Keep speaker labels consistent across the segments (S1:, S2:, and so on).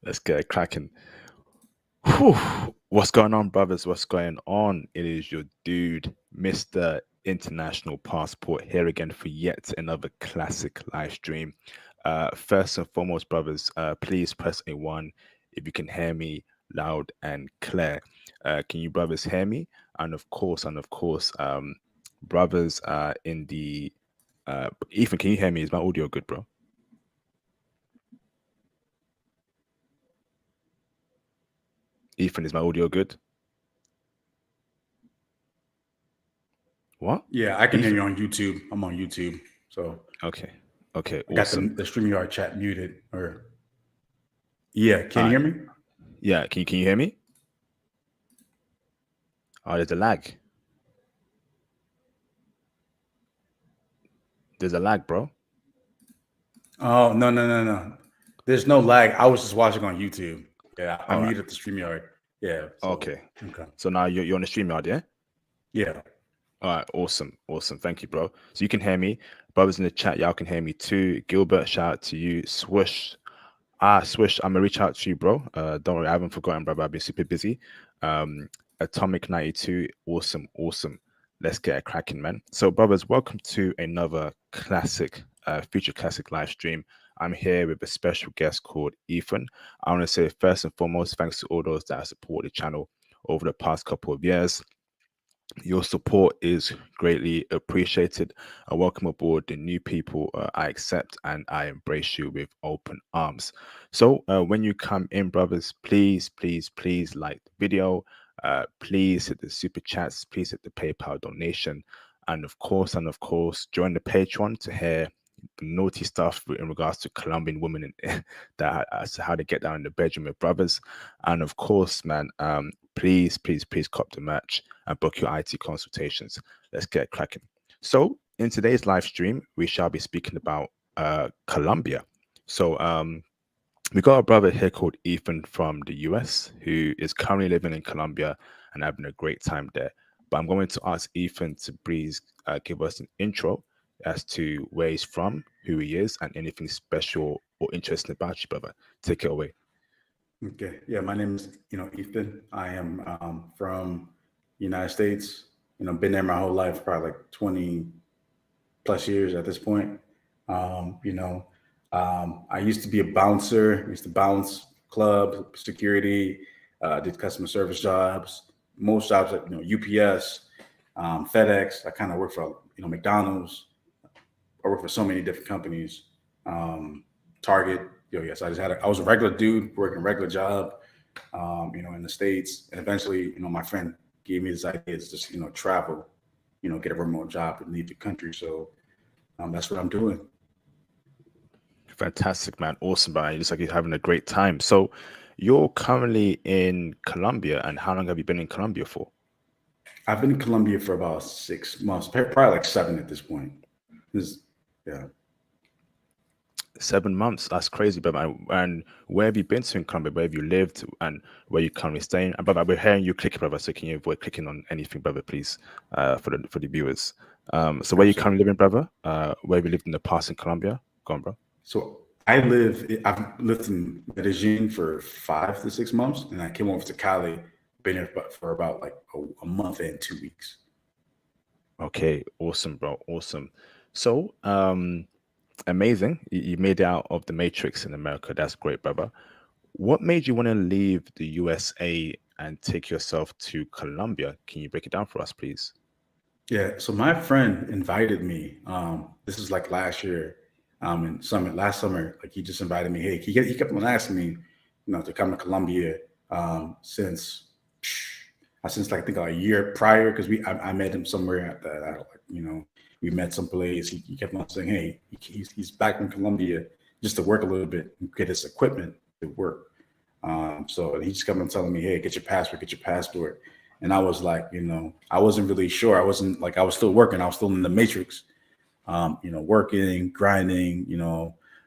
S1: Let's get it cracking. Whew. What's going on, brothers? What's going on? It is your dude, Mr. International Passport, here again for yet another classic live stream. First and foremost, brothers, please press a one if you can hear me loud and clear. Can you brothers hear me? And of course, brothers in the Ethan, can you hear me? Is my audio good, bro? Ethan, is my audio good? What?
S2: Yeah, I can hear
S1: Ethan?
S2: you on YouTube. I'm on YouTube. So
S1: Okay. Okay,
S2: I got
S1: awesome.
S2: the StreamYard chat muted. Or yeah, can
S1: All
S2: you
S1: right.
S2: hear me?
S1: Yeah, can you hear me? Oh, there's a lag. There's a lag, bro.
S2: Oh no. There's no lag. I was just watching on YouTube. Yeah, I
S1: All right.
S2: muted the StreamYard. Yeah. So
S1: Okay.
S2: okay.
S1: So now you're on the StreamYard, yeah?
S2: Yeah.
S1: All right, awesome, awesome. Thank you, bro. So you can hear me. Brothers in the chat, y'all can hear me too. Gilbert, shout out to you. Swoosh. Swish, I'm gonna reach out to you, bro. Don't worry, I haven't forgotten, brother. I've been super busy. Um, Atomic 92, awesome, awesome. Let's get it cracking, man. So, brothers, welcome to another classic, future classic live stream. I'm here with a special guest called Ethan. I want to say first and foremost, thanks to all those that have supported the channel over the past couple of years. Your support is greatly appreciated. I welcome aboard the new people. I accept and I embrace you with open arms. So when you come in, brothers, please like the video. Please hit the super chats. Please hit the PayPal donation, and of course, join the Patreon to hear naughty stuff in regards to Colombian women and that as to how to get down in the bedroom with brothers. And of course, man, please cop the merch and book your IT consultations. Let's get cracking. So in today's live stream, we shall be speaking about Colombia. So we got a brother here called Ethan from the US who is currently living in Colombia and having a great time there. But I'm going to ask Ethan to please give us an intro as to where he's from, who he is, and anything special or interesting about you, brother. Take it away.
S2: Okay. Yeah, my name is Ethan. I am from the United States. Been there my whole life, probably like 20 plus years at this point. Um, you know, I used to be a bouncer. I used to bounce club security. Did customer service jobs. Most jobs at UPS, FedEx. I kind of worked for McDonald's. I worked for so many different companies. Target. Yes, I was a regular dude working a regular job. In the States, and eventually, my friend gave me this idea to just travel, get a remote job and leave the country. So that's what I'm doing.
S1: Fantastic, man. Awesome, man. It looks like you're having a great time. So you're currently in Colombia, and how long have you been in Colombia for?
S2: I've been in Colombia for about 6 months, probably like 7 at this point. Yeah.
S1: 7 months. That's crazy, brother. And where have you been to in Colombia? Where have you lived and where you currently staying? And brother, we're hearing you clicking, brother. So can you avoid clicking on anything, brother, please, for the viewers. So where you currently
S2: Absolutely.
S1: living, brother? Where have you lived in the past in Colombia? Go on, bro.
S2: So I've lived in Medellin for 5 to 6 months, and I came over to Cali, been here for about like a month and 2 weeks.
S1: Okay, awesome, bro. Awesome. So, amazing. You made it out of the Matrix in America. That's great, brother. What made you want to leave the USA and take yourself to Colombia? Can you break it down for us, please?
S2: Yeah, so my friend invited me. This is like last year, in summer, last summer. Like he just invited me. Hey, he kept on asking me, to come to Colombia. Since since like I think like a year prior, because I met him somewhere at we met someplace. He kept on saying, hey, he's back in Colombia just to work a little bit and get his equipment to work. So he just kept on telling me, hey, get your passport, get your passport. And I was like, I wasn't really sure. I wasn't like, I was still working. I was still in the matrix, working, grinding,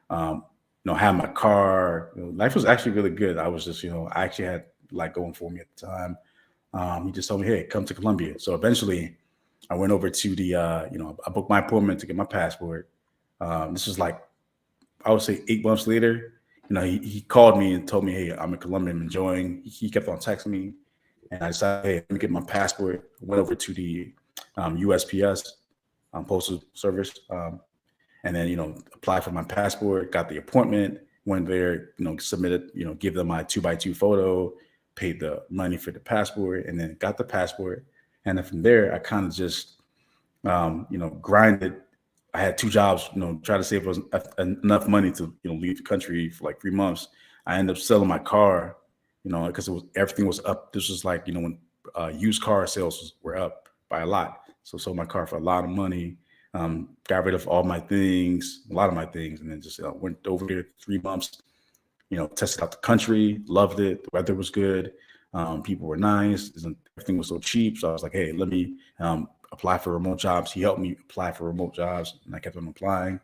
S2: had my car. Life was actually really good. I was just, I actually had like going for me at the time. He just told me, hey, come to Colombia. So eventually I went over to the, I booked my appointment to get my passport. This was like, I would say 8 months later. he called me and told me, hey, I'm in Colombia, I'm enjoying. He kept on texting me, and I decided, hey, let me get my passport. Went over to the USPS postal service, and then applied for my passport, got the appointment, went there, submitted, give them my 2x2 photo, paid the money for the passport, and then got the passport. And then from there, I kind of just grinded. I had two jobs, try to save enough money to, leave the country for like 3 months. I ended up selling my car, because everything was up. This was like, when used car sales were up by a lot. So sold my car for a lot of money, got rid of all my things, a lot of my things, and then just went over there 3 months, tested out the country, loved it. The weather was good. People were nice. Everything was so cheap. So I was like, hey, let me apply for remote jobs. He helped me apply for remote jobs, and I kept on applying.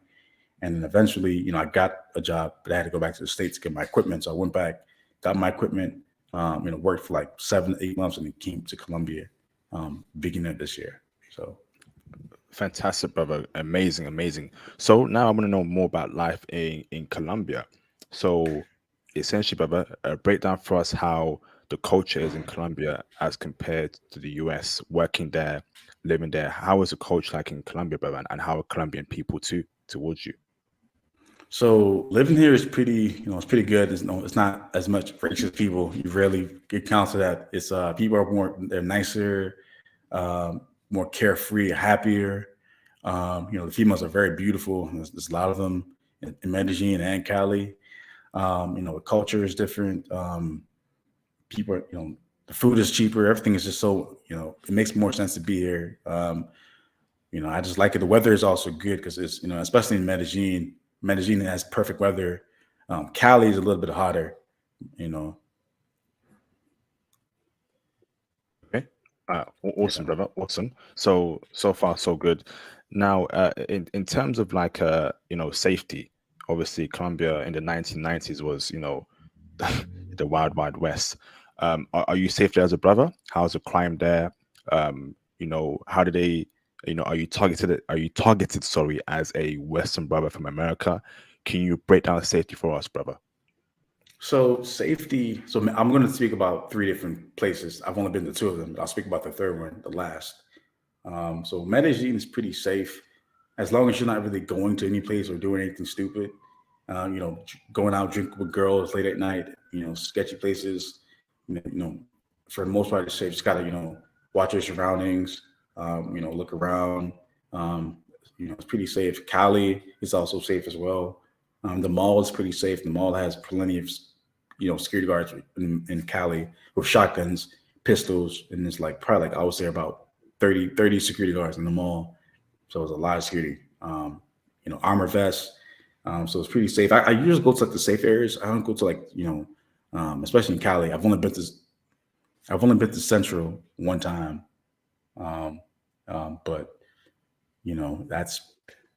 S2: And then eventually, I got a job, but I had to go back to the States to get my equipment. So I went back, got my equipment, worked for like 7 to 8 months, and then came to Colombia beginning of this year. So
S1: Fantastic, brother. Amazing, amazing. So now I want to know more about life in Colombia. So essentially, brother, break down for us how the culture is in Colombia as compared to the US, working there, living there. How is the culture like in Colombia, brother, and how are Colombian people towards you?
S2: So living here is pretty, it's pretty good. It's not as much racist people. You rarely get counted that. It's people are they're nicer, more carefree, happier. The females are very beautiful. There's a lot of them in Medellin and Cali. The culture is different. People, the food is cheaper. Everything is just so, it makes more sense to be here. I just like it. The weather is also good because it's, especially in Medellin. Medellin has perfect weather. Cali is a little bit hotter,
S1: Okay. Awesome,
S2: Yeah.
S1: brother. Awesome. So far so good. Now, in terms of like safety, obviously Colombia in the 1990s was the wild west. Are you safe there as a brother? How's the crime there? How do they? Are you targeted? Are you targeted? Sorry, as a Western brother from America, can you break down safety for us, brother?
S2: So safety. So I'm going to speak about three different places. I've only been to two of them. I'll speak about the third one, the last. So Medellin is pretty safe as long as you're not really going to any place or doing anything stupid. Going out drinking with girls late at night. Sketchy places. For the most part, it's safe. Just gotta watch your surroundings. Look around. It's pretty safe. Cali is also safe as well. The mall is pretty safe. The mall has plenty of security guards in Cali with shotguns, pistols, and it's like probably like I would say about 30 security guards in the mall. So it's a lot of security. Armor vests. So it's pretty safe. I usually go to like the safe areas. I don't go to like especially in Cali. I've only been to Central one time, but that's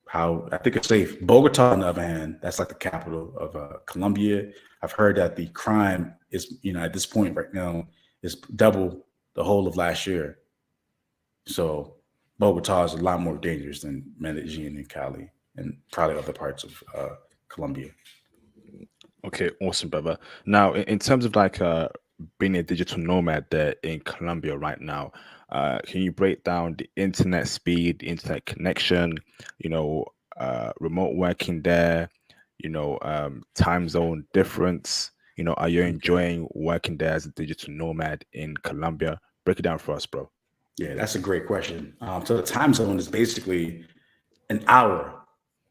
S2: how I think it's safe. Bogota, on the other hand, that's like the capital of Colombia. I've heard that the crime is, at this point right now, is double the whole of last year. So Bogota is a lot more dangerous than Medellin and Cali and probably other parts of Colombia.
S1: Okay, awesome, brother. Now, in terms of like being a digital nomad there in Colombia right now, can you break down the internet speed, the internet connection, remote working there, time zone difference? Are you
S2: Okay.
S1: enjoying working there as a digital nomad in Colombia? Break it down for us, bro.
S2: Yeah, that's a great question. So the time zone is basically an hour.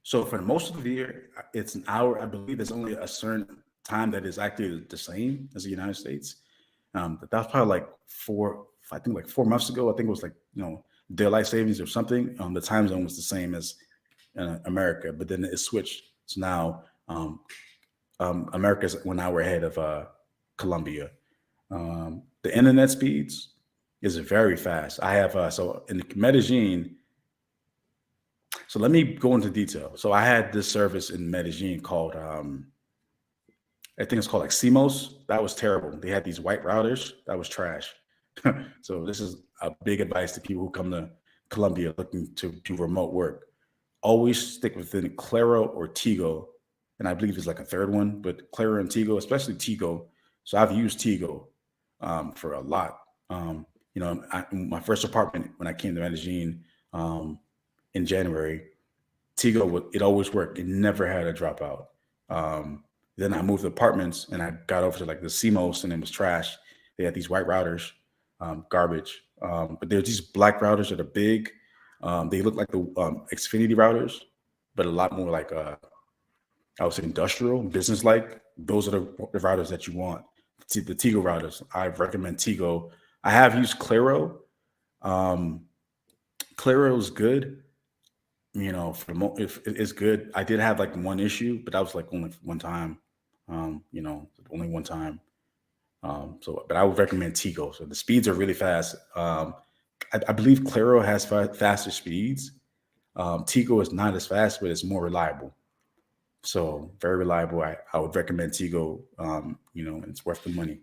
S2: So for most of the year, it's an hour. I believe there's only a certain time that is actually the same as the United States. But that's probably like I think like 4 months ago. I think it was like, daylight savings or something. The time zone was the same as America, but then it switched. So now America's 1 hour ahead of Colombia. The internet speeds is very fast. I have so in Medellin. So let me go into detail. So I had this service in Medellin called I think it's called like CMOS. That was terrible. They had these white routers. That was trash. So this is a big advice to people who come to Colombia looking to do remote work. Always stick within Claro or Tigo. and I believe there's like a third one, but Claro and Tigo, especially Tigo. So I've used Tigo for a lot. My first apartment when I came to Medellin um, in January, Tigo it always worked. It never had a dropout. Um, then I moved apartments and I got over to like the CMOS and it was trash. They had these white routers, garbage. But there's these black routers that are big. They look like the Xfinity routers, but a lot more like I would say industrial, business like. Those are the routers that you want. The Tigo routers. I recommend Tigo. I have used Claro. Um, Claro is good. If it's good. I did have like one issue, but that was like only one time. Only one time. But I would recommend Tigo. So the speeds are really fast. I believe Claro has faster speeds. Tigo is not as fast, but it's more reliable. So very reliable. I would recommend Tigo. And it's worth the money.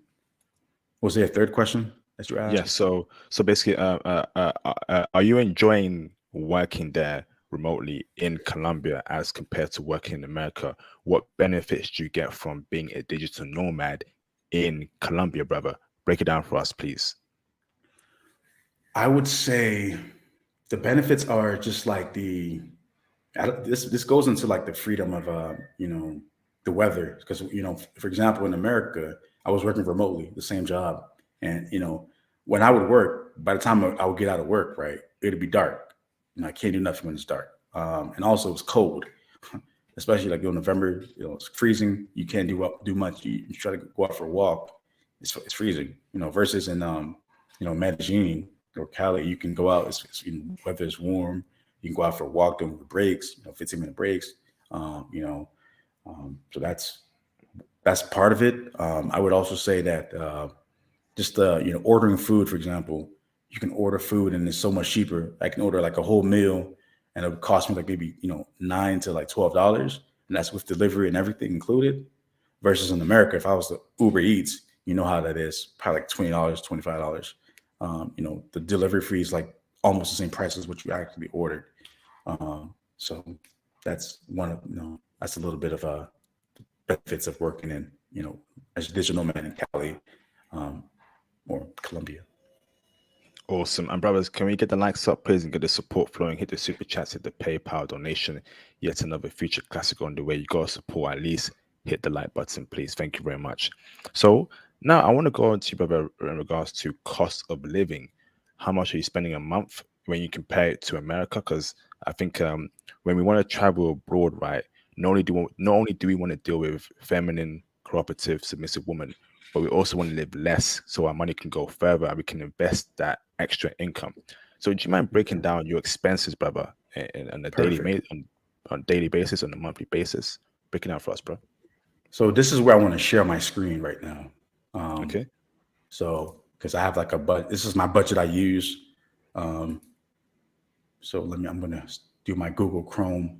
S2: Was there a third question that you
S1: Yeah.
S2: asked?
S1: So basically, are you enjoying working there remotely in Colombia as compared to working in America? What benefits do you get from being a digital nomad in Colombia, brother? Break it down for us, please.
S2: I would say the benefits are just like this goes into like the freedom of the weather because for example in America I was working remotely the same job and when I would work by the time I would get out of work right it'd be dark I can't do nothing when it's dark and also it's cold especially like in November it's freezing you can't do much you try to go out for a walk it's freezing versus in Medellin or Cali you can go out weather is warm you can go out for a walk during the breaks, 15-minute breaks. So that's part of it. I would also say that just ordering food, for example, you can order food and it's so much cheaper. I can order like a whole meal and it would cost me like maybe $9 to like $12, and that's with delivery and everything included. Versus in America, if I was to Uber Eats, you know how that is, probably like $20, $25. The delivery fee is like almost the same price as what you actually ordered. So that's that's a little bit of benefits of working in, as a digital nomad in Cali, um, or Colombia.
S1: Awesome. And brothers, can we get the likes up, please, and get the support flowing? Hit the super chats, hit the PayPal donation. Yet another future classic on the way. You gotta support at least. Hit the like button, please. Thank you very much. So now I want to go on to brother in regards to cost of living. How much are you spending a month when you compare it to America? Because I think when we want to travel abroad, right? Not only do we want to deal with feminine, cooperative, submissive women, but we also want to live less so our money can go further and we can invest that extra income. So do you mind breaking down your expenses, brother, on a
S2: Perfect.
S1: on daily basis, on a monthly basis? Breaking down for us, bro.
S2: So this is where I want to share my screen right now. Um,
S1: Okay.
S2: so because I have like a budget, this is my budget I use. Um, so I'm going to do my Google Chrome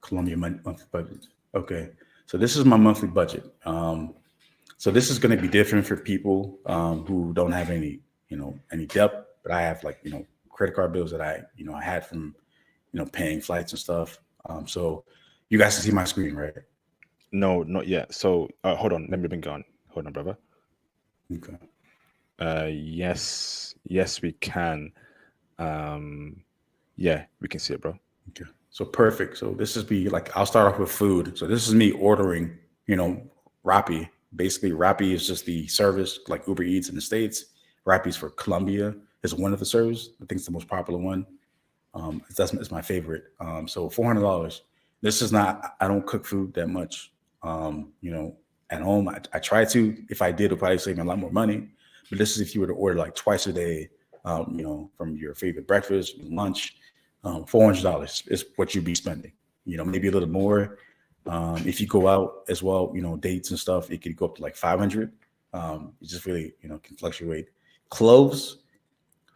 S2: Colombia monthly budget. Okay. So this is my monthly budget. So this is going to be different for people who don't have any debt, but I have like, credit card bills that I had from, paying flights and stuff. So you guys can see my screen, right?
S1: No, not yet. So hold on, let me bring it on. Hold on, brother.
S2: Okay.
S1: Yes, we can. Yeah, we can see it, bro.
S2: Okay. So perfect. So this is I'll start off with food. So this is me ordering, Rappi. Basically, Rappi is just the service like Uber Eats in the States. Rappi's for Colombia is one of the services. I think it's the most popular one. It's my favorite. So $400. This is not. I don't cook food that much. At home. I try to. If I did, it'll probably save me a lot more money. But this is if you were to order like twice a day. From your favorite breakfast, lunch. $400 is what you'd be spending. Maybe a little more. If you go out as well, dates and stuff, it could go up to like 500. It just really, can fluctuate. Clothes.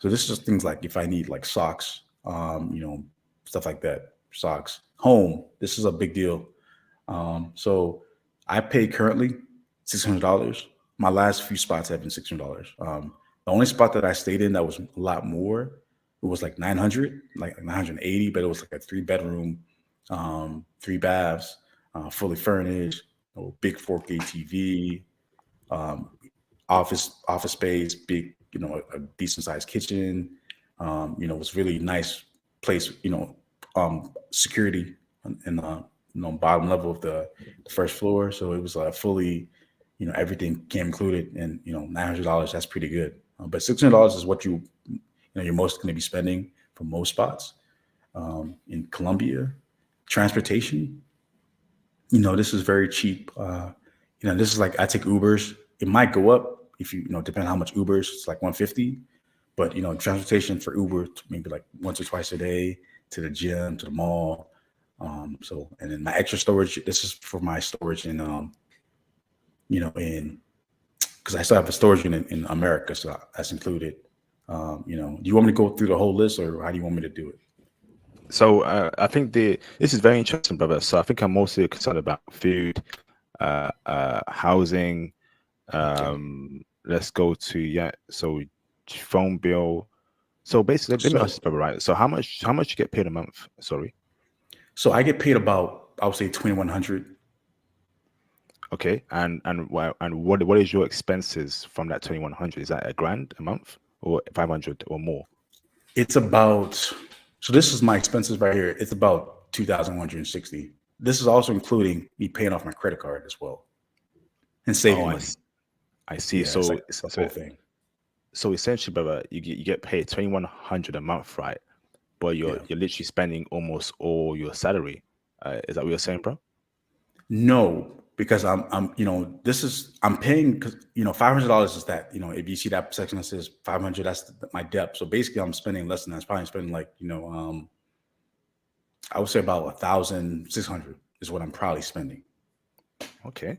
S2: So this is just things like if I need like socks, stuff like that. Socks. Home. This is a big deal. So I pay currently $600. My last few spots have been $600. The only spot that I stayed in that was a lot more, it was like 900, like 980, but it was like a 3-bedroom, 3 baths, fully furnished, big 4K TV, um, office space, big, a decent sized kitchen. It was really nice place. Security in the bottom level of the first floor, so it was fully, everything came included, and $900. That's pretty good. But $600 is what you're most going to be spending for most spots in Colombia. Transportation, this is very cheap. This is like I take Ubers. It might go up if depending on how much Ubers. It's like 150, but transportation for Uber maybe like once or twice a day to the gym, to the mall. And then my extra storage. This is for my storage in because I still have a storage unit in America, so that's included. Do you want me to go through the whole list, or how do you want me to do it?
S1: So I think this is very interesting, brother. So I think I'm mostly concerned about food, housing. Let's go to so phone bill. So basically, let me ask this, brother, right? So how much you get paid a month? Sorry.
S2: So I get paid about, I would say, 2,100.
S1: Okay, and what is your expenses from that 2,100? Is that $1,000 a month, or 500 or more?
S2: It's about, so this is my expenses right here. It's about 2,160. This is also including me paying off my credit card as well and saving money.
S1: I see.
S2: Yeah,
S1: so
S2: it's the whole thing.
S1: So essentially, brother, you get paid 2,100 a month, right? But you're literally spending almost all your salary. Is that what you're saying, bro?
S2: No, because I'm I'm paying, because $500 is that, if you see that section that says 500, that's my debt. So basically I'm spending less than that. It's probably spending like, I would say about 1,600 is what I'm probably spending.
S1: Okay.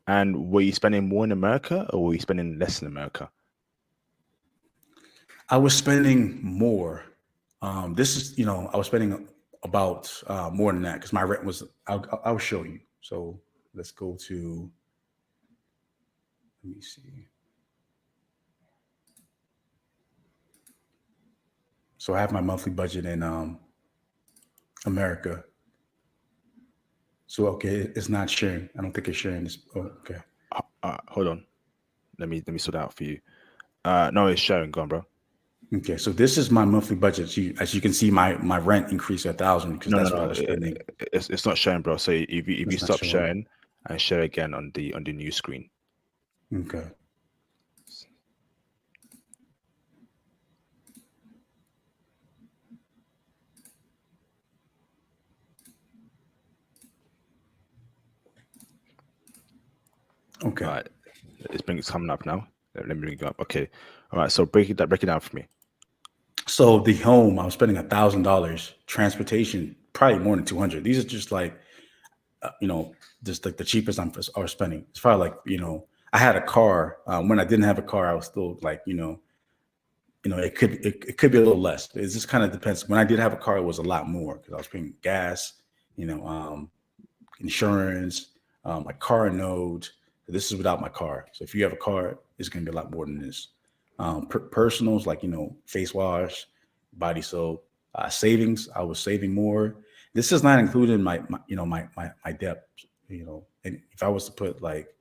S1: And were you spending more in America, or were you spending less in America?
S2: I was spending more. This is, I was spending about more than that, because my rent was, I'll show you. So let's go to, let me see. So I have my monthly budget in America. So okay, it's not sharing. I don't think it's sharing this. Oh, okay.
S1: Hold on. Let me sort that out for you. No, it's sharing. Go on, bro.
S2: Okay, so this is my monthly budget. As you can see, my rent increased 1,000 because that's what I was spending.
S1: It's not sharing, bro. So if you stop sharing and share again on the new screen.
S2: Okay. Okay.
S1: All right. It's coming up now. Let me bring it up. Okay. All right. So break it down for me.
S2: So the home, I was spending $1,000. Transportation, probably more than 200. These are just like, just like the cheapest I was spending. It's probably like, I had a car. When I didn't have a car, I was still like, it could be a little less. It just kind of depends. When I did have a car, it was a lot more, because I was paying gas, insurance, my car note. This is without my car. So if you have a car, it's going to be a lot more than this. Personals, like, face wash, body soap, savings. I was saving more. This is not included in my debt, and if I was to put like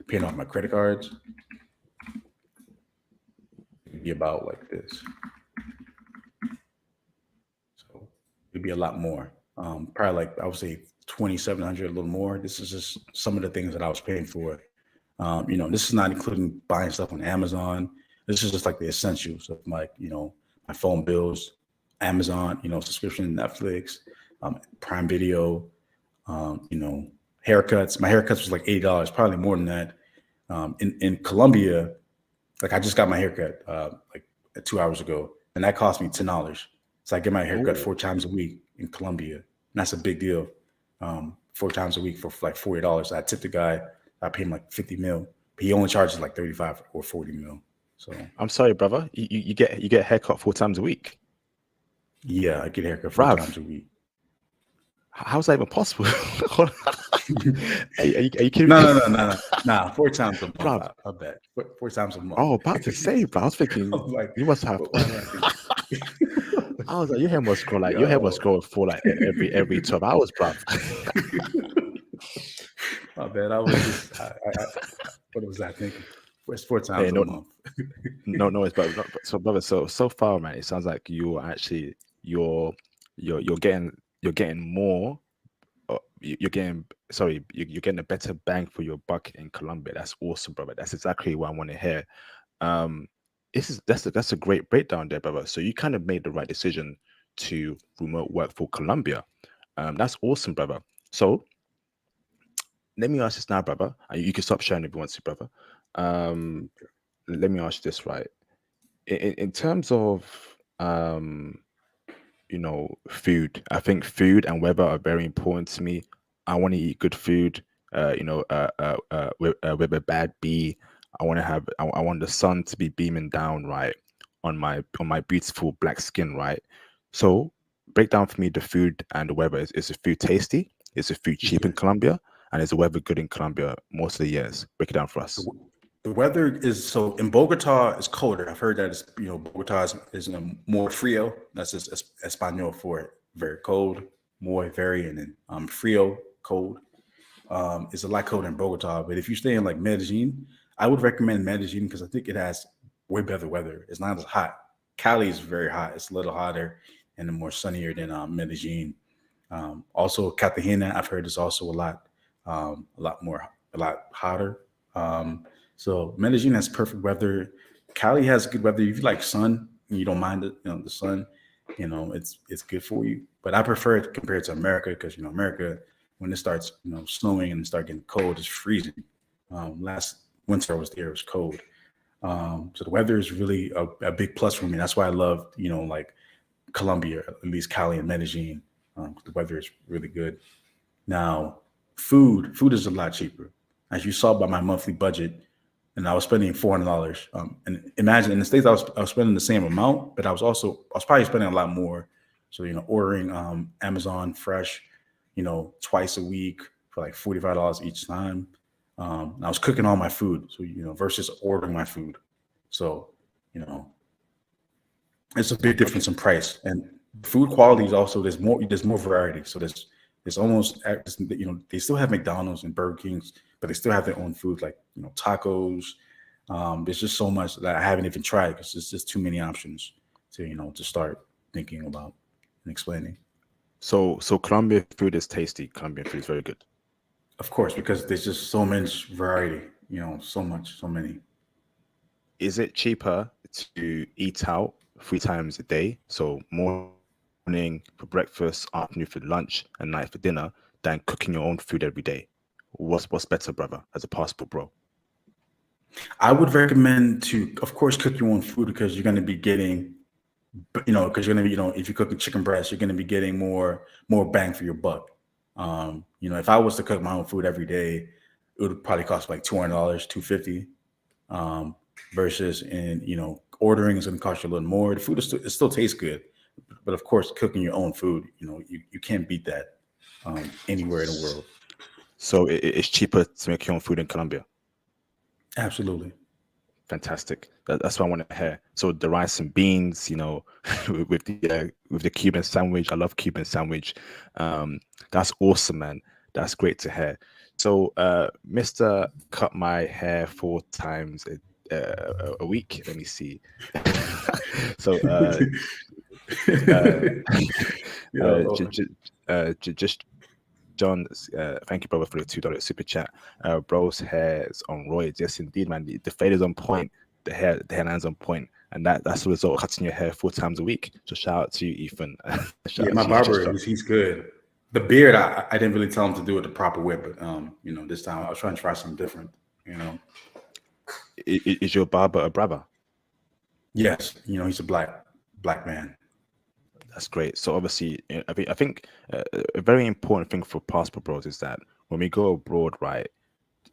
S2: paying off my credit cards, it'd be about like this. So it'd be a lot more. Probably like, I would say 2,700, a little more. This is just some of the things that I was paying for. This is not including buying stuff on Amazon. This is just like the essentials of my phone bills, Amazon, subscription, Netflix, Prime Video, haircuts. My haircuts was like $80, probably more than that. In Colombia, like I just got my haircut like 2 hours ago, and that cost me $10. So I get my haircut 4 times a week in Colombia, and that's a big deal. 4 times a week for like $40. I tipped the guy. I pay him like 50 mil, but he only charges like 35 or 40 mil. So
S1: I'm sorry, brother. You get a haircut 4 times a week?
S2: Yeah, I get a haircut 4 times a week.
S1: How's that even possible? Are you kidding
S2: me? No. 4 times a month. I bet 4 times a month.
S1: Oh, about to say, bro. I was thinking, like, you must have. I was like, your hair must grow like your hair must
S2: Yo.
S1: grow for like every 12 hours, bruv.
S2: My bad. I was just, what was I thinking? It's 4 times
S1: Hey,
S2: a
S1: no,
S2: month.
S1: no, it's but so brother, so far, man, it sounds like you're actually you're getting more. You're getting sorry, you're getting a better bang for your buck in Colombia. That's awesome, brother. That's exactly what I want to hear. Um, that's a great breakdown there, brother. So you kind of made the right decision to remote work for Colombia. That's awesome, brother. So let me ask this now, brother. And you can stop sharing if you want to, brother. Um, let me ask you this, right? In terms of um food. I think food and weather are very important to me. I want to eat good food. With a bad B, I want to have. I want the sun to be beaming down right on my beautiful black skin, right? So break down for me the food and the weather. Is the food tasty? Is the food cheap in
S2: Yes.
S1: Colombia? And is the weather good in Colombia most of the years? Break it down for
S2: The,
S1: us.
S2: w- the weather is so in Bogota is colder. I've heard that it's Bogota is more frio. That's just Espanol for it. Very cold, more very, and then frio, cold. It's a lot colder in Bogota. But if you stay in like Medellin, I would recommend Medellin because I think it has way better weather. It's not as hot. Cali is very hot. It's a little hotter and more sunnier than Medellin. Also, Cartagena, I've heard is also a lot hotter. So Medellin has perfect weather. Cali has good weather. If you like sun and you don't mind it, the sun, it's good for you. But I prefer it compared to America because America, when it starts snowing and start getting cold, it's freezing. Last winter I was there, it was cold. So the weather is really a big plus for me. That's why I love like Colombia, at least Cali and Medellin. The weather is really good. Now, food is a lot cheaper. As you saw by my monthly budget, and I was spending $400. And imagine in the states, I was spending the same amount, but I was probably spending a lot more. So ordering Amazon Fresh, twice a week for like $45 each time. And I was cooking all my food, so versus ordering my food. So you know, it's a big
S1: Okay.
S2: difference in price, and food quality is also there's more variety. So there's almost they still have McDonald's and Burger Kings, but they still have their own food like tacos. There's just so much that I haven't even tried because there's just too many options to start thinking about and explaining.
S1: So Colombian food is tasty. Colombian food is very good.
S2: Of course, because there's just so much variety. So much, so many.
S1: Is it cheaper to eat out 3 times a day? So morning for breakfast, afternoon for lunch, and night for dinner, than cooking your own food every day? What's better, brother, as a passport bro?
S2: I would recommend to, of course, cook your own food because you're going to be getting because you're gonna be, if you're cooking chicken breast, you're gonna be getting more bang for your buck. If I was to cook my own food every day, it would probably cost like $200, 250. Um, versus in ordering is gonna cost you a little more. The food it still tastes good, but of course, cooking your own food, you can't beat that anywhere in the world.
S1: So it's cheaper to make your own food in Colombia.
S2: Absolutely.
S1: Fantastic. That's what I want to hear. So the rice and beans, with the Cuban sandwich. I love Cuban sandwich. That's awesome, man. That's great to hear. So, Mister, cut my hair 4 times a week. Let me see. So, uh,
S2: Yo,
S1: just John, thank you, brother, for the $2 super chat. Bro's hair is on roids. Yes, indeed, man. The fade is on point. The hairline's on point, and that's the result of cutting your hair 4 times a week. So shout out to you, Ethan. Shout
S2: yeah,
S1: out
S2: my
S1: to you, just
S2: barber,
S1: John.
S2: he's good. The beard, I didn't really tell him to do it the proper way, but this time I was trying to try something different.
S1: Is your barber a brother?
S2: Yes, he's a black man.
S1: That's great. So obviously, I think a very important thing for passport bros is that when we go abroad, right,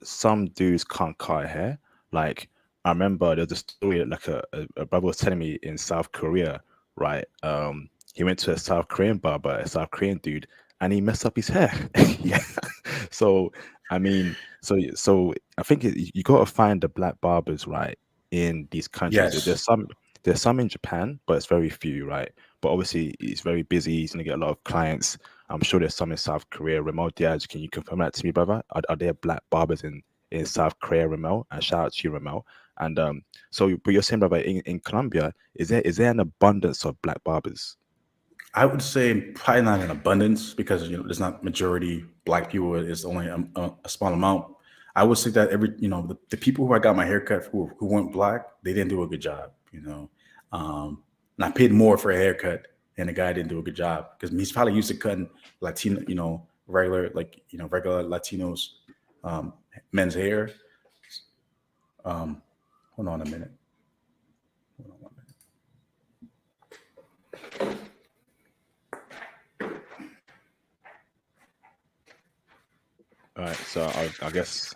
S1: some dudes can't cut hair. Like I remember there's a story that, like a brother was telling me in South Korea, right? He went to a South Korean barber, a South Korean dude, and he messed up his hair. Yeah. So I mean, so I think you got to find the black barbers, right, in these countries.
S2: Yes,
S1: There's some in Japan, but it's very few, right? but obviously he's very busy. He's gonna get a lot of clients. I'm sure there's some in South Korea. Ramel Diaz, can you confirm that to me, brother? Are there black barbers in South Korea, Ramel? And shout out to you, Ramel. And so, but you're saying, brother, in Colombia, is there an abundance of black barbers?
S2: I would say probably not in abundance because there's not majority black people. It's only a small amount. I would say that the people who I got my haircut who weren't black, they didn't do a good job. And I paid more for a haircut, and the guy didn't do a good job because he's probably used to cutting Latino, regular Latinos men's hair. Hold on a minute. Hold on one minute.
S1: All right, so I guess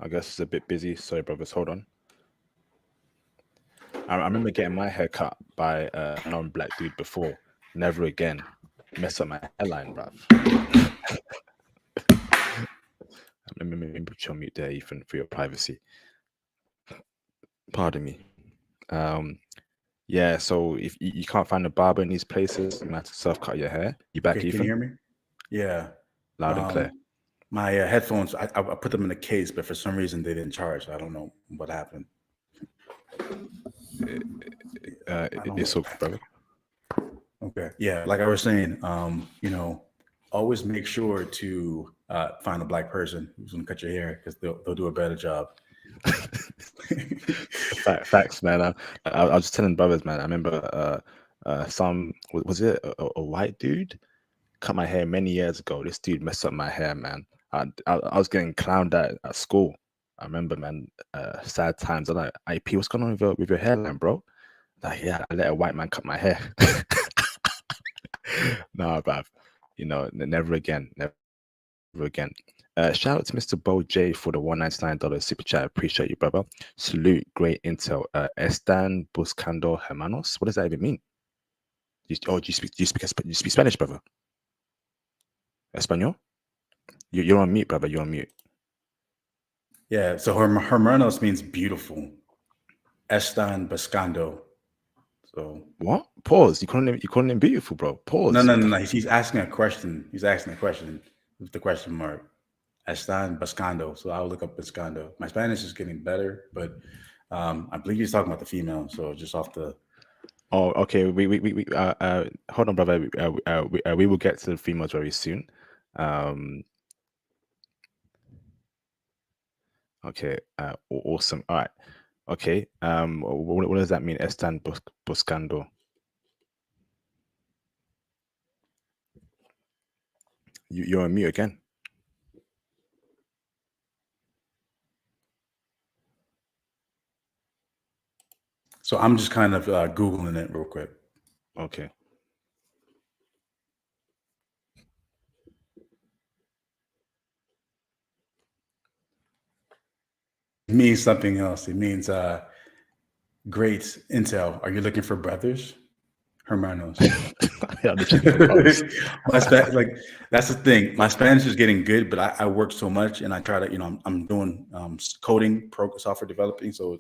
S1: it's a bit busy. Sorry, brothers, hold on. I remember getting my hair cut by a non-black dude before. Never again. Mess up my hairline, bruv. Let me put you on mute there, Ethan, for your privacy. Pardon me. Yeah, so if you can't find a barber in these places, you might have to self-cut your hair. You back,
S2: Okay,
S1: Ethan?
S2: can you hear me? Yeah.
S1: Loud and clear.
S2: My headphones, I put them in a case, but for some reason they didn't charge. I don't know what happened.
S1: It's all good, brother.
S2: Okay. Yeah, like I was saying, always make sure to find a black person who's going to cut your hair because they'll do a better job.
S1: Facts, man. I was just telling brothers, man. I remember was it a white dude cut my hair many years ago. This dude messed up my hair, man. I was getting clowned at school. I remember, man. Sad times. I'm like, IP, what's going on with your hairline, bro? Like, yeah, I let a white man cut my hair. No, bruv. Never again. Never again. Shout out to Mr. Bo J for the $199 super chat. Appreciate you, brother. Salute, great intel. Están buscando hermanos. What does that even mean? Do you speak Spanish, brother? Espanol? You're on mute, brother. You're on mute.
S2: Yeah. So hermanos means beautiful. Están buscando. So
S1: what? Pause. You calling him beautiful, bro? Pause.
S2: No. He's asking a question. He's asking a question with the question mark. Están buscando. So I'll look up buscando. My Spanish is getting better, but I believe he's talking about the female. So just off the.
S1: Oh, okay. We hold on, brother. We will get to the females very soon. Okay. Awesome. All right. Okay. What does that mean? Están buscando. You're on mute again.
S2: So I'm just kind of Googling it real quick.
S1: Okay.
S2: It means something else. It means great intel. Are you looking for brothers? Hermanos.
S1: Yeah, that's
S2: the thing. My Spanish is getting good, but I work so much, and I try to, I'm doing coding, software developing, so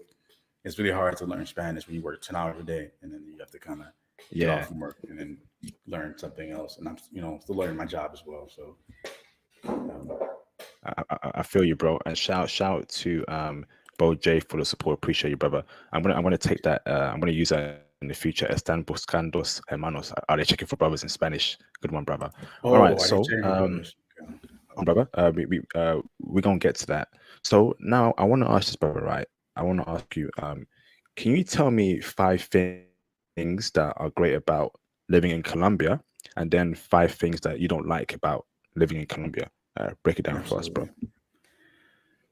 S2: it's really hard to learn Spanish when you work 10 hours a day, and then you have to kind of get off from work and then learn something else. And I'm, still learning my job as well. So
S1: I feel you, bro. And shout out to Bo J for the support. Appreciate you, brother. I'm gonna take that. I'm gonna use that in the future. Están buscando hermanos. Are they checking for brothers in Spanish? Good one, brother. All right, so brother, we're gonna get to that. So now I want to ask this, brother. Right? I want to ask you. Can you tell me 5 things that are great about living in Colombia, and then 5 things that you don't like about living in Colombia? Break it down for us, bro.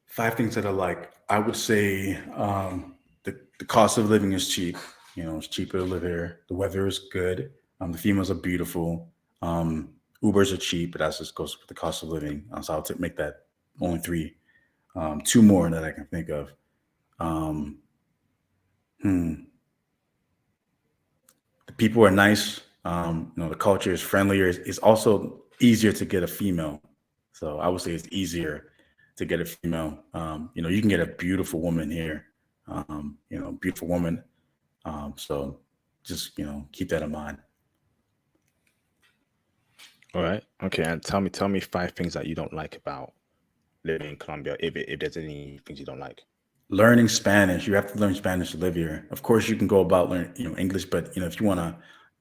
S2: 5 things that I like. I would say the cost of living is cheap. It's cheaper to live here. The weather is good. The females are beautiful. Ubers are cheap, but that just goes with the cost of living. So I'll make that only 3. 2 more that I can think of. The people are nice. The culture is friendlier. It's also easier to get a female. So I would say it's easier to get a female. You can get a beautiful woman here. Beautiful woman. So just keep that in mind.
S1: All right. Okay. And tell me five things that you don't like about living in Colombia, if there's any things you don't like.
S2: Learning Spanish. You have to learn Spanish to live here. Of course, you can go about learning, English, but if you want to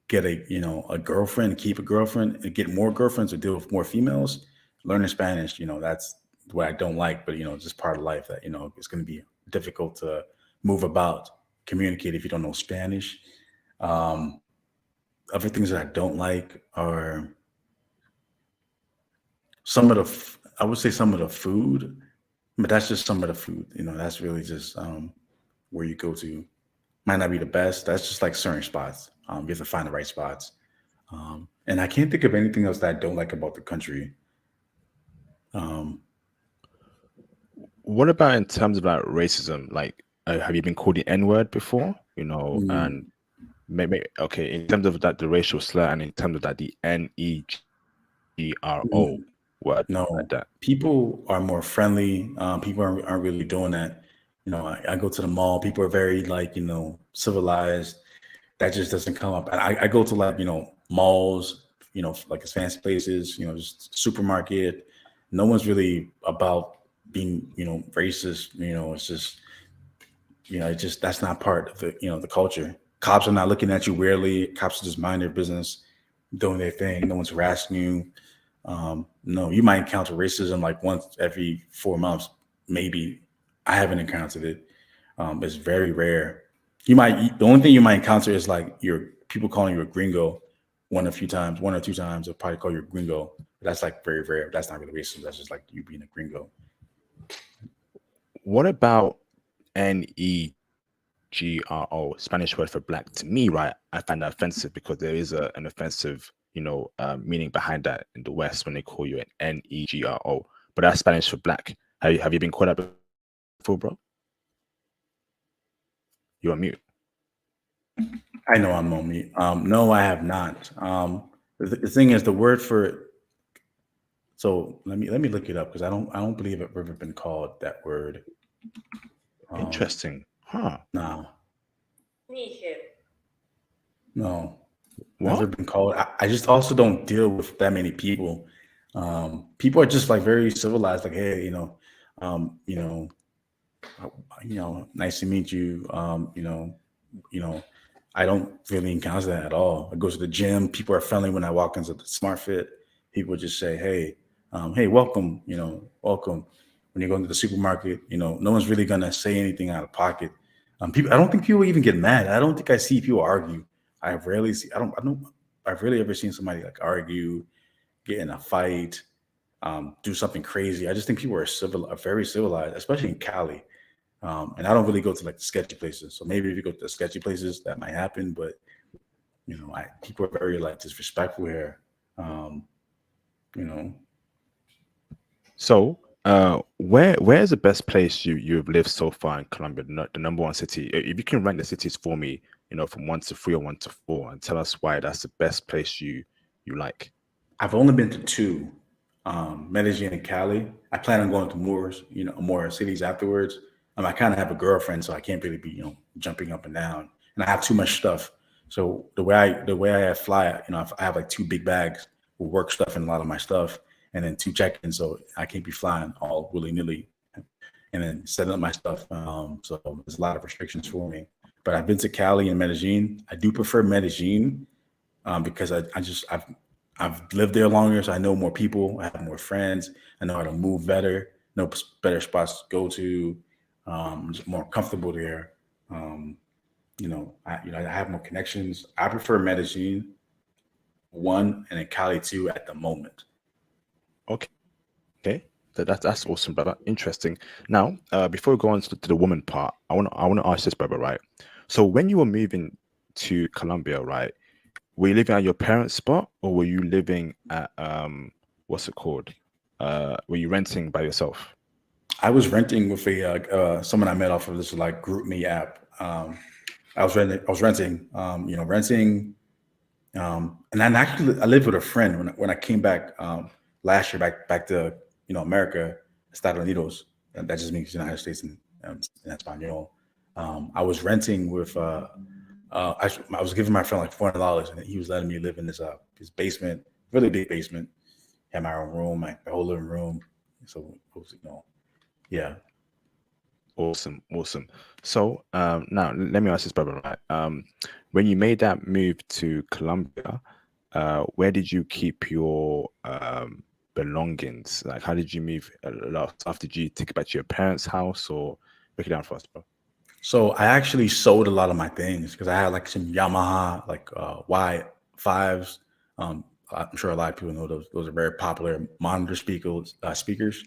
S2: get a girlfriend, keep a girlfriend, and get more girlfriends or deal with more females, learning Spanish, that's what I don't like. But it's just part of life that it's going to be difficult to move about, communicate if you don't know Spanish. Um, Other things that I don't like are I would say some of the food, but that's just some of the food. That's really just where you go to. Might not be the best. That's just like certain spots. You have to find the right spots. And I can't think of anything else that I don't like about the country. Um,
S1: What about in terms of like racism? Like, have you been called the N word before? And
S2: mm,
S1: maybe okay, in terms of that the racial slur, and in terms of that the NEGRO
S2: mm,
S1: word like
S2: no,
S1: that.
S2: people are more friendly. People aren't really doing that. I go to the mall. People are very like civilized. That just doesn't come up. And I go to like malls, like fancy places, just supermarket. No one's really about being racist. It's just that's not part of the culture. Cops are not looking at you weirdly. Cops are just mind their business, doing their thing. No one's harassing you. No, you might encounter racism like once every 4 months, maybe. I haven't encountered it. It's very rare. The only thing you might encounter is like your people calling you a gringo one or two times. They'll probably call you a gringo. But that's like very rare. That's not really racism. That's just like you being a gringo.
S1: What about NEGRO, Spanish word for black? To me, right, I find that offensive because there is an offensive, meaning behind that in the West when they call you an NEGRO. But that's Spanish for black. Have you been called that before, bro? You're on mute.
S2: I know I'm on mute. No, I have not. The thing is, the word for it. So let me look it up because I don't believe I've ever been called that word. Um,
S1: Interesting. Huh.
S2: no, no, never
S1: What?
S2: been called. I just also don't deal with that many people. People are just like very civilized. Like, hey, um, you know, nice to meet you. You know, I don't really encounter that at all. I go to the gym. People are friendly when I walk into the Smart Fit. People just say, "Hey, hey, welcome." Welcome. When you go into the supermarket, no one's really gonna say anything out of pocket. People, I don't think people even get mad. I don't think I see people argue. I rarely see. I don't. I've rarely ever seen somebody like argue, get in a fight, do something crazy. I just think people are very civilized, especially in Cali. And I don't really go to like the sketchy places. So maybe if you go to the sketchy places, that might happen. But people are very like disrespectful here. Um, you know,
S1: So, where's the best place you've lived so far in Colombia? The number one city. If you can rank the cities for me, from 1 to 3 or 1 to 4, and tell us why that's the best place you like.
S2: I've only been to two, Medellin and Cali. I plan on going to more cities afterwards. I kind of have a girlfriend, so I can't really be, jumping up and down, and I have too much stuff. So the way I fly, I have like two big bags with work stuff and a lot of my stuff, and then two check-ins, so I can't be flying all willy nilly, and then setting up my stuff. So there's a lot of restrictions for me. But I've been to Cali and Medellin. I do prefer Medellin because I've lived there longer, so I know more people. I have more friends. I know how to move better. Know better spots to go to. I'm just more comfortable there. Um, I have more connections. I prefer Medellin one and then Cali two at the moment.
S1: Okay, that's awesome, brother. Interesting. Now, before we go on to the woman part, I want to ask this, brother. Right. So, when you were moving to Colombia, right, were you living at your parents' spot, or were you living at what's it called? Were you renting by yourself?
S2: I was renting with a someone I met off of this like Group Me app. I was renting. Renting. And then actually, I lived with a friend when I came back last year, back to America, Estados Unidos. And that just means United States in Espanol. I was renting with. I was giving my friend like $400, and he was letting me live in his basement really big basement. Had my own room, my whole living room. So it was, yeah.
S1: Awesome, awesome. So now let me ask this, brother. Right, when you made that move to Colombia, where did you keep your belongings? Like, how did you move a lot of stuff? Did you take it back to your parents' house, or break it down for us, bro?
S2: So I actually sold a lot of my things because I had like some Yamaha like Y5s. I'm sure a lot of people know those. Those are very popular monitor speakers. Speakers.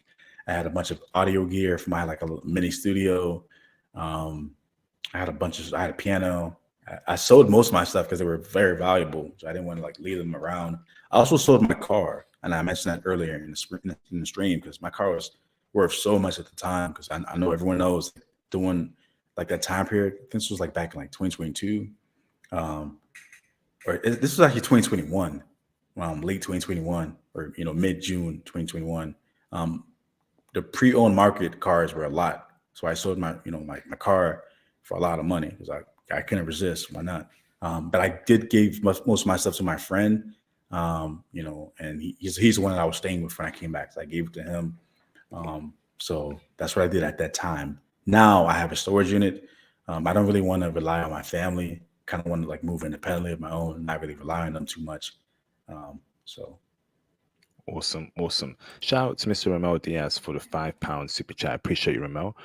S2: I had a bunch of audio gear from my like a mini studio. Um, I had a piano. I sold most of my stuff because they were very valuable. So I didn't want to like leave them around. I also sold my car, and I mentioned that earlier in the stream because my car was worth so much at the time. Because I know everyone knows doing like that time period. I think this was like back in like 2022, um, this was actually 2021, late 2021, or mid June 2021. Um, the pre-owned market cars were a lot. So I sold my car for a lot of money because I couldn't resist. Why not? But I did give most of my stuff to my friend, and he's the one that I was staying with when I came back. So I gave it to him. So that's what I did at that time. Now I have a storage unit. I don't really want to rely on my family. Kind of want to like move independently of my own, not really rely on them too much. So
S1: Awesome, awesome. Shout out to Mr. Ramel Diaz for the £5 super chat. I appreciate you, Ramel.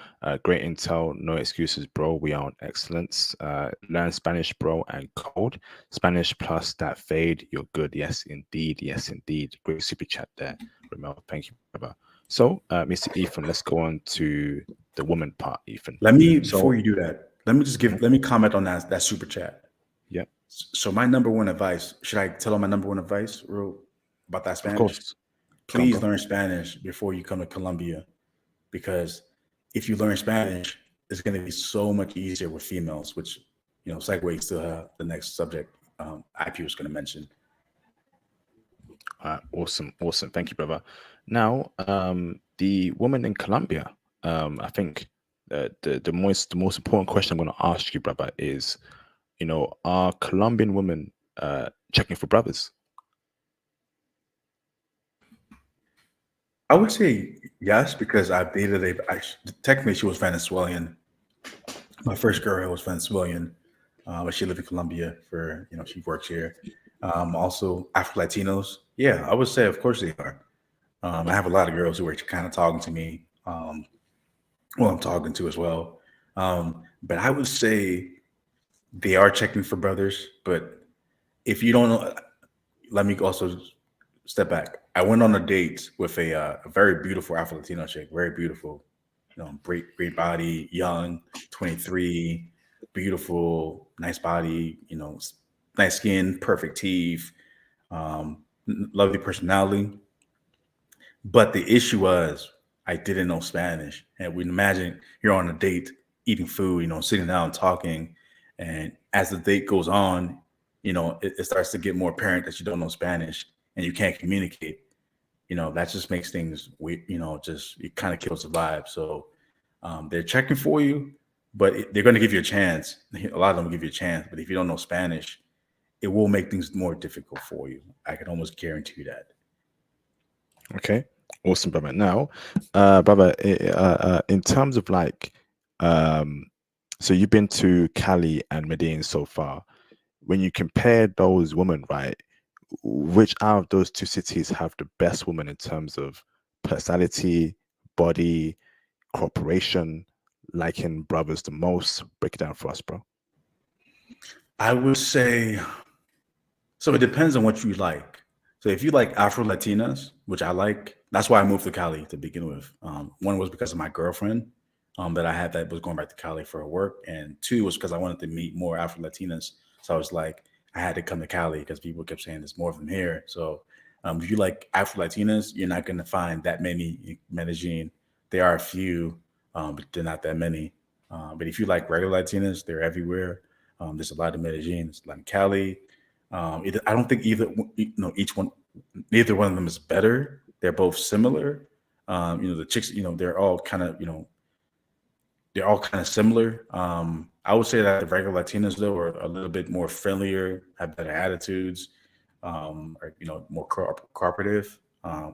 S1: Great intel, no excuses, bro. We are on excellence. Learn Spanish, bro, and code. Spanish plus that fade. You're good. Yes, indeed. Yes, indeed. Great super chat there, Ramel. Thank you, brother. So, Mr. Ethan, let's go on to the woman part, Ethan.
S2: before
S1: So,
S2: you do that, let me comment on that super chat.
S1: yeah,
S2: So my number one advice, should I tell them my number one advice real about that
S1: of
S2: Spanish?
S1: course. Go on,
S2: Please
S1: bro.
S2: learn Spanish before you come to Colombia, because if you learn Spanish, it's going to be so much easier with females, which segues to the next subject IP was going to mention.
S1: Awesome, awesome. Thank you, brother. Now, the woman in Colombia, I think the most important question I'm going to ask you, brother, is, are Colombian women checking for brothers?
S2: I would say yes, because I've dated technically she was Venezuelan. My first girl was Venezuelan, but she lived in Colombia she works here. Also, Afro Latinos. Yeah, I would say, of course, they are. I have a lot of girls who are kind of talking to me. I'm talking to as well. But I would say they are checking for brothers. But if you don't know, let me also step back. I went on a date with a very beautiful Afro Latino chick, very beautiful, great body, young, 23, beautiful, nice body, nice skin, perfect teeth, lovely personality. But the issue was I didn't know Spanish. And we imagine you're on a date, eating food, sitting down talking. And as the date goes on, it starts to get more apparent that you don't know Spanish and you can't communicate. That just makes things just it kind of kills the vibe. So they're checking for you, but they're going to give you a chance. A lot of them will give you a chance, but if you don't know Spanish, it will make things more difficult for you. I can almost guarantee you that.
S1: Okay, awesome, brother. Now, brother, in terms of like, um, so you've been to Cali and Medellin so far. When you compare those women, right, which out of those two cities have the best woman in terms of personality, body, cooperation, liking brothers the most? Break it down for us, bro.
S2: I would say so. It depends on what you like. So if you like Afro Latinas, which I like, that's why I moved to Cali to begin with. One was because of my girlfriend that I had that was going back to Cali for her work, and two was because I wanted to meet more Afro Latinas. So I was like, I had to come to Cali because people kept saying there's more of them here. So if you like Afro Latinas, you're not going to find that many in Medellin. There are a few, but they're not that many. But if you like regular Latinas, they're everywhere. There's a lot in Medellin, there's a lot in Cali. I don't think each one, neither one of them is better. They're both similar. The chicks, they're all kind of similar. I would say that the regular Latinas though are a little bit more friendlier, have better attitudes. are more cooperative,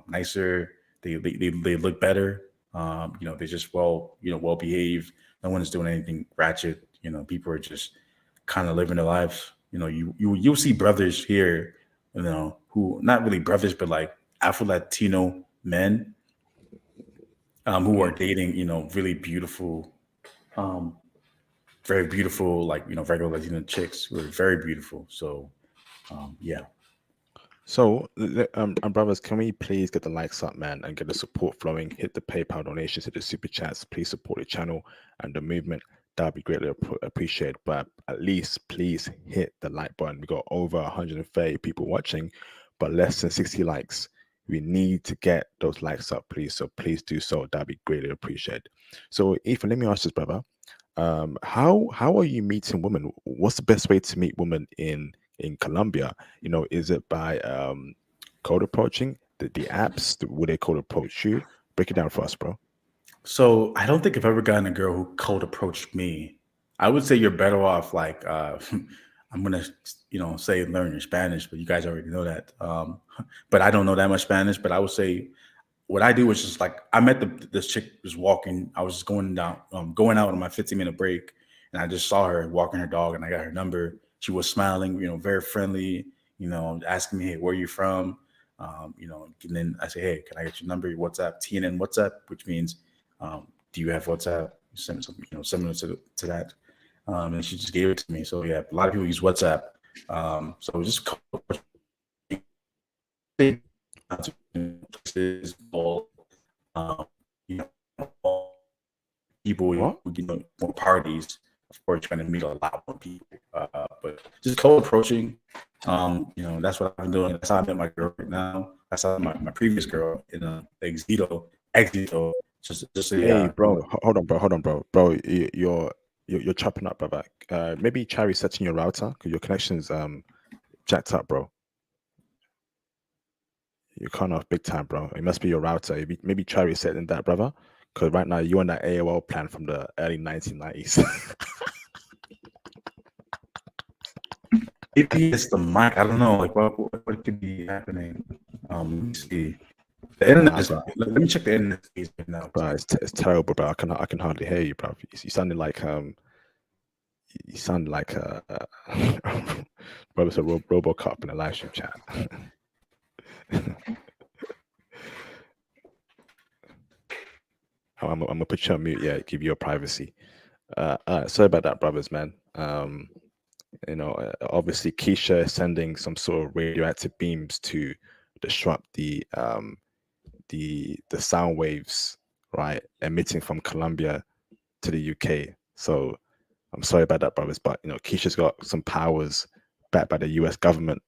S2: nicer. They look better. They're just well behaved. No one is doing anything ratchet. People are just kind of living their lives. You'll see brothers here, who not really brothers, but like Afro Latino men, who are dating, really beautiful, um, very beautiful, like regular Latino chicks who are very beautiful. So yeah.
S1: So, and brothers, can we please get the likes up, man, and get the support flowing? Hit the PayPal donations, hit the super chats. Please support the channel and the movement. That'd be greatly appreciated. But at least, please hit the like button. We got over 130 people watching, but less than 60 likes. We need to get those likes up, please. So please do so. That'd be greatly appreciated. So, Ethan, let me ask this, brother. How are you meeting women? What's the best way to meet women in Colombia? Is it by cold approaching the apps? Would they cold approach you? Break it down for us, bro.
S2: So I don't think I've ever gotten a girl who cold approached me. I would say you're better off like I'm gonna say learn your Spanish, but you guys already know that. But I don't know that much Spanish. But I would say what I do is just like I met this chick was walking. I was just going out on my 15-minute break, and I just saw her walking her dog, and I got her number. She was smiling, very friendly, asking me, hey, where are you from? And then I say, hey, can I get your number, your WhatsApp, TNN WhatsApp, which means, do you have WhatsApp? Send something, similar to that. And she just gave it to me. So yeah, a lot of people use WhatsApp. So just um, you know, people,
S1: What?
S2: more parties. Of course, trying to meet a lot more people. But just cold approaching, that's what I've been doing. That's how I met my girl right now. That's how my previous girl in Exito. Just
S1: Hey,
S2: a
S1: bro. Hold on, bro. Hold on, bro. Bro, you're chopping up, brother. Maybe try resetting your router because your connection's jacked up, bro. You're kind of big time, bro. It must be your router. Maybe try resetting that, brother. Because right now you're on that AOL plan from the early 1990s.
S2: maybe it's the mic. I don't know. Like what could be happening? Let me see. The internet is.
S1: bro,
S2: Let me check the internet speeds right now.
S1: bro, it's terrible, bro. I can hardly hear you, bro. You sounded like you sound like bro, it's a RoboCop in a live stream chat. I'm gonna put you on mute. Yeah, give you your privacy. Sorry about that, brothers, man. Obviously Keisha is sending some sort of radioactive beams to disrupt the sound waves, right, emitting from Colombia to the UK. So I'm sorry about that, brothers, but Keisha's got some powers backed by the US government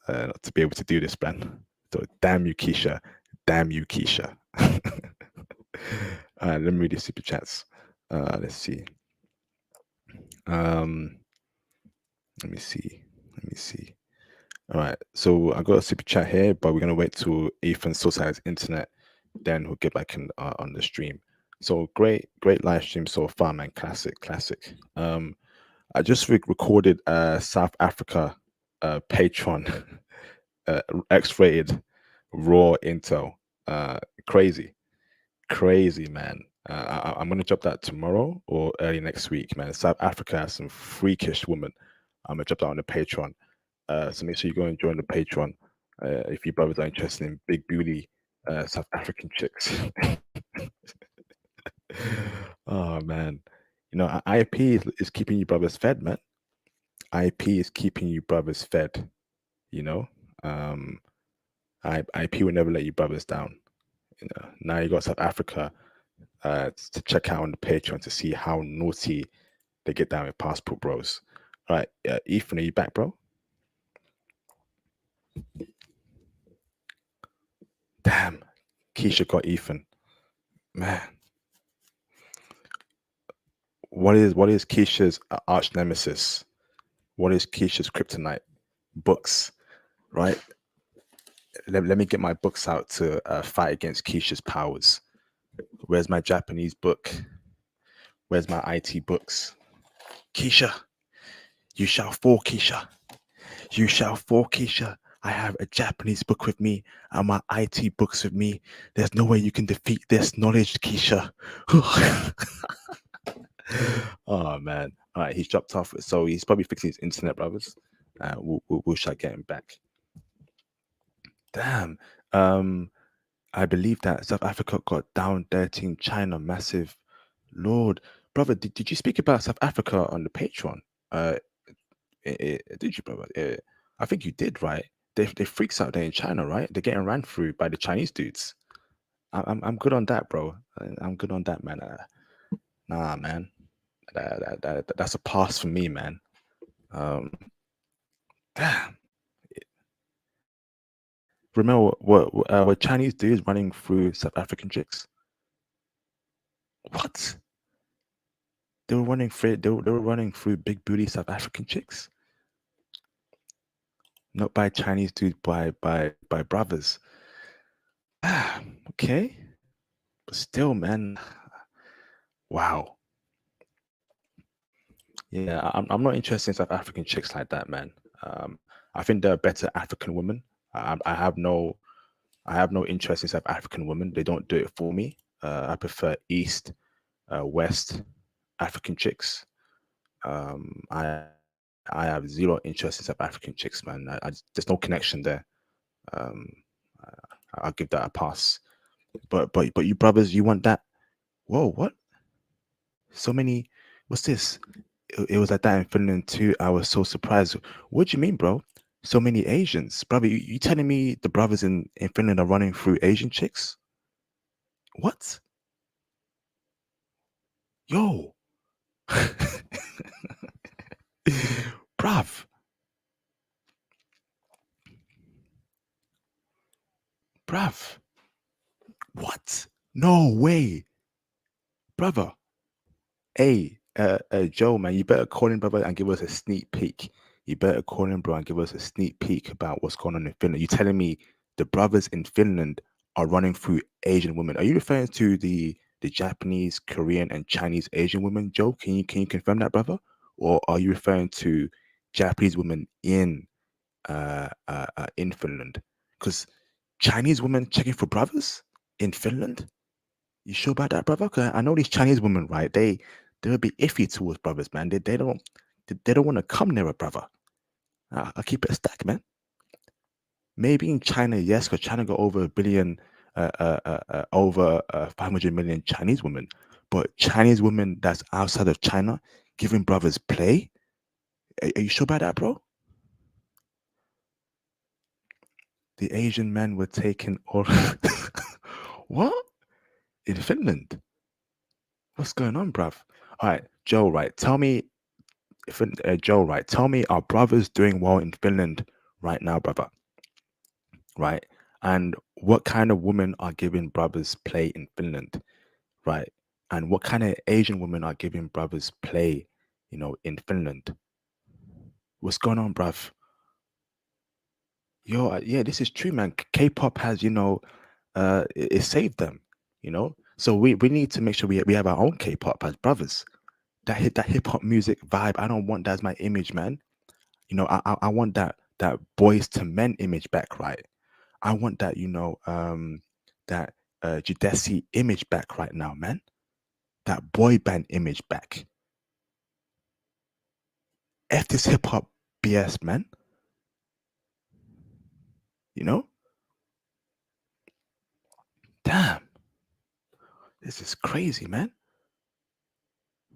S1: to be able to do this, man. So damn you, Keisha. Damn you, Keisha. Let me read the super chats. Let's see. Let me see. All right. So I got a super chat here, but we're gonna wait till Ethan sorts out his internet, then we'll get back in on the stream. So great live stream so far, man. Classic. I just recorded South Africa Patreon X-rated raw intel. Crazy, man. I'm gonna drop that tomorrow or early next week, man. South Africa has some freakish women. I'm gonna drop that on the Patreon. So make sure you go and join the Patreon if you brothers are interested in big booty South African chicks. Oh man, IP is keeping you brothers fed, man. IP is keeping you brothers fed. Um, IP will never let you brothers down. Now you got South Africa to check out on the Patreon to see how naughty they get down with passport bros. All right, Ethan, are you back, bro? Damn, Keisha got Ethan. Man, what is Keisha's arch nemesis? What is Keisha's kryptonite? Books, right? Let me get my books out to fight against Keisha's powers. Where's my Japanese book? Where's my IT books? Keisha, you shall fall, Keisha. You shall fall, Keisha. I have a Japanese book with me and my IT books with me. There's no way you can defeat this knowledge, Keisha. Oh man. All right, he's dropped off. So he's probably fixing his internet, brothers. We'll try get him back. Damn. Um, I believe that South Africa got down 13 China massive. Lord, brother, did you speak about South Africa on the Patreon? Uh, did you, brother? I think you did, right? They freaks out there in China, right? They're getting ran through by the Chinese dudes. I'm good on that, bro. I'm good on that, man. Nah, man. That's a pass for me, man. Um, damn. Remember what were Chinese dudes running through South African chicks? What? They were running through big booty South African chicks, not by Chinese dudes, by brothers. Ah, okay, but still, man. Wow. Yeah, I'm not interested in South African chicks like that, man. I think there are better African women. I have no interest in South African women. They don't do it for me. I prefer East, West African chicks. I have zero interest in South African chicks, man. There's no connection there. Um, I'll give that a pass. But you brothers, you want that? Whoa, what? So many. What's this? It was like that in Finland too. I was so surprised. What do you mean, bro? So many Asians, brother. You telling me the brothers in Finland are running through Asian chicks? What? Yo, bruv, bruv. What? No way, brother. Hey, Joe, man, you better call him, brother, and give us a sneak peek. You better call him, bro, and give us a sneak peek about what's going on in Finland. You telling me the brothers in Finland are running through Asian women? Are you referring to the Japanese, Korean, and Chinese Asian women, Joe? Can you confirm that, brother? Or are you referring to Japanese women in Finland? Because Chinese women checking for brothers in Finland? You sure about that, brother? 'Cause I know these Chinese women, right? They'll be iffy towards brothers, man. They don't want to come near a brother. I'll keep it a stack, man. Maybe in China, yes, because China got over a billion, over 500 million Chinese women. But Chinese women that's outside of China giving brothers play. Are you sure about that, bro? The Asian men were taken all. What in Finland? What's going on, bruv? All right, Joe. Right, tell me Joe, right? Tell me, are brothers doing well in Finland right now, brother? Right? And what kind of women are giving brothers play in Finland, right? And what kind of Asian women are giving brothers play, in Finland? What's going on, bruv? Yo, yeah, this is true, man. K-pop has, it saved them, So we need to make sure we have our own K-pop as brothers. That hip hop music vibe, I don't want that as my image, man. I want that boys to men image back, right? I want that, that Judesi image back right now, man. That boy band image back. F this hip hop BS, man. You know? Damn, this is crazy, man.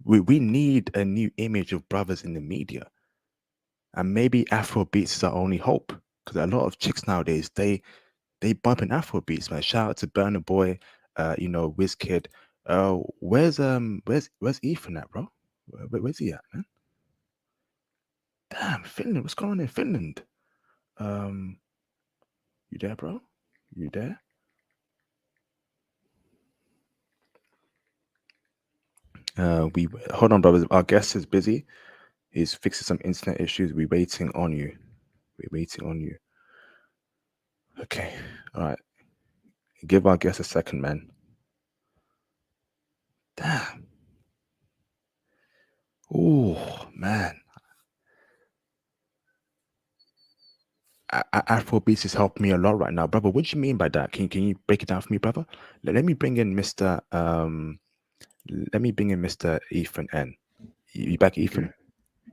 S1: We need a new image of brothers in the media. And maybe Afro beats is our only hope. Because a lot of chicks nowadays, they bump in Afro beats, man. Shout out to Burna Boy, Wizkid. Where's Ethan at, bro? Where's he at, man? Damn, Finland. What's going on in Finland? Um, you there, bro? You there? We hold on, brothers. Our guest is busy. He's fixing some internet issues. We're waiting on you. We're waiting on you. Okay. All right. Give our guest a second, man. Damn. Oh man. Afrobeats is helping me a lot right now, brother. What do you mean by that? Can you break it down for me, brother? Let me bring in Mr. Let me bring in Mr. Ethan N. You back, Ethan?
S2: Okay.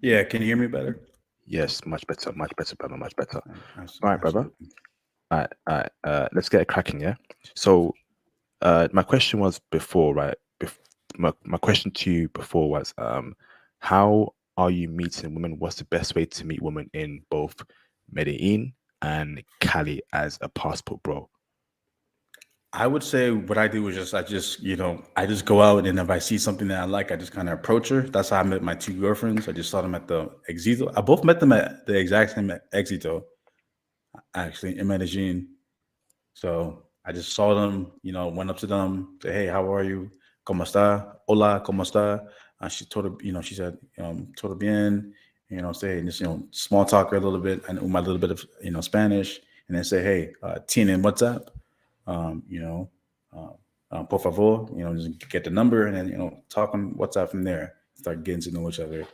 S2: Yeah, can you hear me better?
S1: Yes, much better, brother, much better. All right, brother.
S2: Absolutely.
S1: All right. Let's get it cracking, yeah. So, my question was before, right? My question to you before was, how are you meeting women? What's the best way to meet women in both Medellin and Cali as a passport, bro?
S2: I would say what I do is I just go out and if I see something that I like, I just kind of approach her. That's how I met my two girlfriends. I just saw them at the Exito. I both met them at the exact same Exito, actually in Medellin. So I just saw them, went up to them, said, "Hey, how are you? ¿Cómo está? Hola, ¿cómo está?" She told her, she said, "Todo bien." Say just small talk her a little bit and my little bit of Spanish, and then say, "Hey, Tina, what's up?" Um, you know, uh, por favor, just get the number and then talk on WhatsApp from there. Start getting to know each other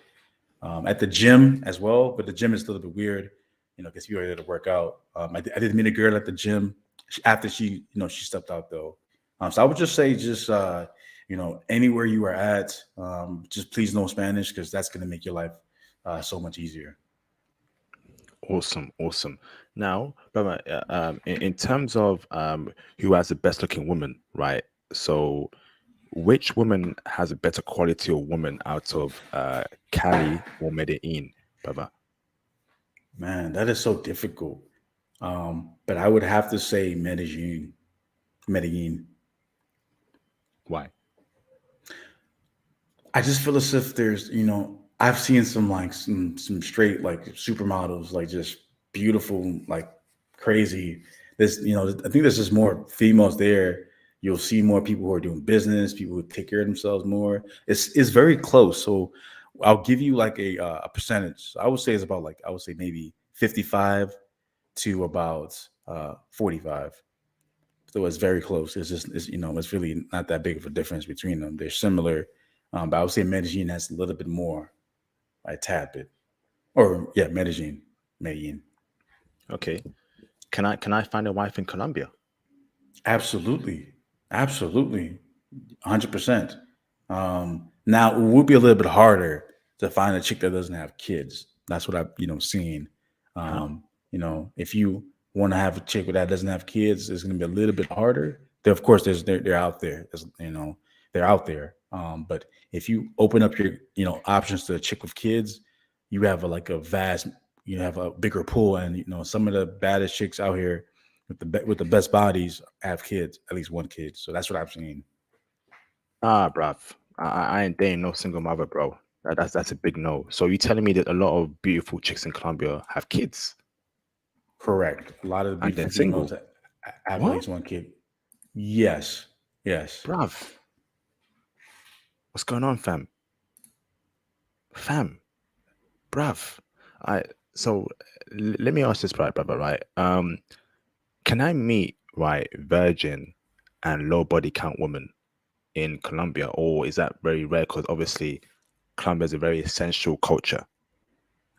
S2: at the gym as well. But the gym is a little bit weird, because you are there to work out. I did meet a girl at the gym after she stepped out though. So I would just say, anywhere you are at, just please know Spanish because that's going to make your life so much easier.
S1: Awesome, awesome. Now, brother, in terms of who has the best looking woman, right? So, which woman has a better quality of woman out of Cali or Medellin, brother?
S2: Man, that is so difficult. But I would have to say Medellin. Medellin.
S1: Why?
S2: I just feel as if I've seen some like some straight like supermodels, like just beautiful, like crazy. I think there's just more females there. You'll see more people who are doing business, people who take care of themselves more. It's very close. So I'll give you like a percentage. I would say it's about like I would say maybe 55 to about 45. So it's very close. It's really not that big of a difference between them. They're similar, but I would say Medellin has a little bit more, a tad bit. Or yeah, Medellin.
S1: Okay. Can I find a wife in Colombia?
S2: Absolutely, absolutely, 100%. Now it would be a little bit harder to find a chick that doesn't have kids. That's what I've seen.
S1: Huh?
S2: If you want to have a chick that doesn't have kids, it's going to be a little bit harder. Of course, they're out there. They're out there. But if you open up your options to a chick with kids, you have you have a bigger pool, and some of the baddest chicks out here with the best bodies have kids, at least one kid. So that's what I've seen.
S1: Ah, bruv. I ain't dating no single mother, bro. That's a big no. So you telling me that a lot of beautiful chicks in Colombia have kids
S2: Correct. A lot of the
S1: and they're
S2: beautiful females
S1: single?
S2: have at
S1: What?
S2: least one kid. Yes. Yes.
S1: Bruv, what's going on, fam? Fam, bruv. I so let me ask this right, brother, right? Can I meet right virgin and low body count woman in Colombia, or is that very rare? Because obviously Colombia is a very essential culture.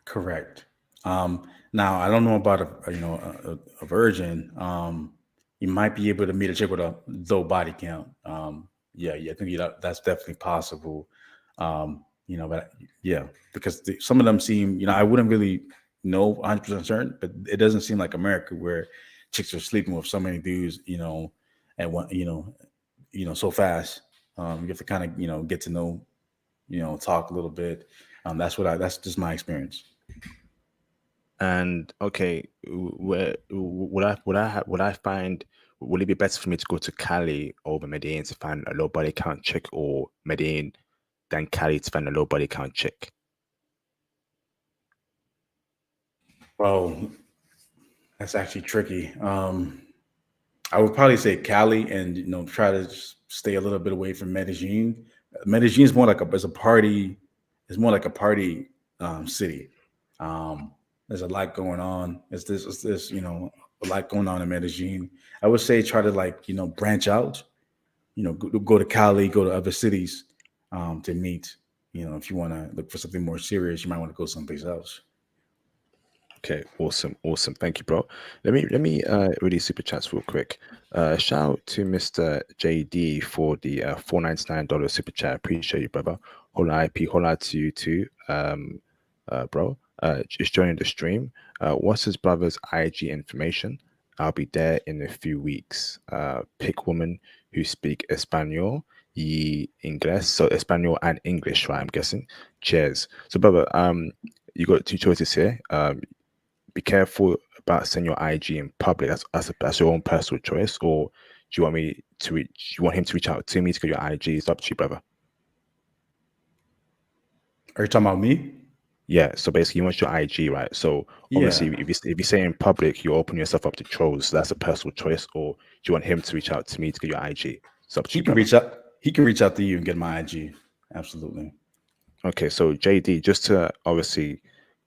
S2: Correct. Now I don't know about a virgin. You might be able to meet a chick with a low body count. Yeah, I think that's definitely possible. But yeah, because some of them seem, I wouldn't really know 100% certain, but it doesn't seem like America where chicks are sleeping with so many dudes, at one, so fast. You have to kind of, get to know, talk a little bit. That's just my experience.
S1: And okay, where would I find would it be better for me to go to Cali over Medellin to find a low body count chick, or Medellin than Cali to find a low body count chick?
S2: Well, that's actually tricky. I would probably say Cali and try to just stay a little bit away from Medellin. Medellin is more like it's a party. It's more like a party city. Um, there's a lot going on. It's this a lot going on in Medellin. I would say try to like branch out. Go to Cali, go to other cities to meet. If you want to look for something more serious, you might want to go someplace else.
S1: Okay, awesome, awesome. Thank you, bro. Let me read these super chats real quick. Shout out to Mr. JD for the $499 super chat. Appreciate you, brother. Hola IP, hola to you too, bro. Just joining the stream. What's his brother's IG information? I'll be there in a few weeks. Pick woman who speak Espanol y Inglés. So Espanol and English, right? I'm guessing. Cheers. So, brother, you got two choices here. Be careful about sending your IG in public. That's your own personal choice. Or do you want me to reach? You want him to reach out to me to get your IG? It's up to you, brother.
S2: Are you talking about me?
S1: Yeah. So basically, you want your IG, right? So obviously,
S2: Yeah.
S1: if you say in public, you open yourself up to trolls. So that's a personal choice. Or do you want him to reach out to me to get your IG? It's up to
S2: He
S1: you,
S2: can
S1: brother.
S2: reach out. He can reach out to you and get my IG. Absolutely.
S1: Okay, so JD, just to obviously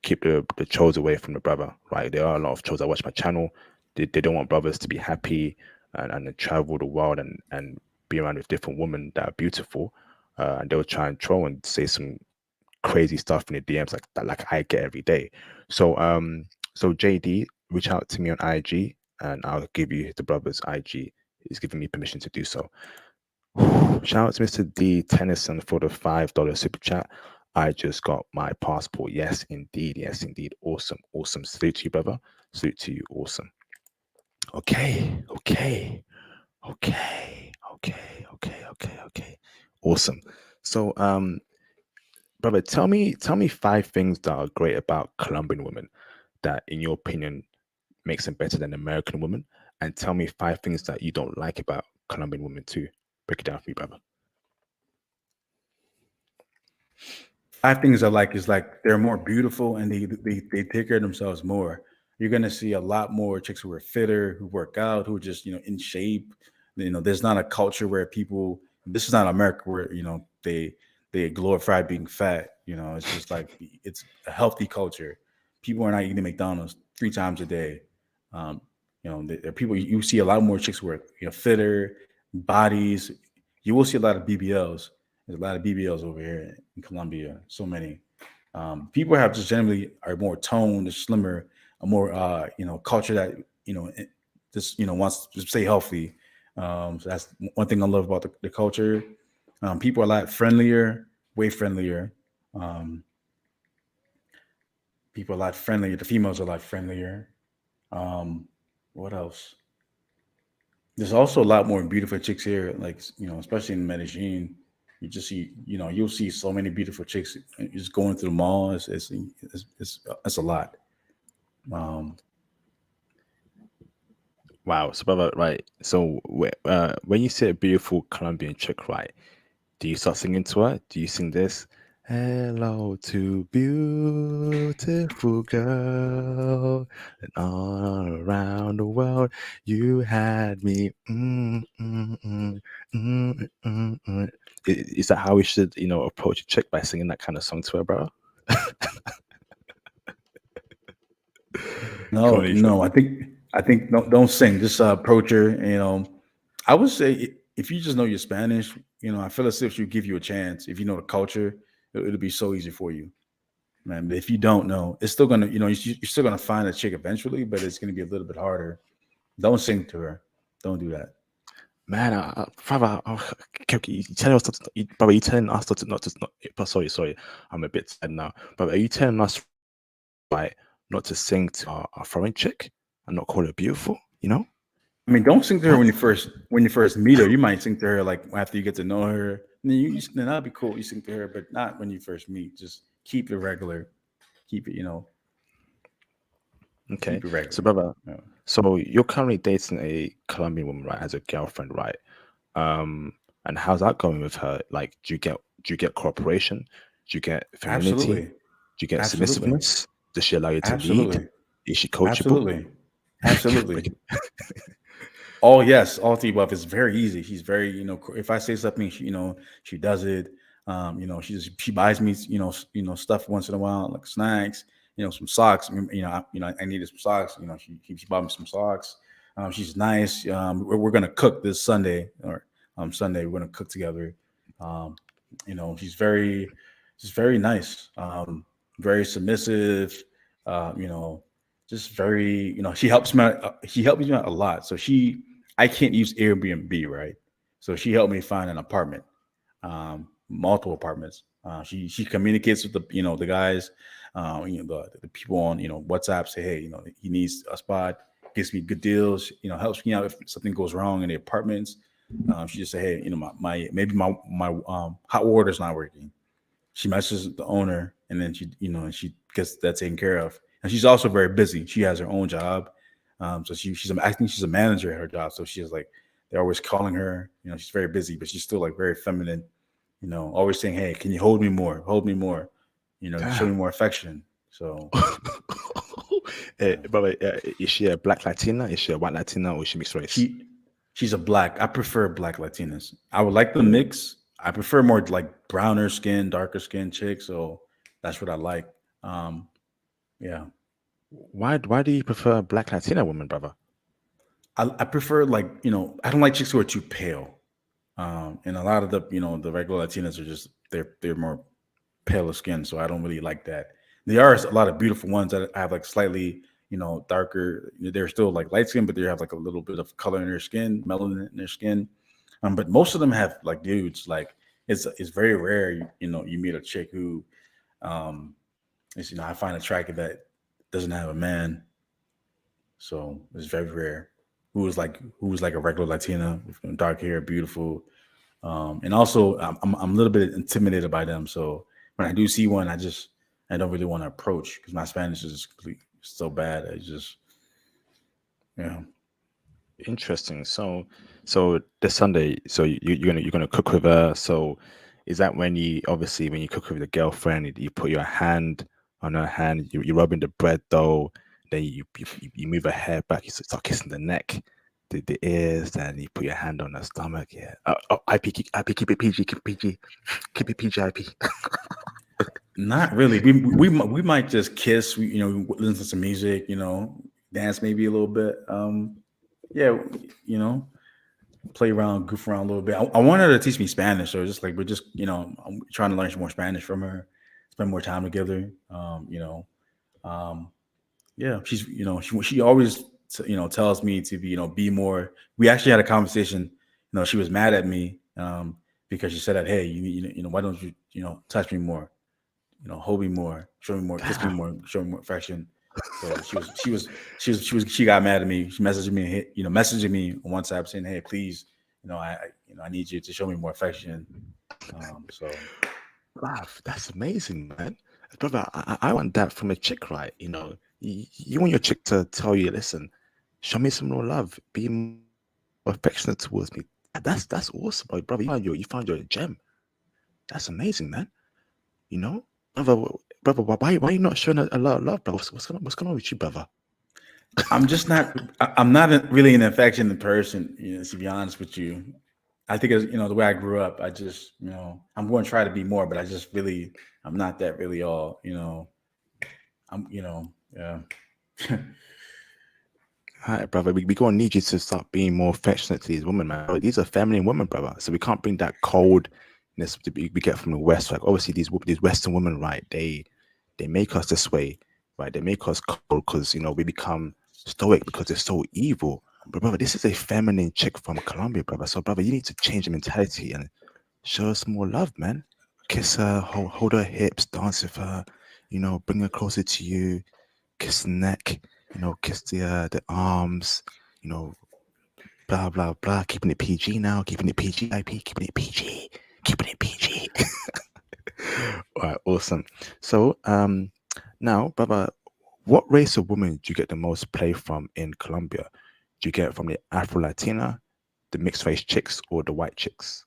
S1: keep the trolls away from the brother, right? There are a lot of trolls that watch my channel. They don't want brothers to be happy and then travel the world and be around with different women that are beautiful. And they'll try and troll and say some crazy stuff in the DMs like that, like I get every day. So JD, reach out to me on IG and I'll give you the brother's IG. He's giving me permission to do so. Shout out to Mr. D Tennyson for the $5 super chat. I just got my passport. Yes, indeed. Yes, indeed. Awesome. Awesome. Salute to you, brother. Salute to you. Awesome. Okay. Okay. Okay. Okay. Okay. Okay. Okay. Awesome. So, brother, tell me five things that are great about Colombian women that, in your opinion, makes them better than American women, and tell me five things that you don't like about Colombian women too. Break it down for me, brother.
S2: Five things I like is like they're more beautiful and they take care of themselves more. You're gonna see a lot more chicks who are fitter, who work out, who are just in shape. There's not a culture where people. This is not America where they glorify being fat. It's just like it's a healthy culture. People are not eating McDonald's 3 times a day. Um, there are people you see a lot more chicks who are fitter bodies. You will see a lot of BBLs. There's a lot of BBLs over here in Colombia. So many. People have just generally are more toned, slimmer, a more culture that just wants to stay healthy. So that's one thing I love about the culture. People are a lot friendlier, way friendlier. Um, People are a lot friendlier. The females are a lot friendlier. Um, what else? There's also a lot more beautiful chicks here, like especially in Medellin. You just see, you'll see so many beautiful chicks just going through the mall. It's a lot. Um,
S1: Wow. So, brother, right. So, when you see a beautiful Colombian chick, right, do you start singing to her? Do you sing this? Hello to beautiful girl, and all around the world, you had me. Is that how we should, approach a chick by singing that kind of song to her, bro? Come
S2: no,
S1: on, Ethan.
S2: no, I think don't sing. Just approach her. I would say if you just know your Spanish, I feel as if she give you a chance. If you know the culture, it'll be so easy for you, man. But if you don't know, it's still gonna, you're still gonna find a chick eventually, but it's gonna be a little bit harder. Don't sing to her. Don't do that.
S1: Man, brother, okay, you telling us brother, you telling us not, but sorry, I'm a bit sad now. But are you telling us, right, not to sing to our foreign chick and not call her beautiful?
S2: I mean, don't sing to her
S1: What?
S2: when you first meet her. You might sing to her like after you get to know her. And then that'd be cool. You sing to her, but not when you first meet. Just keep it regular. Keep it,
S1: Okay.
S2: keep it
S1: So,
S2: regular.
S1: brother,
S2: Yeah.
S1: so you're currently dating a Colombian woman, right, as a girlfriend, right? Um, and how's that going with her? Like, do you get cooperation? Do you get femininity?
S2: Absolutely,
S1: Do you get
S2: absolutely,
S1: submissiveness? Does she allow you to lead?
S2: absolutely,
S1: Is she coachable?
S2: absolutely,
S1: Break
S2: absolutely.
S1: it-
S2: Oh yes, all three above. It's very easy. She's very, if I say something, she does it. She buys me, stuff once in a while, like snacks, some socks. I needed some socks. She bought me some socks. She's nice. We're gonna cook this Sunday or Sunday. We're gonna cook together. Um, she's very nice. Very submissive. Uh, you know, just very, she helps me out. She helps me out a lot. So I can't use Airbnb, right? So she helped me find an apartment, multiple apartments. She communicates with the guys, the people on WhatsApp. Say, hey, he needs a spot. Gives me good deals. Helps me out if something goes wrong in the apartments. She just say, hey, my maybe my hot water's not working. She messages the owner, and then she gets that taken care of. And she's also very busy. She has her own job, so I think she's a manager at her job. So she's like, they're always calling her. She's very busy, but she's still like very feminine. Always saying, "Hey, can you hold me more? Hold me more. Show me
S1: Damn.
S2: more affection." So yeah,
S1: Brother, is she a black Latina? Is she a white Latina, or is she mixed race?
S2: she she's a black. I prefer black Latinas. I would like the mix. I prefer more like browner skin, darker skin chicks. So that's what I like. Um, yeah.
S1: Why do you prefer black Latina women, brother?
S2: I prefer like I don't like chicks who are too pale. And a lot of the regular Latinas are just they're more paler skin, so I don't really like that. There are a lot of beautiful ones that have like slightly darker. They're still like light skin, but they have like a little bit of color in their skin, melanin in their skin. But most of them have like dudes. Like it's very rare you meet a chick who is I find attractive that doesn't have a man. So it's very rare. Who was like a regular Latina with dark hair, beautiful, and also I'm a little bit intimidated by them. So when I do see one, I don't really want to approach because my Spanish is complete so bad. I just yeah.
S1: Interesting. So this Sunday, so you're gonna cook with her. So is that when you obviously when you cook with the girlfriend, you put your hand on her hand, you're rubbing the bread dough, then you move her hair back, you start kissing the neck, the ears, then you put your hand on her stomach. Yeah. IP, keep it PG, keep it PG, keep it PG, IP.
S2: Not really. We might just kiss. Listen to some music. Dance maybe a little bit. Yeah. You know, play around, goof around a little bit. I want her to teach me Spanish. So just like we're just I'm trying to learn some more Spanish from her, spend more time together. Um, yeah, she's she always tells me to be more. We actually had a conversation. She was mad at me because she said that, hey, why don't you touch me more, hold me more, show me more, kiss me
S1: Damn.
S2: more, show me more affection. So she got mad at me. She messaged me, messaging me on WhatsApp saying, hey, please, I need you to show me more affection. So
S1: Laugh. That's amazing, man. Brother, I want that from a chick, right? You want your chick to tell you, listen, show me some more love, be more affectionate towards me. That's awesome, brother. You found your gem. That's amazing, man. You know, brother, brother, why you not showing a lot of love, brother? What's going on with you, brother?
S2: I'm just not. I'm not really an affectionate person. To be honest with you, I think it's the way I grew up. I just I'm going to try to be more, but I'm not that really all. Yeah.
S1: All right, brother. We gonna need you to start being more affectionate to these women, man. These are feminine women, brother. So we can't bring that coldness that we get from the West. Like obviously these Western women, right? They make us this way, right? They make us cold because we become stoic because they're so evil. But brother, this is a feminine chick from Colombia, brother. So brother, you need to change the mentality and show us more love, man. Kiss her, hold her hips, dance with her, bring her closer to you, kiss the neck, kiss the arms, you know, blah blah blah. Keeping it PG now, keeping it PG, IP, keeping it PG, keeping it PG. All right, awesome. So now, brother, what race of women do you get the most play from in Colombia? Do you get it from the Afro Latina, the mixed race chicks, or the white chicks?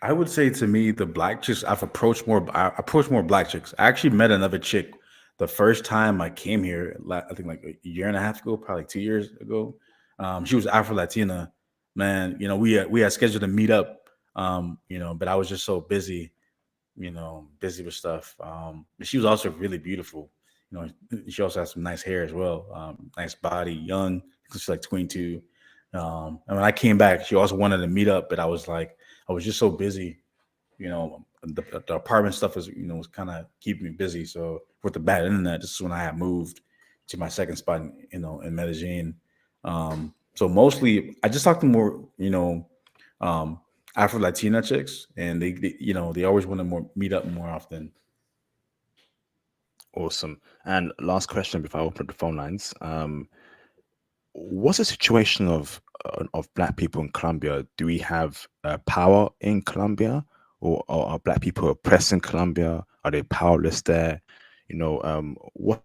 S2: I would say to me, the black chicks. I approach more black chicks. I actually met another chick the first time I came here. I think like a year and a half ago, probably 2 years ago. She was Afro Latina. Man, we had scheduled to meet up. But I was just so busy. Busy with stuff. But she was also really beautiful. She also has some nice hair as well. Nice body, young. She's like 22. And when I came back, she also wanted to meet up, but I was just so busy. The apartment stuff was kind of keeping me busy. So with the bad internet, this is when I had moved to my second spot, in Medellin. So mostly, I just talk to more, Afro Latina chicks, and they always want to meet up more often.
S1: Awesome. And last question before I open up the phone lines. What's the situation of Black people in Colombia? Do we have power in Colombia, or are Black people oppressed in Colombia? Are they powerless there? What's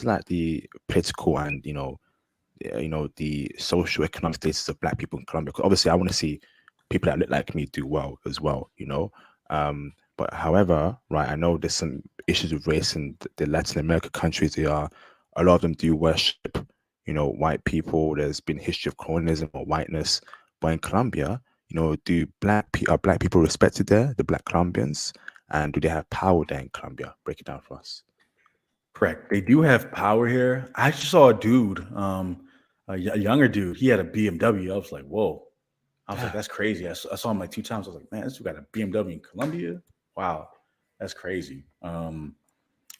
S1: like the political and the social economic status of Black people in Colombia? 'Cause obviously, I want to see people that look like me do well as well. But however, right, I know there's some issues with race in the Latin America countries. They are A lot of them do worship, white people. There's been history of colonialism or whiteness, but in Colombia, are Black people respected there? The Black Colombians, and do they have power there in Colombia? Break it down for us.
S2: Correct. They do have power here. I actually saw a dude, a younger dude. He had a BMW. I was like, whoa. I was like, that's crazy. I saw him like 2 times. I was like, man, this dude got a BMW in Colombia. Wow, that's crazy.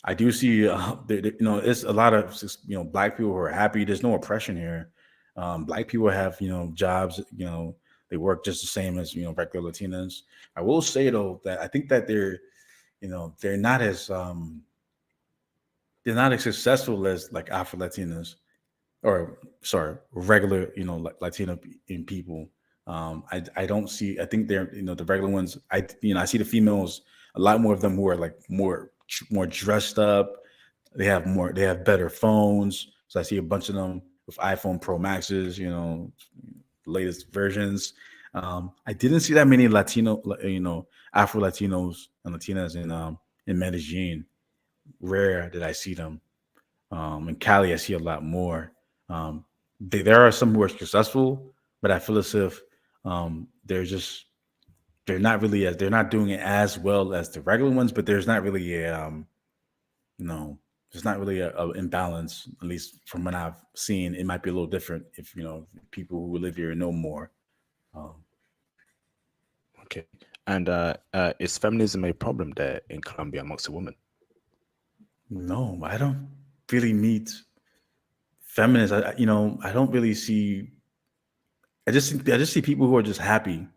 S2: I do see, it's a lot of Black people who are happy. There's no oppression here. Black people have jobs. They work just the same as regular Latinas. I will say though that I think that they're not as successful as like Afro Latinas, or sorry, regular Latino in people. I don't see. I think they're the regular ones. I see the females, a lot more of them who are like more dressed up. They have better phones. So I see a bunch of them with iPhone Pro Maxes, latest versions. I didn't see that many Afro Latinos and Latinas in Medellin. Rare did I see them. In Cali, I see a lot more. There are some who are successful, but I feel as if they're not doing it as well as the regular ones. But there's not really there's not really a imbalance, at least from what I've seen. It might be a little different if people who live here know more. Um,
S1: Okay. And is feminism a problem there in Colombia amongst the women?
S2: no, I don't really meet feminists. I don't really see. I just see people who are just happy,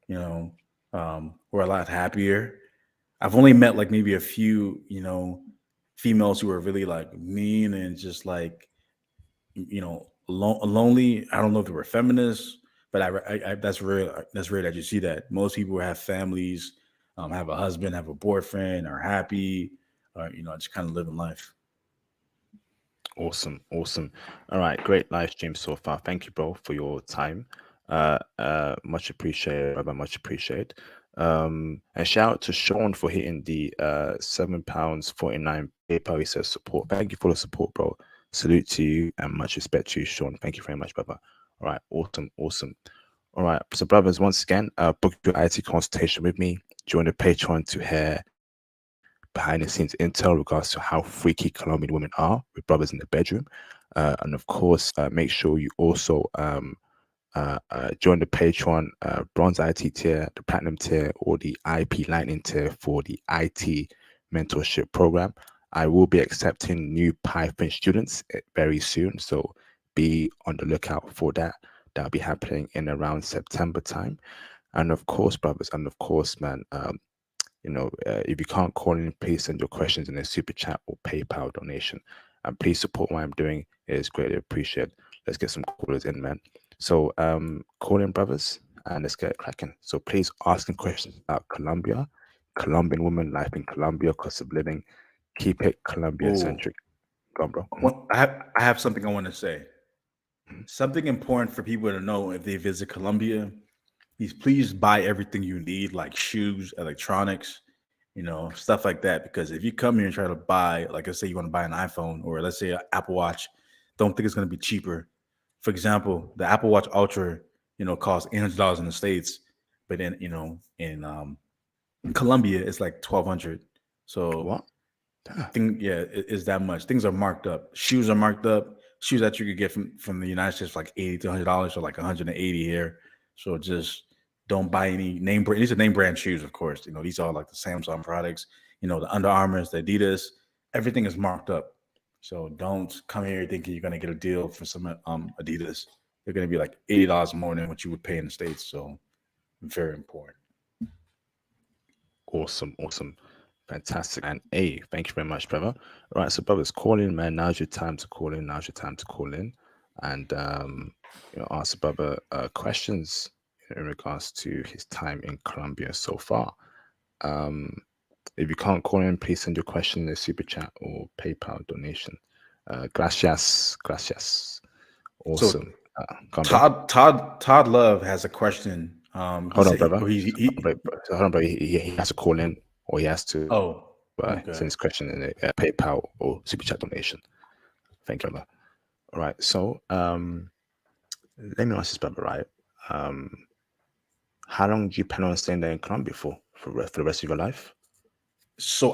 S2: who are a lot happier. I've only met like maybe a few, females who are really like mean and just like, lonely. I don't know if they were feminists, but that's rare. That's rare that you see that. Most people have families, have a husband, have a boyfriend, are happy, or just kind of living life.
S1: Awesome, awesome. All right, great live stream so far. Thank you, bro, for your time. Much appreciated, brother. Much appreciated. And shout out to Sean for hitting the £7.49 PayPal. He says support. Thank you for the support, bro. Salute to you and much respect to you, Sean. Thank you very much, brother. All right, awesome, awesome. All right, so brothers, once again, book your IT consultation with me. Join the Patreon to hear behind the scenes intel regards to how freaky Colombian women are with brothers in the bedroom. And of course, make sure you also join the Patreon bronze IT tier, the platinum tier, or the IP lightning tier for the IT mentorship program. I will be accepting new Python students very soon, so be on the lookout for that. That'll be happening in around September time. And of course, brothers, and of course, man, if you can't call in, please send your questions in a super chat or PayPal donation. And please support what I'm doing. It is greatly appreciated. Let's get some callers in, man. So call in, brothers, and let's get it cracking. So please asking questions about Colombia, Colombian woman, life in Colombia, cost of living. Keep it Colombia
S2: Oh,
S1: centric. Go on, bro.
S2: I have something I want to say. Something important for people to know if they visit Colombia is please buy everything you need, like shoes, electronics, stuff like that. Because if you come here and try to buy, like let's say you want to buy an iPhone or let's say an Apple Watch, don't think it's going to be cheaper. For example, the Apple Watch Ultra, costs $800 in the States, but then in Colombia it's like 1,200. So
S1: What? Ah,
S2: it's that much. Things are marked up. Shoes are marked up. Shoes that you could get from the United States for like $80 to $100 or like 180 here. So just don't buy any name brand. These are name brand shoes, of course. These are like the Samsung products. The Under Armours, the Adidas. Everything is marked up. So don't come here thinking you're gonna get a deal for some Adidas. They're gonna be like $80 more than what you would pay in the States. So very important.
S1: Awesome, awesome, fantastic. And A, thank you very much, brother. All right, so brothers, call in, man. Now's your time to call in. Now's your time to call in, and answer brother questions in regards to his time in Colombia so far. Um, if you can't call in, please send your question in the super chat or PayPal donation. Gracias, gracias.
S2: So
S1: Awesome. Come, bro.
S2: Todd Love has a question. He
S1: Hold on,
S2: said
S1: brother.
S2: he
S1: Hold on, bro. He has to call in, or he has to
S2: oh,
S1: send his
S2: okay.
S1: question in a PayPal or super chat donation. Thank you, brother. All right. So, let me ask this, brother. Right. Um, how long do you plan on staying there in Colombia for the rest of your life?
S2: So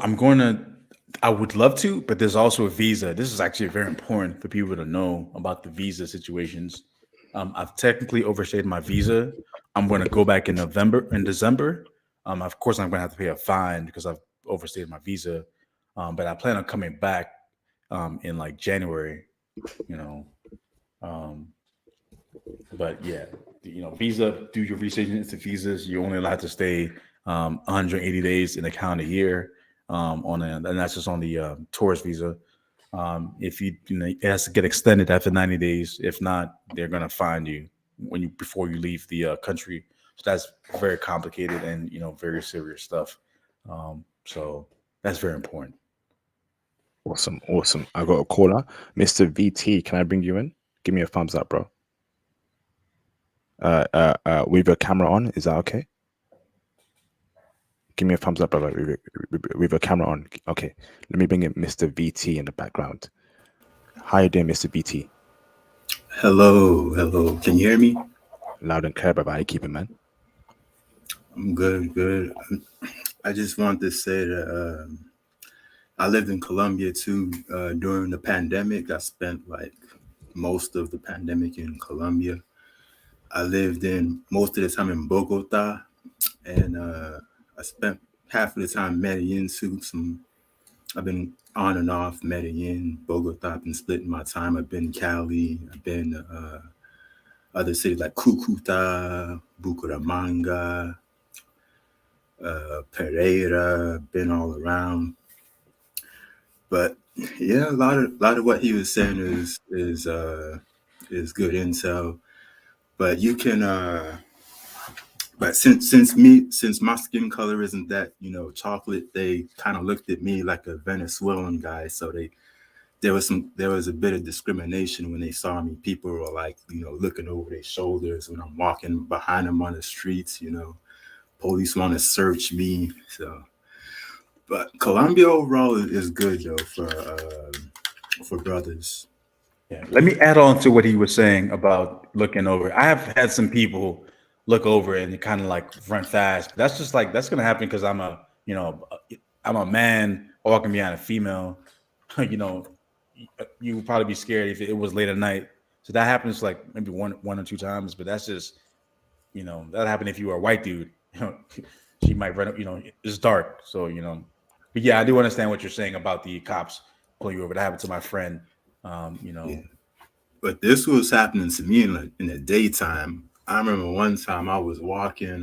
S2: I would love to, but there's also a visa. This is actually very important for people to know about the visa situations. I've technically overstayed my visa. I'm going to go back in December. Of course, I'm going to have to pay a fine because I've overstayed my visa. But I plan on coming back in like January, you know. Um, but yeah, visa, do your research into visas. You're only allowed to stay 180 days in a calendar year and that's just on the tourist visa. If it has to get extended after 90 days. If not, they're gonna fine you before you leave the country. So that's very complicated and very serious stuff. So that's very important.
S1: Awesome, awesome. I got a caller, Mr. VT. Can I bring you in? Give me a thumbs up, bro. With your camera on, is that okay? Give me a thumbs up, brother. With your camera on. Okay. Let me bring in Mr. VT in the background. How you doing, Mr. VT?
S3: Hello, hello. Can you hear me?
S1: Loud and clear, brother. How you keeping, man?
S3: I'm good, good. I just wanted to say that I lived in Colombia too during the pandemic. I spent like most of the pandemic in Colombia. I lived in most of the time in Bogota, and I spent half of the time Medellin too. I've been on and off Medellin, Bogota. I've been splitting my time. I've been Cali. I've been other cities like Cucuta, Bucaramanga, Pereira, been all around. But yeah, a lot of what he was saying is good intel. But you can but since my skin color isn't that, chocolate, they kind of looked at me like a Venezuelan guy. So there was a bit of discrimination when they saw me. People were like, looking over their shoulders when I'm walking behind them on the streets, police want to search me. So, but Colombia overall is good though for brothers.
S2: Yeah. Let me add on to what he was saying about looking over. I have had some people look over and kind of like run fast. But that's just like that's gonna happen because I'm a man walking behind a female. you know, you would probably be scared if it was late at night. So that happens like maybe one or two times, but that's just that happened if you were a white dude. She might run up. It's dark, so But yeah, I do understand what you're saying about the cops pulling you over. That happened to my friend.
S3: Yeah. But this was happening to me in the daytime. I remember one time I was walking.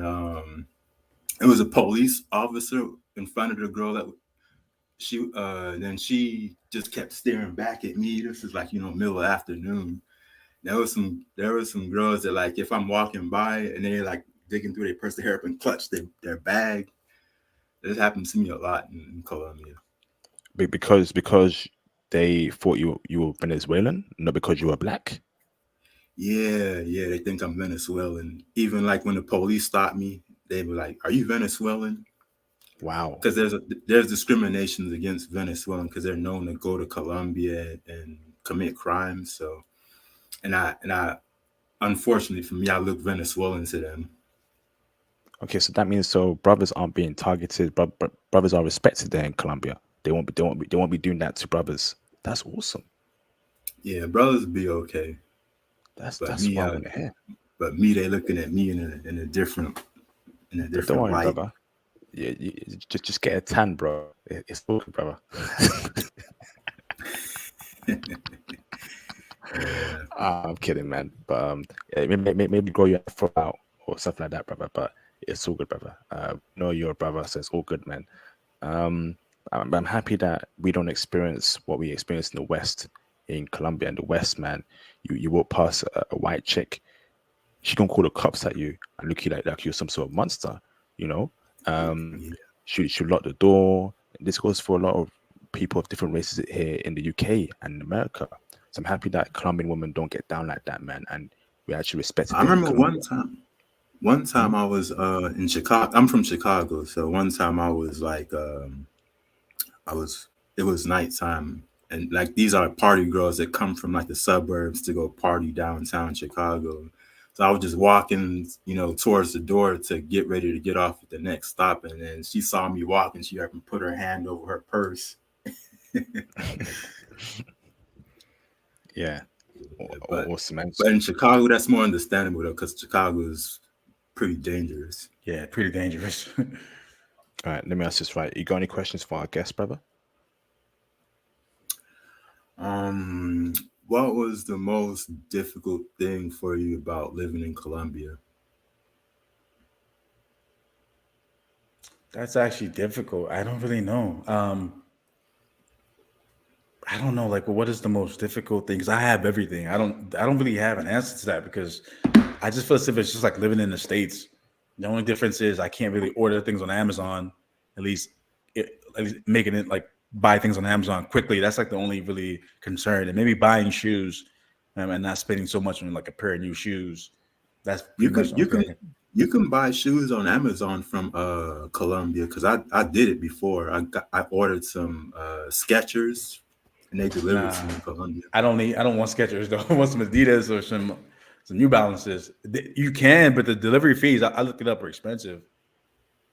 S3: It was a police officer in front of the girl that then she just kept staring back at me. This is like middle of afternoon. There were some girls that like if I'm walking by and they like digging through their purse, their hair up and clutch their bag. This happened to me a lot in Colombia.
S1: Because they thought you were Venezuelan, not because you were black.
S3: Yeah, they think I'm Venezuelan. Even like when the police stopped me, they were like, "Are you Venezuelan?"
S1: Wow.
S3: Because there's discriminations against Venezuelan because they're known to go to Colombia and commit crimes. So, and I unfortunately for me, I look Venezuelan to them.
S1: Okay, so that means brothers aren't being targeted, but brothers are respected there in Colombia. They won't be doing that to brothers. That's awesome.
S3: Yeah, brothers be okay, but
S1: That's
S3: me,
S1: what I want to hear.
S3: they looking at me in a
S1: Don't
S3: different
S1: worry,
S3: light.
S1: brother. Yeah, just get a tan, bro. It's all good, brother.
S3: Yeah.
S1: I'm kidding, man. But yeah, maybe grow your afro out or stuff like that, brother. But it's all good, brother. Know you're a brother, so it's all good, man. Um, I'm happy that we don't experience what we experience in the West, in Colombia. In the West, man, you walk past a white chick, she gonna call the cops at you and look you like you're some sort of monster, you know. Um,
S3: Yeah.
S1: she lock the door. This goes for a lot of people of different races here in the UK and America. So I'm happy that Colombian women don't get down like that, man, and we actually respected
S3: I
S1: it in
S3: remember
S1: Colombia.
S3: one
S1: Mhm.
S3: time I was in Chicago. I'm from Chicago, so one time I was like I was it was nighttime, and like these are party girls that come from like the suburbs to go party downtown Chicago. So I was just walking, towards the door to get ready to get off at the next stop, and then she saw me walking. She up and put her hand over her purse.
S1: Yeah,
S3: but
S1: awesome, man.
S3: but in Chicago, that's more understandable though, because Chicago is pretty dangerous.
S2: Yeah, pretty dangerous.
S1: All right, let me ask this right. You got any questions for our guest, brother?
S3: Um, what was the most difficult thing for you about living in Colombia?
S2: That's actually difficult. I don't really know. I don't know. Like, well, what is the most difficult thing? Because I have everything. I don't really have an answer to that because I just feel as if it's just like living in the States. The only difference is I can't really order things on Amazon. At least making it like buy things on Amazon quickly. That's like the only really concern. And maybe buying shoes, and not spending so much on like a pair of new shoes. That's
S3: You
S2: pretty much
S3: can
S2: the
S3: you
S2: only
S3: can
S2: thing.
S3: you can buy shoes on Amazon from Colombia because I did it before. I ordered some Skechers and they delivered to
S2: Nah,
S3: me in Colombia.
S2: I don't want Skechers though. I want some Adidas or some New Balances. You can, but the delivery fees I looked it up are expensive,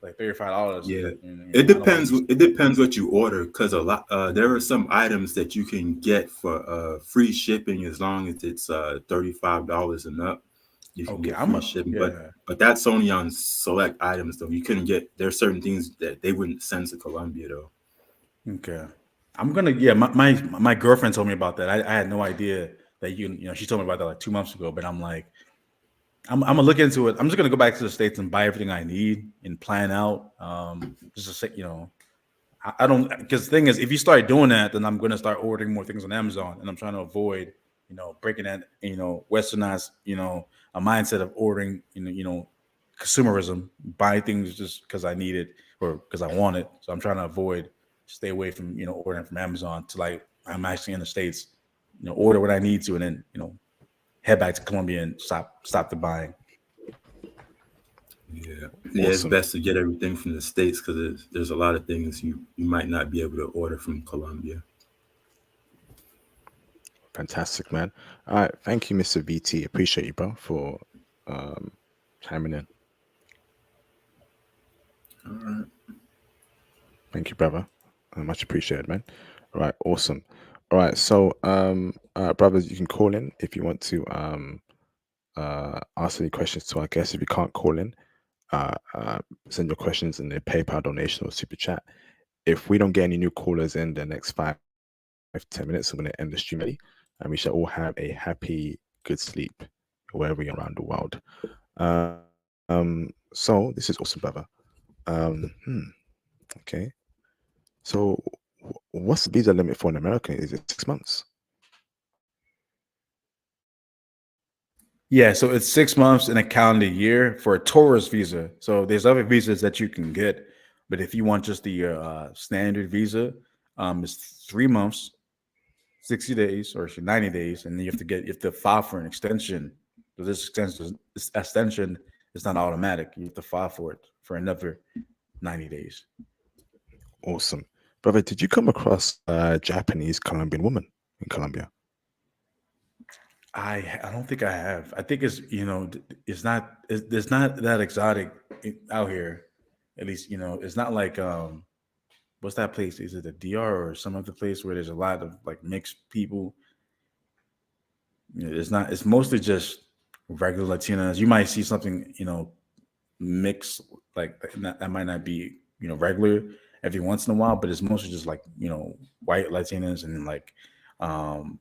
S2: like $35.
S3: Yeah,
S2: And
S3: it
S2: I don't want to
S3: depends.
S2: be.
S3: It depends what you order because a lot. There are some items that you can get for free shipping as long as it's $35 and up. You can
S2: Okay,
S3: get free shipping, but
S2: yeah.
S3: that's only on select items though. You couldn't get. There are certain things that they wouldn't send to Colombia though.
S2: Okay, I'm gonna. Yeah, my girlfriend told me about that. I had no idea that she told me about that like 2 months ago. But I'm like, I'm gonna look into it. I'm just gonna go back to the States and buy everything I need and plan out. Just to say, I don't, because the thing is, if you start doing that, then I'm going to start ordering more things on Amazon, and I'm trying to avoid, breaking that, westernized, a mindset of ordering, consumerism, buy things just because I need it or because I want it. So I'm trying to stay away from, ordering from Amazon to like I'm actually in the States, order what I need to, and then head back to Colombia and stop the buying.
S3: Yeah, yeah. It's
S1: Awesome,
S3: best to get everything from the States because there's a lot of things you might not be able to order from Colombia.
S1: fantastic, man. All right, thank you, Mr. VT. Appreciate you, bro, for um chiming in.
S3: All right.
S1: Thank you, brother. Much appreciated, man. All right, awesome. All right, so brothers, you can call in if you want to ask any questions to our guests. If you can't call in, send your questions in the PayPal donation or super chat. If we don't get any new callers in the next 5 to 10 minutes, I'm going to end the stream early, and we shall all have a happy, good sleep wherever you're around the world. So this is awesome, brother. Okay. So, what's the visa limit for an American? Is it 6 months?
S2: Yeah, so it's 6 months in a calendar year for a tourist visa. So there's other visas that you can get, but if you want just the standard visa, it's 3 months, 60 days, or 90 days, and then you have to file for an extension. So this extension is not automatic. You have to file for it for another 90 days.
S1: Awesome, brother. Did you come across a Japanese Colombian woman in Colombia?
S2: I don't think I have. I think it's not that exotic out here. At least it's not like what's that place? Is it the DR or some other place where there's a lot of like mixed people? It's not. It's mostly just regular Latinas. You might see something mixed like that might not be regular every once in a while, but it's mostly just like white Latinas and like um,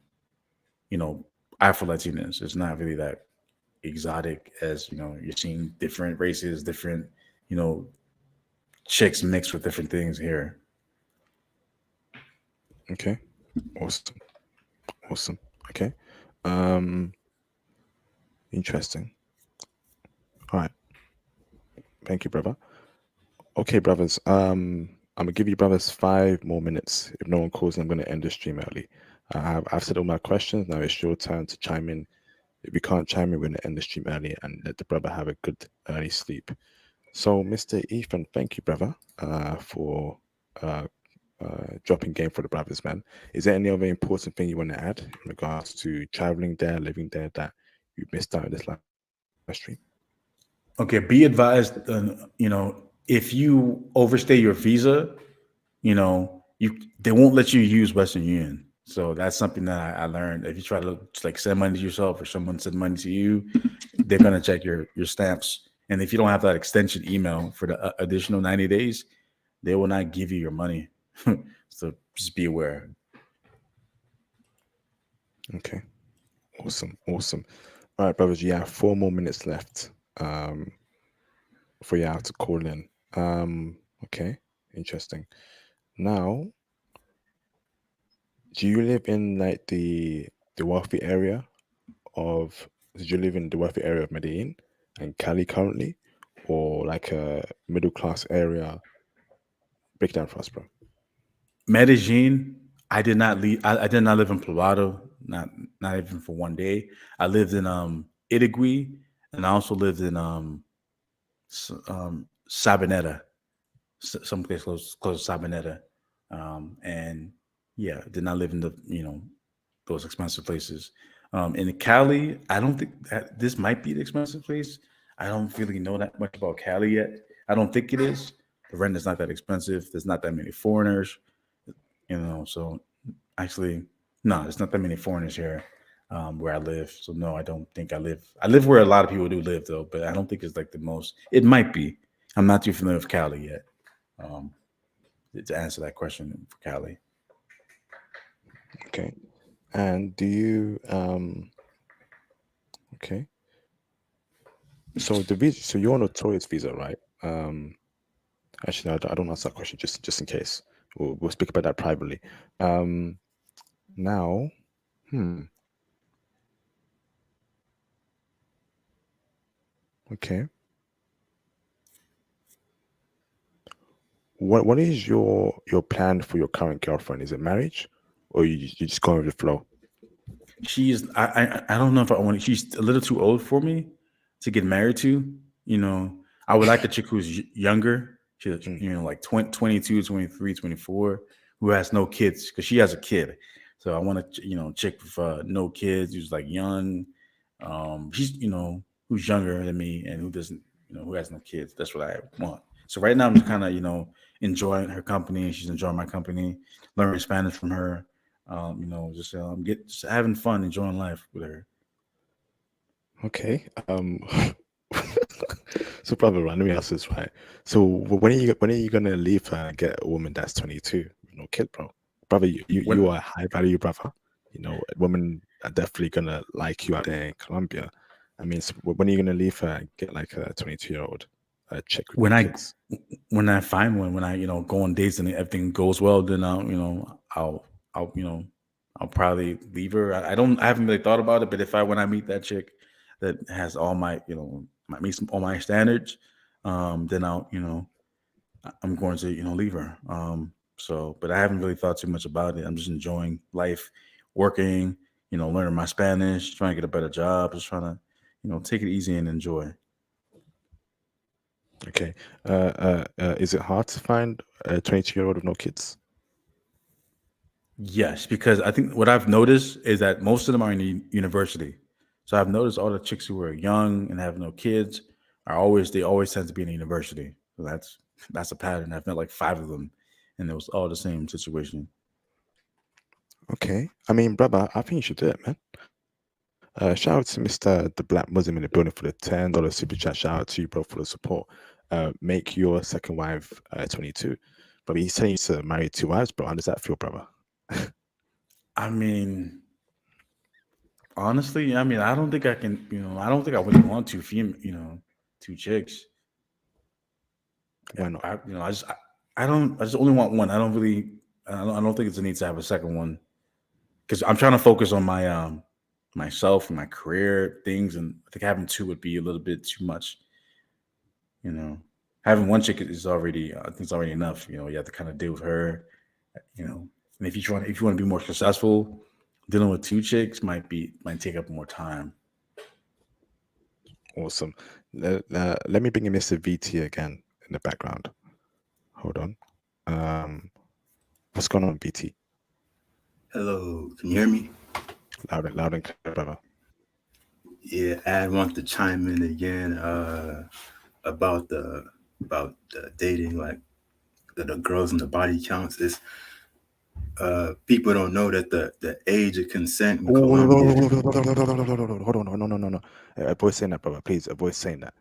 S2: you know, Afro Latinas. It's not really that exotic as you're seeing different races, different you know chicks mixed with different things here.
S1: Okay. Awesome. Awesome. Okay. Um, interesting. All right. Thank you, brother. Okay, brothers. I'm gonna give you brothers 5 more minutes. If no one calls, I'm gonna end the stream early. I've said all my questions. Now it's your turn to chime in. If you can't chime in, we're gonna end the stream early and let the brother have a good early sleep. So, Mr. Ethan, thank you, brother, for uh, dropping game for the brothers, man. Is there any other important thing you want to add in regards to traveling there, living there that you missed out in this live stream?
S2: Okay, be advised. If you overstay your visa, you they won't let you use Western Union. So that's something that I learned. If you try to like send money to yourself or someone send money to you, they're gonna check your stamps. And if you don't have that extension email for the additional 90 days, they will not give you your money. So just be aware.
S1: Okay, awesome, awesome. All right, brothers, you have 4 more minutes left for you to call in. Okay, interesting. Now, do you live in like the wealthy area of? Did you live in the wealthy area of Medellin and Cali currently, or like a middle class area? Break down for us, bro.
S2: Medellin, I did not leave. I did not live in Plurado, not even for one day. I lived in Itagüí, and I also lived in Sabaneta, someplace close to Sabaneta, and yeah, did not live in the those expensive places. In Cali, I don't think that this might be the expensive place. I don't really know that much about Cali yet. I don't think it is. The rent is not that expensive. There's not that many foreigners, So actually, no, there's not that many foreigners here where I live. So no, I don't think I live. I live where a lot of people do live though, but I don't think it's like the most. It might be. I'm not too familiar with Cali yet. Um, to answer that question for Cali.
S1: Okay. And do you okay. So the visa, so you're on a tourist visa, right? Actually, I don't ask that question just in case. We'll speak about that privately. Now, okay. What is your plan for your current girlfriend? Is it marriage, or you just going with the flow?
S2: She's I don't know if I want. She's a little too old for me to get married to. I would like a chick who's younger. She's like 20, 22, 23, 24, who has no kids because she has a kid. So I want a chick with no kids who's like young. She's who's younger than me and who doesn't who has no kids. That's what I want. So right now I'm just kind of enjoying her company. She's enjoying my company. Learning Spanish from her. Just having fun, enjoying life with her.
S1: Okay. So, brother, right, let me ask this right. So, when are you gonna leave her and get a woman that's 22 with no kid, bro? Brother, you are a high value brother. Women are definitely gonna like you out there in Colombia. I mean, so when are you gonna leave her and get like a 22-year-old chick with
S2: When
S1: no
S2: I
S1: kids?
S2: when I find one, when I go on dates and everything goes well, then I'll I'll probably leave her. I haven't really thought about it, but when I meet that chick that has all my meets all my standards, then I'm going to leave her. But I haven't really thought too much about it. I'm just enjoying life, working, learning my Spanish, trying to get a better job, just trying to take it easy and enjoy.
S1: Okay. Is it hard to find a 22-year-old with no kids?
S2: Yes, because I think what I've noticed is that most of them are in university. So I've noticed all the chicks who are young and have no kids they always tend to be in a university. So that's a pattern. I've met like 5 of them, and it was all the same situation.
S1: Okay. I mean, brother, I think you should do it, man. Shout out to Mr. the Black Muslim in the building for the $10 super chat. Shout out to you, bro, for the support. Make your second wife 22. But he's telling you to marry 2 wives, bro. How does that feel, brother?
S2: I mean, honestly, I mean, I don't think I can. I don't think I really want two chicks.
S1: Why not?
S2: I just only want one. I don't really. I don't think it's a need to have a second one because I'm trying to focus on myself and my career things, and I think having two would be a little bit too much. You know, having one chick is already, I think it's already enough. You have to kind of deal with her. And if you want to be more successful, dealing with two chicks might take up more time.
S1: Awesome. Let me bring in Mr. VT again in the background. Hold on. What's going on, VT?
S3: Hello, can you hear me?
S1: Loud and clear, brother.
S3: Yeah, I want to chime in again about the dating, like the girls and the body counts. Is people don't know that the age of consent in Colombia.
S1: Hold on, no. Avoid saying that, brother. Please avoid saying that.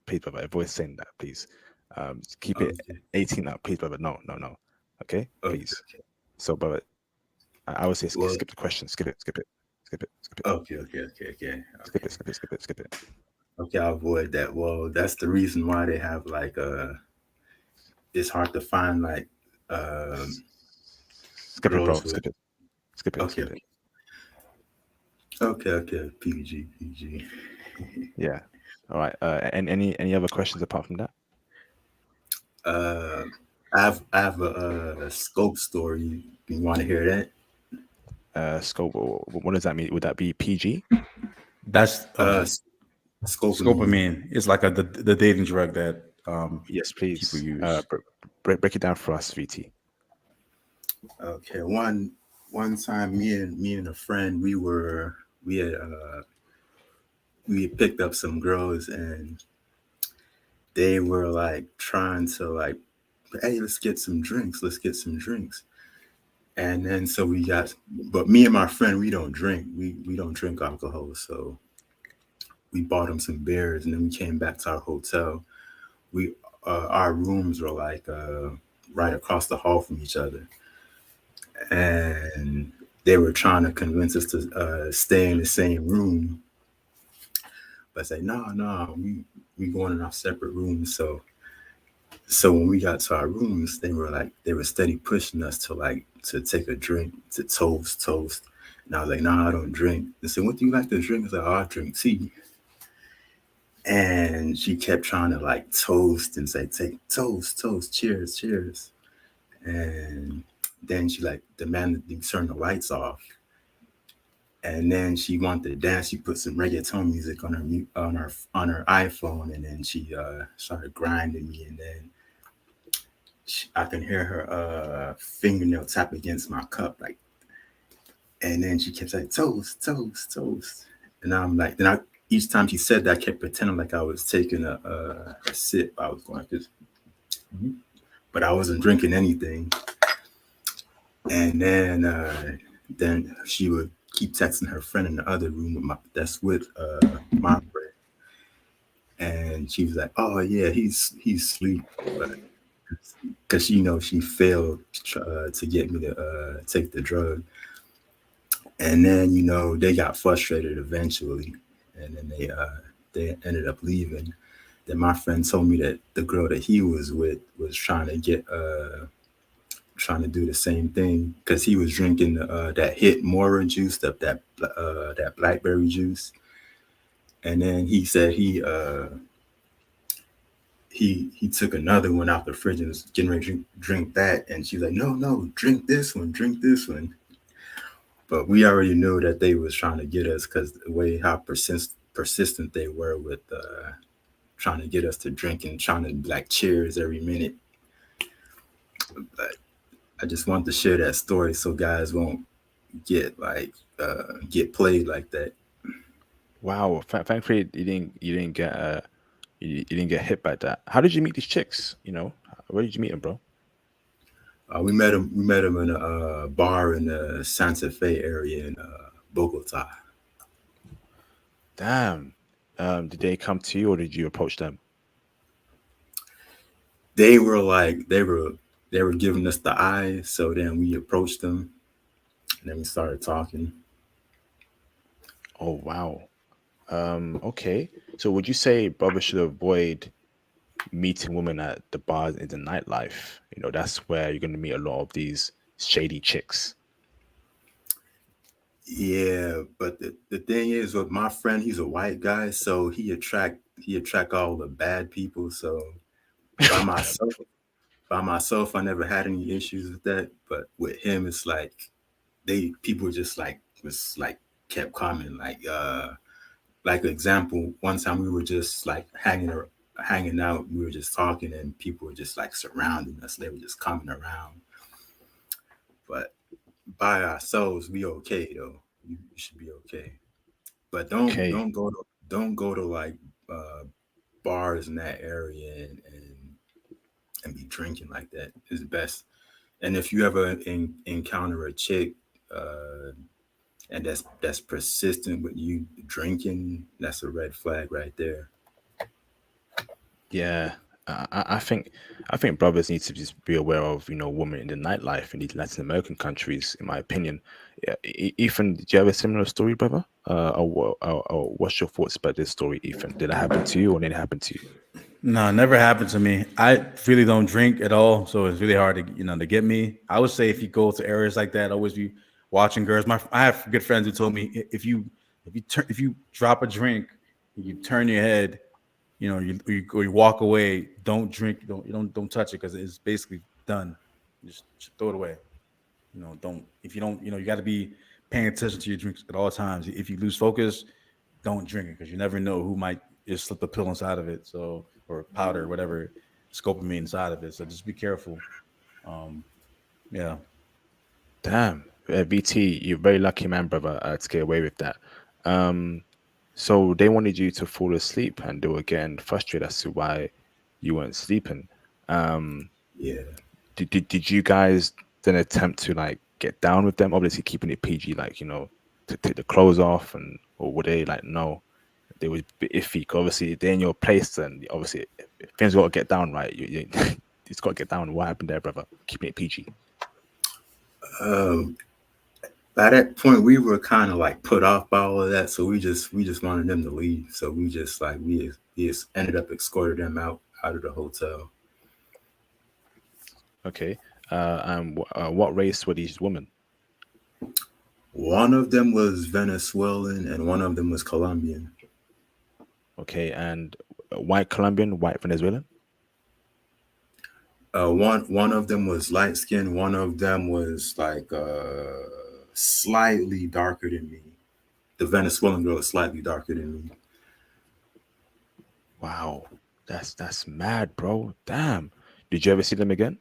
S1: Please, brother. Avoid saying that, please. Just keep it
S3: Okay,
S1: 18 up, please, brother. No. Okay,
S3: okay,
S1: please. So, brother, I would say
S3: well,
S1: skip the question. Skip it.
S3: okay.
S1: Skip it.
S3: Okay, I'll avoid that. Well, that's the reason why they have like it's hard to find like
S1: Skip it, bro.
S3: girls with.
S1: Skip
S3: Okay,
S1: it.
S3: okay. PG.
S1: Yeah. All right. And any other questions apart from that?
S3: Uh, I have a scope story. You want to hear that?
S1: Scope. What does that mean? Would that be PG?
S2: That's
S3: Scopamine.
S2: Scopamine. It's like the dating drug that
S1: Yes,
S2: people
S1: please.
S2: use.
S1: Break it down for us, VT.
S3: Okay, one time, me and a friend, we had picked up some girls, and they were like trying to like, hey, let's get some drinks. And then so but me and my friend, we don't drink. We don't drink alcohol. So we bought them some beers, and then we came back to our hotel. We Our rooms were like right across the hall from each other, and they were trying to convince us to stay in the same room. But I say, no, we going in our separate rooms. So when we got to our rooms, they were steady pushing us to take a drink, to toast. And I was like, nah, I don't drink. They said, what do you like to drink? I said, oh, I drink tea. And she kept trying to like toast and say, take toast, cheers. And then she like demanded to turn the lights off. And then she wanted to dance. She put some reggaeton music on her iPhone, and then she started grinding me. And then I can hear her fingernail tap against my cup, like. And then she kept saying toast. And I'm like, each time she said that, I kept pretending like I was taking a sip. I was going like this, but I wasn't drinking anything. And then she would keep texting her friend in the other room that's with my friend, and she was like, "Oh yeah, he's asleep," but because she failed to get me to take the drug, and then they got frustrated eventually, and then they ended up leaving. Then my friend told me that the girl that he was with was trying to do the same thing because he was drinking that hit Mora juice, that blackberry juice, and then he said he took another one out the fridge and was getting ready to drink that, and she's like, no, drink this one. But we already knew that they was trying to get us because the way how persistent they were with trying to get us to drink and trying to like cheers every minute. But I just want to share that story so guys won't get played like that.
S1: Wow. Thankfully, you didn't get you didn't get hit by that. How did you meet these chicks? Where did you meet them, bro?
S3: We met him in a bar in the Santa Fe area in Bogota.
S1: Damn. Did they come to you or did you approach them?
S3: They were giving us the eye, so then we approached them, and then we started talking.
S1: Oh wow. Okay. So would you say brothers should avoid meeting women at the bars in the nightlife? You know, that's where you're gonna meet a lot of these shady chicks.
S3: Yeah, but the thing is with my friend, he's a white guy, so he attract all the bad people. So by myself, by myself, I never had any issues with that. But with him, it's like they people just like was like kept coming. Like example, one time we were just like hanging out, we were just talking, and people were just like surrounding us. They were just coming around. But by ourselves, we okay though. You should be okay. But
S1: Okay.
S3: don't go to like uh, bars in that area and be drinking like that is best. And if you ever encounter a chick uh, and that's persistent with you drinking, that's a red flag right there.
S1: Yeah, I think brothers need to just be aware of women in the nightlife in these Latin American countries. In my opinion, yeah, Ethan, did you have a similar story, brother? Or what's your thoughts about this story, Ethan? Did it happen to you, or did it happen to you?
S2: No, it never happened to me. I really don't drink at all, so it's really hard to get me. I would say if you go to areas like that, always be watching girls. I have good friends who told me if you drop a drink, you turn your head, or you walk away, don't drink, don't touch it because it's basically done. Just throw it away. Don't if you don't, you got to be paying attention to your drinks at all times. If you lose focus, don't drink it because you never know who might just slip a pill inside of it. So or powder, whatever, scopamine inside of it. So just be careful. Um, yeah.
S1: Damn, BT, you're very lucky, man, brother, to get away with that. Um, so they wanted you to fall asleep, and they were getting frustrated as to why you weren't sleeping. Um,
S3: Yeah.
S1: did you guys then attempt to like get down with them? Obviously, keeping it PG, like to take the clothes off, and or were they like no? They was a bit iffy. 'Cause obviously, they're in your place, and obviously things got to get down, right? You it's got to get down. What happened there, brother? Keeping it PG.
S3: Um, by that point, we were kind of like put off by all of that, so we just wanted them to leave. So we just like we just ended up escorting them out of the hotel.
S1: Okay. And what race were these women?
S3: One of them was Venezuelan and one of them was Colombian.
S1: Okay, and white Colombian, white Venezuelan.
S3: One of them was light skinned. One of them was like slightly darker than me. The Venezuelan girl is slightly darker than me.
S1: Wow, that's mad, bro. Damn. Did you ever see them again?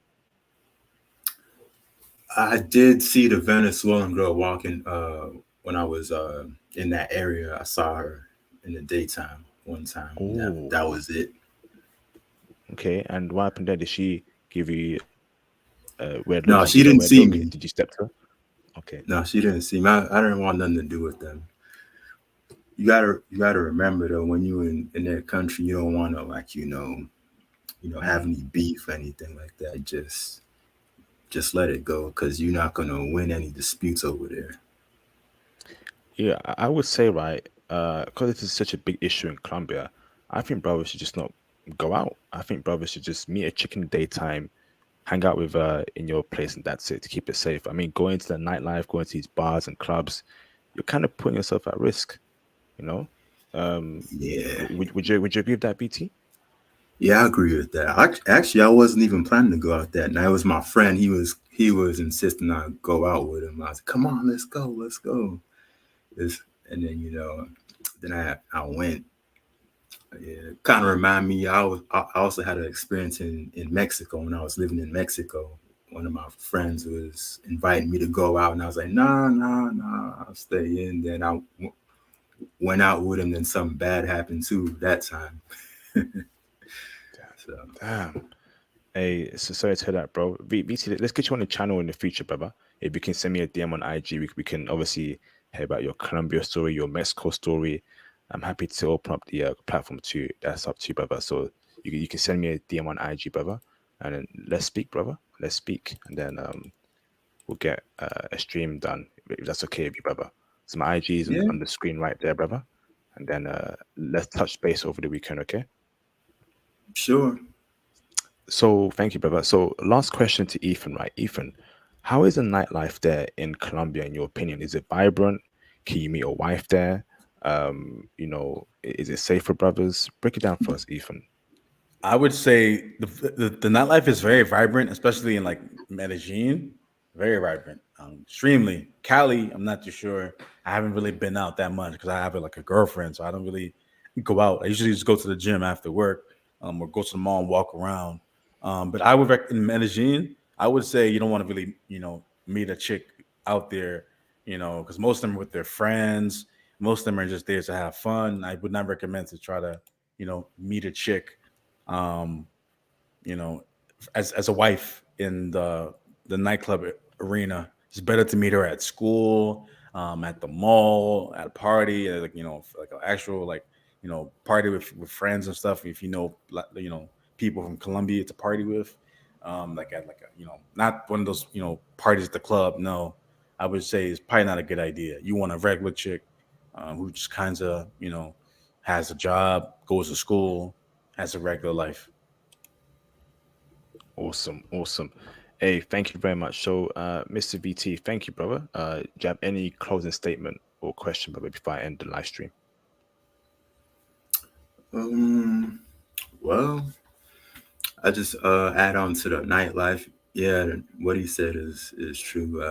S3: I did see the Venezuelan girl walking when I was in that area. I saw her in the daytime one time.
S1: Oh,
S3: That was it.
S1: okay. And what happened there? Did she give you weird looks?
S3: No,
S1: Did you
S3: she
S1: get a
S3: didn't
S1: weird
S3: see
S1: look?
S3: me.
S1: Did you step to her? Okay.
S3: No, she didn't see me. I didn't want nothing to do with them. You gotta remember though, when you in their country, you don't want to like have
S1: Mm.
S3: any beef or anything like that. Just let it go because you're not gonna win any disputes over there.
S1: Yeah, I would say right, because this is such a big issue in Colombia. I think brothers should just not go out. I think brothers should just meet a chick in the daytime, hang out with in your place, and that's it to keep it safe. I mean, going to the nightlife, going to these bars and clubs, you're kind of putting yourself at risk. You know, um,
S3: Yeah,
S1: would you agree with that, BT?
S3: yeah, I agree with that. Actually, I wasn't even planning to go out that night. It was my friend. He was insisting I go out with him. I was like, "Come on, let's go." This, and then then I went. Yeah, kind of remind me. I also had an experience in Mexico when I was living in Mexico. One of my friends was inviting me to go out, and I was like, "Nah, nah, nah, I'll stay in." Then went out with him. Then something bad happened too that time. So
S1: Damn. Hey, so sorry to hear that, bro. VT, let's get you on the channel in the future, brother. If you can send me a DM on IG, we can obviously hear about your Colombia story, your Mexico story. I'm happy to open up the platform too. That's up to you, brother. So you can send me a DM on IG, brother, and then let's speak, brother. Let's speak, and then we'll get a stream done if that's okay with you, brother. So my IG is
S3: Yeah,
S1: on the screen right there, brother. And then let's touch base over the weekend, okay?
S3: sure.
S1: So thank you, brother. So last question to Ethan, right? Ethan, how is the nightlife there in Colombia in your opinion? Is it vibrant? Can you meet a wife there? Is it safe for brothers? Break it down for us, Ethan.
S2: I would say the nightlife is very vibrant, especially in like Medellin. Very vibrant, extremely. Cali, I'm not too sure. I haven't really been out that much because I have like a girlfriend, so I don't really go out. I usually just go to the gym after work, or go to the mall and walk around. But I would in Medellin, I would say you don't want to really, meet a chick out there, because most of them are with their friends. Most of them are just there to have fun. I would not recommend to try to, meet a chick, um, you know, as a wife in the nightclub arena. It's better to meet her at school, at the mall, at a party, like like an actual like party with friends and stuff. If people from Colombia to party with, like at like a not one of those parties at the club. No, I would say it's probably not a good idea. You want a regular chick, who just kind of has a job, goes to school, has a regular life.
S1: Awesome, awesome. Hey, thank you very much. So, Mr. VT, thank you, brother. Do you have any closing statement or question, brother, before I end the live stream?
S3: Um, well, I just add on to the nightlife. Yeah, what he said is true.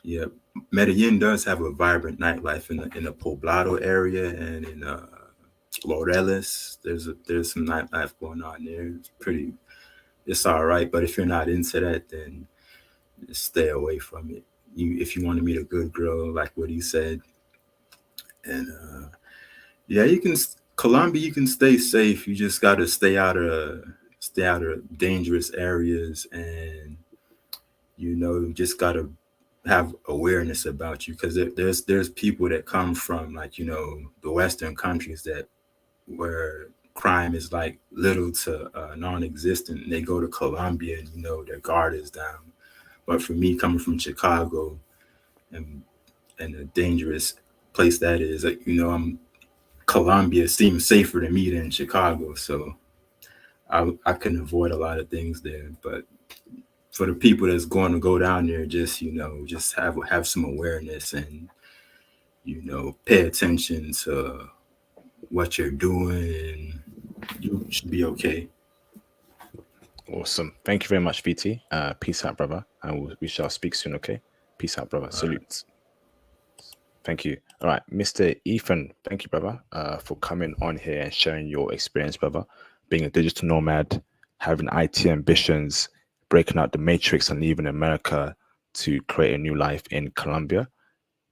S3: Yeah, Medellin does have a vibrant nightlife in the Poblado area and in Laureles. There's some nightlife going on there. It's all right. But if you're not into that, then just stay away from it. If you want to meet a good girl, like what he said, and yeah, Colombia. You can stay safe. You just got to stay out of dangerous areas, and you just got to have awareness about you because there's people that come from like the Western countries that where crime is like little to non-existent. And they go to Colombia and their guard is down. But for me, coming from Chicago and a dangerous place that is, like, I'm Colombia seems safer to me than Chicago, so I can avoid a lot of things there. But for the people that's going to go down there, just have some awareness and pay attention to what you're doing, and you should be okay.
S1: Awesome. Thank you very much, VT. Peace out, brother. And we shall speak soon, okay? Peace out, brother. Salutes. Thank you. All right, Mr. Ethan, thank you, brother, for coming on here and sharing your experience, brother. Being a digital nomad, having IT ambitions, breaking out the matrix and leaving America to create a new life in Colombia.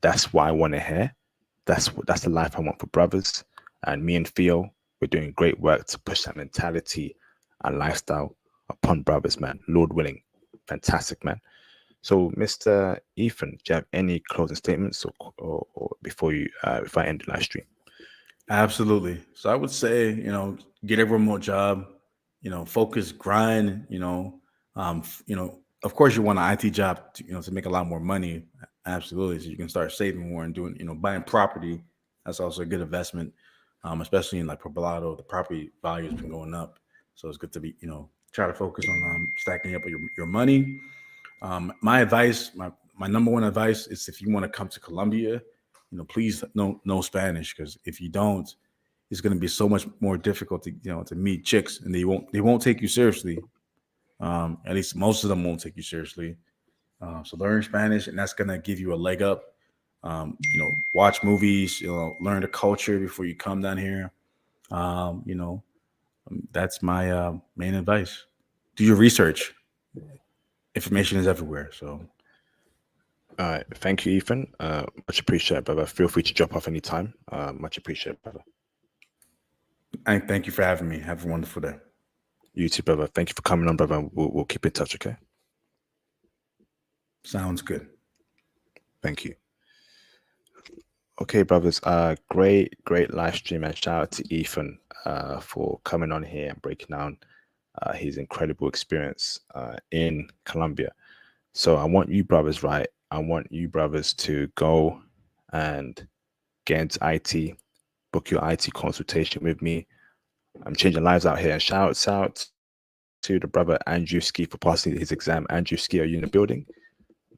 S1: That's what I want to hear. That's the life I want for brothers. And me and Theo, we're doing great work to push that mentality and lifestyle upon brothers, man. Lord willing. Fantastic, man. So, Mr. Ethan, do you have any closing statements or before I end the live stream?
S2: Absolutely. So I would say, get a remote job, focus, grind, of course you want an IT job to make a lot more money. Absolutely. So you can start saving more and doing, buying property. That's also a good investment. Especially in like Poblado, the property value has been going up. So it's good to be, try to focus on stacking up your money. My advice, my number one advice is if you want to come to Colombia, please know Spanish, because if you don't, it's going to be so much more difficult to meet chicks, and they won't take you seriously. At least most of them won't take you seriously. So learn Spanish, and that's going to give you a leg up. Watch movies, learn the culture before you come down here. That's my main advice. Do your research. Information is everywhere. So
S1: All right. Thank you, Ethan. Much appreciated, brother. Feel free to drop off anytime. Much appreciated, brother.
S2: I thank you for having me. Have a wonderful day.
S1: You too, brother. Thank you for coming on, brother. We'll keep in touch, okay?
S2: Sounds good.
S1: Thank you. Okay, brothers. Great live stream, and shout out to Ethan for coming on here and breaking down his incredible experience in Colombia. So I want you brothers, right? I want you brothers to go and get into IT, book your IT consultation with me. I'm changing lives out here. And shouts out to the brother Andrew Ski for passing his exam. Andrew Ski, are you in the building?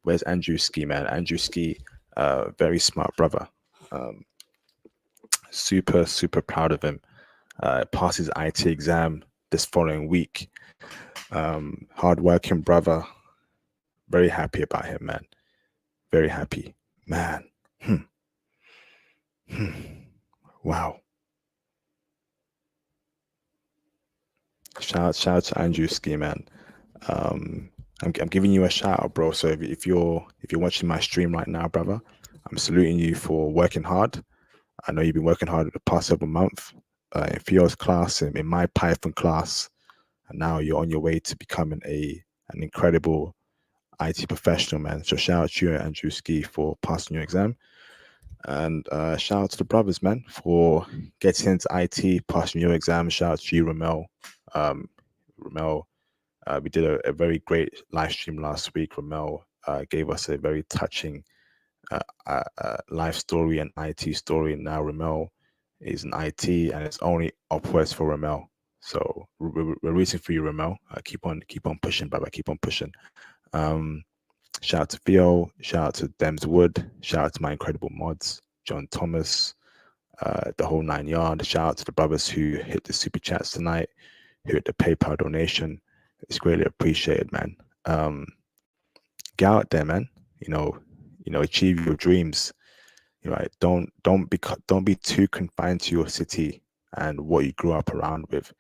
S1: Where's Andrew Ski, man? Andrew Ski, very smart brother. Super proud of him. Passed his IT exam this following week. Hardworking brother. Very happy about him, man. Very happy, man. Wow. Shout out to Andrew Ski, man. I'm giving you a shout out, bro. So if you're watching my stream right now, brother, I'm saluting you for working hard. I know you've been working hard the past several months in Theo's class, in my Python class, and now you're on your way to becoming an incredible IT professional, man. So shout out to you, Andrew Ski, for passing your exam. And shout out to the brothers, man, for getting into IT, passing your exam. Shout out to you, Ramel. Ramel, we did a very great live stream last week. Ramel gave us a very touching life story and IT story. And now Ramel is in IT, and it's only upwards for Ramel. So we're rooting for you, Ramel. Keep on pushing, brother. Keep on pushing. Shout out to Theo, shout out to Dems Wood, shout out to my incredible mods, John Thomas, the whole 9 yards. Shout out to the brothers who hit the super chats tonight, who hit the PayPal donation. It's greatly appreciated, man. Get out there, man. Achieve your dreams. Right? Don't be too confined to your city and what you grew up around with.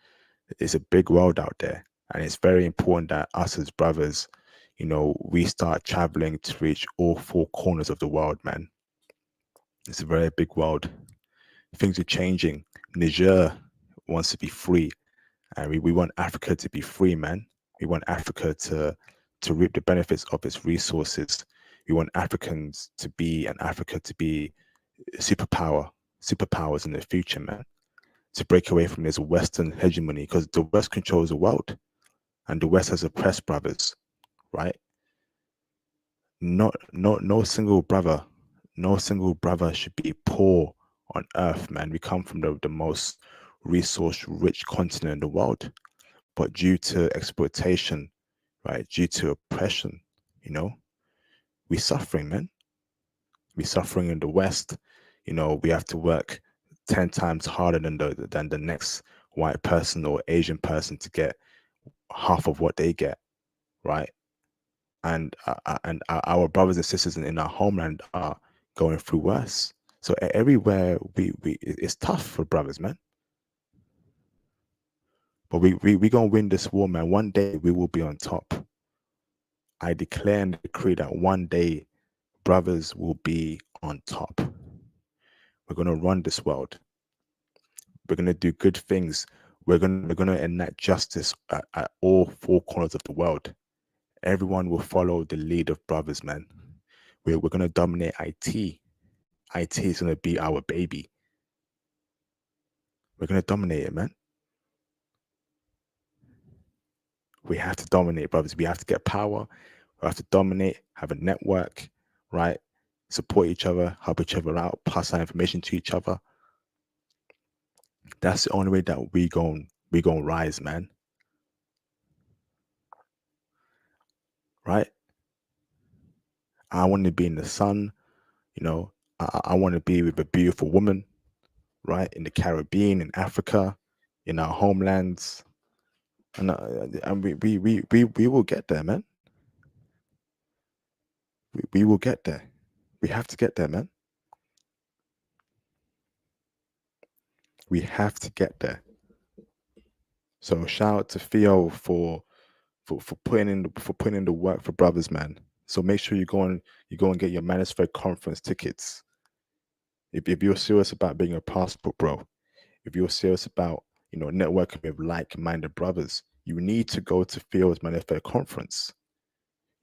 S1: It's a big world out there, and it's very important that us as brothers, we start traveling to reach all four corners of the world, man. It's a very big world. Things are changing. Niger wants to be free, and we want Africa to be free, man. We want Africa to reap the benefits of its resources. We want Africans to be and Africa to be superpowers in the future, man. To break away from this Western hegemony, because the West controls the world, and the West has oppressed brothers, right? No single brother should be poor on earth, man. We come from the most resource rich continent in the world, but due to exploitation, right, due to oppression, we're suffering, man. We're suffering in the West. We have to work 10 times harder than the next white person or Asian person to get half of what they get, right? And our brothers and sisters in our homeland are going through worse. So everywhere it's tough for brothers, man. But we gonna win this war, man. One day we will be on top. I declare and decree that one day brothers will be on top. We're gonna run this world. We're gonna do good things. We're gonna enact justice at all four corners of the world. Everyone will follow the lead of brothers, man. We're going to dominate IT. IT is going to be our baby. We're going to dominate it, man. We have to dominate, brothers. We have to get power. We have to dominate, have a network, right? Support each other, help each other out, pass our information to each other. That's the only way that we gonna rise, man. Right? I want to be in the sun, I want to be with a beautiful woman, right? In the Caribbean, in Africa, in our homelands. And we will get there, man. We will get there. We have to get there, man. We have to get there. So shout out to Theo for putting in the work for brothers, man. So make sure you go and get your Manosphere conference tickets. If you're serious about being a passport, bro, if you're serious about networking with like-minded brothers, you need to go to Theo's Manosphere conference.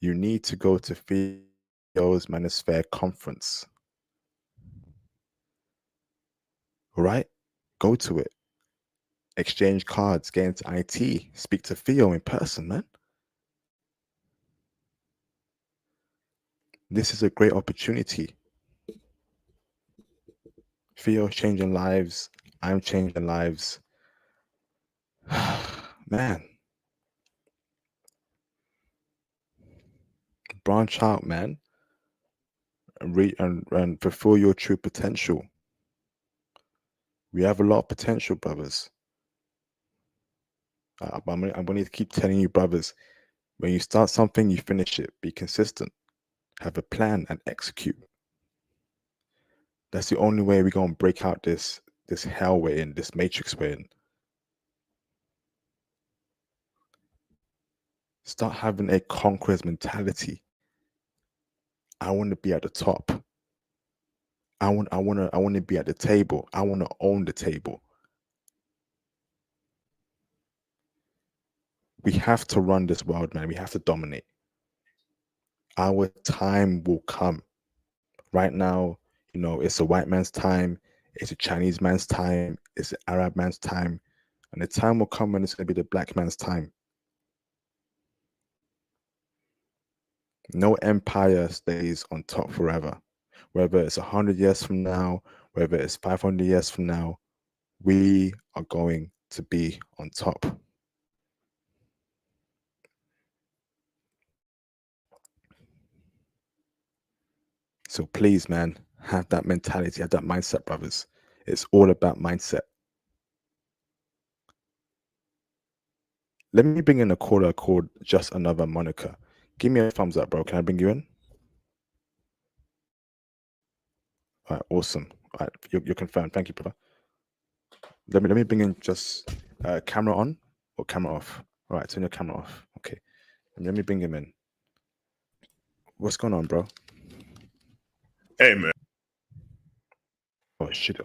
S1: You need to go to Theo's Manosphere conference. All right? Go to it. Exchange cards, get into IT, speak to Theo in person, man. This is a great opportunity. Theo's changing lives. I'm changing lives. Man, branch out, man, and fulfill your true potential. We have a lot of potential, brothers. I'm going to keep telling you, brothers, when you start something, you finish it. Be consistent. Have a plan and execute. That's the only way we're going to break out this hell we're in, this matrix we're in. Start having a conqueror's mentality. I want to be at the top. I want to be at the table. I want to own the table. We have to run this world, man. We have to dominate. Our time will come. Right now, it's a white man's time, it's a Chinese man's time, it's an Arab man's time, and the time will come when it's going to be the black man's time. No empire stays on top forever. Whether it's 100 years from now, whether it's 500 years from now, we are going to be on top. So please, man, have that mentality, have that mindset, brothers. It's all about mindset. Let me bring in a caller called Just Another Monica. Give me a thumbs up, bro. Can I bring you in? All right, awesome. All right, you're confirmed. Thank you, brother. Let me bring in just camera on or camera off. All right, turn your camera off. Okay, let me bring him in. What's going on, bro?
S4: Hey, man.
S1: Oh shit.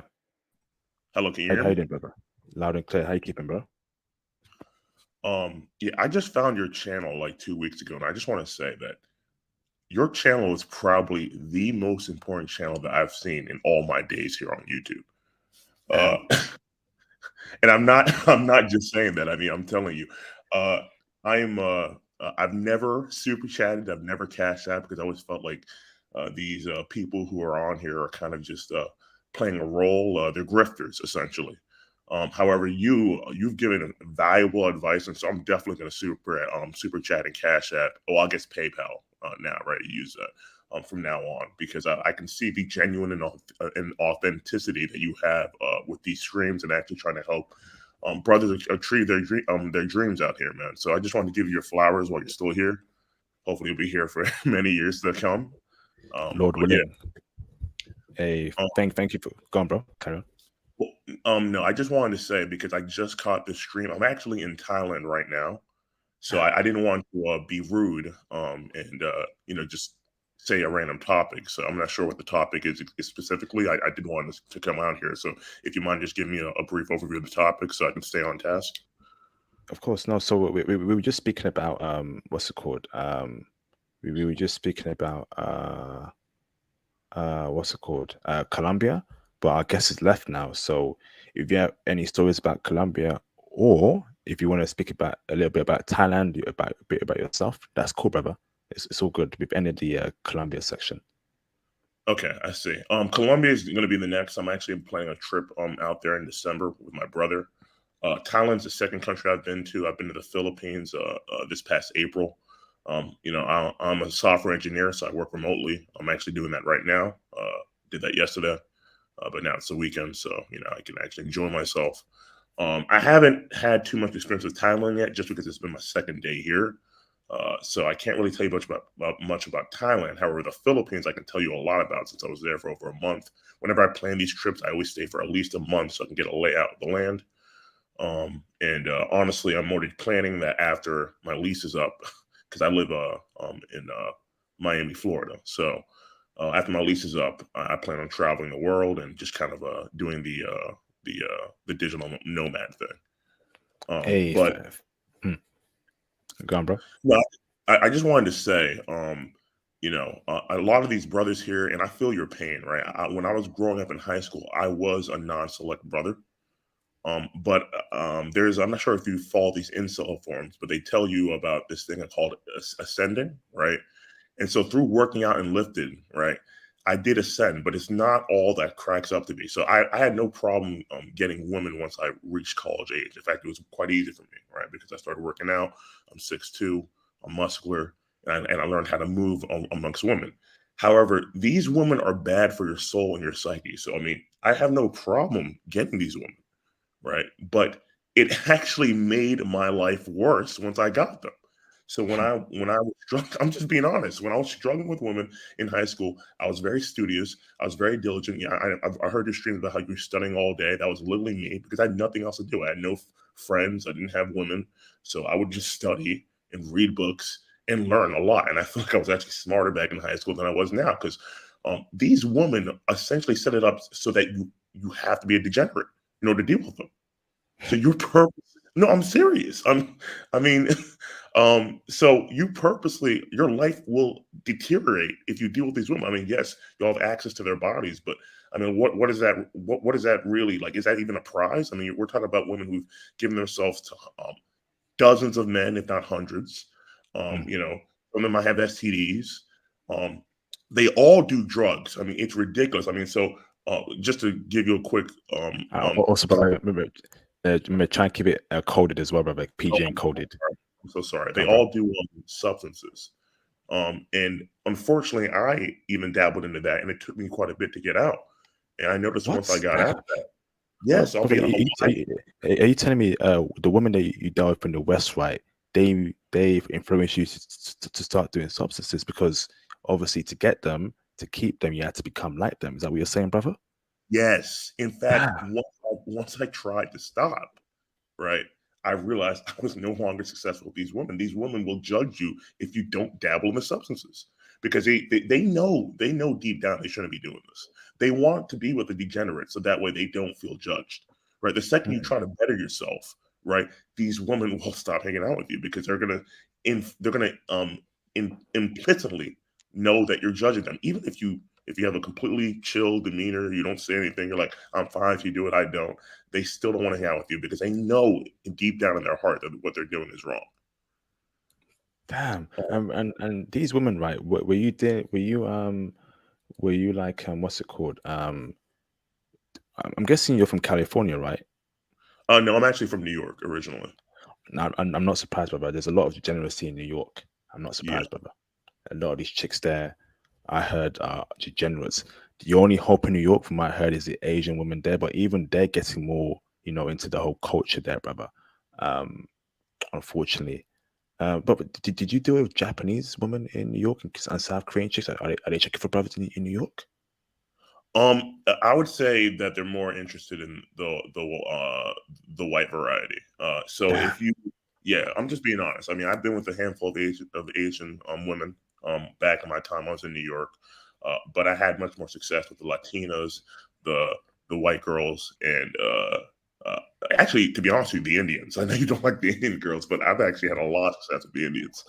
S4: Hello, can you hear
S1: How you
S4: me?
S1: doing, brother? Loud and clear. How you keeping, bro?
S4: Yeah, I just found your channel like 2 weeks ago, and I just want to say that your channel is probably the most important channel that I've seen in all my days here on YouTube. And I'm not just saying that. I mean, I'm telling you, I've never super chatted, I've never cashed out because I always felt like these people who are on here are kind of just playing a role. They're grifters essentially. However, you've given valuable advice, and so I'm definitely going to super chat and cash app. Oh, I guess PayPal now, right? Use that. From now on, because I can see the genuine and authenticity that you have with these streams and actually trying to help brothers achieve their dreams out here, man. So I just want to give you your flowers while you're still here. Hopefully, you'll be here for many years to come.
S1: Lord willing.
S4: Yeah.
S1: Hey, thank you for going, bro. Carry on.
S4: Well, no, I just wanted to say because I just caught this stream. I'm actually in Thailand right now, so I didn't want to be rude and just say a random topic. So I'm not sure what the topic is specifically. I did want to come out here. So if you mind just giving me a brief overview of the topic so I can stay on task.
S1: Of course, no. So we were just speaking about what's it called? We were just speaking about what's it called? Colombia, but I guess it's left now. So if you have any stories about Colombia, or if you want to speak about a little bit about Thailand, a bit about yourself, that's cool, brother. It's all good. We've ended the Colombia section.
S4: Okay, I see. Colombia is going to be the next. I'm actually planning a trip out there in December with my brother. Thailand's the second country I've been to. I've been to the Philippines this past April. I'm a software engineer, so I work remotely. I'm actually doing that right now. Did that yesterday, but now it's the weekend, so I can actually enjoy myself. I haven't had too much experience with Thailand yet, just because it's been my second day here. So I can't really tell you much about Thailand. However, the Philippines I can tell you a lot about since I was there for over a month. Whenever I plan these trips, I always stay for at least a month so I can get a layout of the land. Honestly, I'm already planning that after my lease is up, because I live in Miami, Florida. So after my lease is up, I plan on traveling the world and just kind of doing the digital nomad thing.
S1: Go on, bro.
S4: No, I just wanted to say, a lot of these brothers here, and I feel your pain, right? When I was growing up in high school, I was a non-select brother. But I'm not sure if you follow these incel forums, but they tell you about this thing called ascending, right? And so through working out and lifting, right, I did ascend, but it's not all that cracks up to be. So I had no problem getting women once I reached college age. In fact, it was quite easy for me, right, because I started working out. I'm 6'2", I'm muscular, and I learned how to move amongst women. However, these women are bad for your soul and your psyche. So, I mean, I have no problem getting these women, right? But it actually made my life worse once I got them. So when I was struggling, I'm just being honest. When I was struggling with women in high school, I was very studious. I was very diligent. Yeah, I heard your streams about how you were studying all day. That was literally me because I had nothing else to do. I had no friends. I didn't have women, so I would just study and read books and learn a lot. And I feel like I was actually smarter back in high school than I was now because these women essentially set it up so that you have to be a degenerate in order to deal with them. So your purpose, no, I'm serious. I mean, so you purposely, your life will deteriorate if you deal with these women. I mean, yes, you'll have access to their bodies, but I mean, what is that? What is that really like? Is that even a prize? I mean, we're talking about women who've given themselves to dozens of men, if not hundreds.
S1: Mm.
S4: You know, some of them might have STDs. Um, they all do drugs. I mean, it's ridiculous. I mean, so just to give you a quick
S1: Also, brother, remember, try and keep it coded as well, brother, like PG and coded.
S4: I'm so sorry. They
S1: Come, bro.
S4: all do substances. And unfortunately, I even dabbled into that, and it took me quite a bit to get out. And I noticed once I got out that, yes, I'll
S1: Brother,
S4: be.
S1: are you telling me the women that you dealt with in the West, right? They've influenced you to start doing substances because obviously to get them, to keep them, you had to become like them. Is that what you're saying, brother?
S4: Yes. In fact,
S1: Ah,
S4: once I tried to stop, right, I realized I was no longer successful with these women. These women will judge you if you don't dabble in the substances because they know deep down they shouldn't be doing this. They want to be with the degenerate so that way they don't feel judged. Right. The second you try to better yourself, right, these women will stop hanging out with you because they're gonna implicitly know that you're judging them, even if you have a completely chill demeanor, you don't say anything, you're like, I'm fine if you do it, I don't. They still don't want to hang out with you because they know deep down in their heart that what they're doing is wrong.
S1: damn. And these women, right? Were you there? Were you like what's it called? I'm guessing you're from California, right?
S4: No, I'm actually from New York originally.
S1: Now, I'm not surprised, brother. There's a lot of degeneracy in New York. I'm not
S4: Yeah.
S1: surprised, brother. A lot of these chicks there, I heard, are degenerates. The only hope in New York, from what I heard, is the Asian women there. But even they're getting more, into the whole culture there, brother. Unfortunately. But did you deal with Japanese women in New York and South Korean chicks? Are they checking for brothers in New York?
S4: I would say that they're more interested in the white variety. So
S1: Damn.
S4: if you, yeah, I'm just being honest. I mean, I've been with a handful of Asian women back in my time I was in New York, but I had much more success with the Latinas, the white girls, and actually, to be honest with you, the Indians. I know you don't like the Indian girls, but I've actually had a lot of success with the Indians.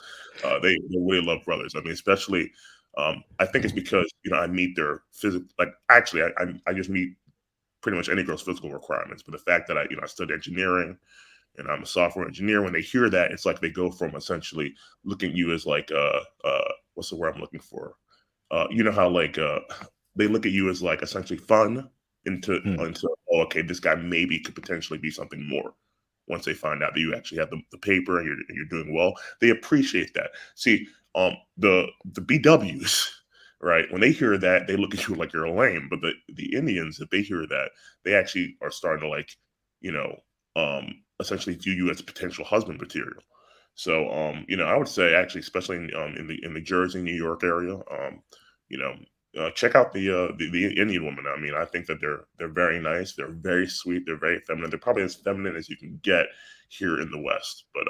S4: They really love brothers. I mean, especially. I think it's because I meet their physical. Like actually, I just meet pretty much any girl's physical requirements. But the fact that I studied engineering and I'm a software engineer, when they hear that, it's like they go from essentially looking at you as like what's the word I'm looking for? You know how like they look at you as like essentially fun into oh, okay, this guy maybe could potentially be something more. Once they find out that you actually have the paper and you're doing well, they appreciate that. See, the BWs, right? When they hear that, they look at you like you're a lame. But the Indians, if they hear that, they actually are starting to like, essentially view you as potential husband material. So, I would say actually, especially in the Jersey, New York area, you know, check out the Indian woman. I mean, I think that they're very nice. They're very sweet. They're very feminine. They're probably as feminine as you can get here in the West. But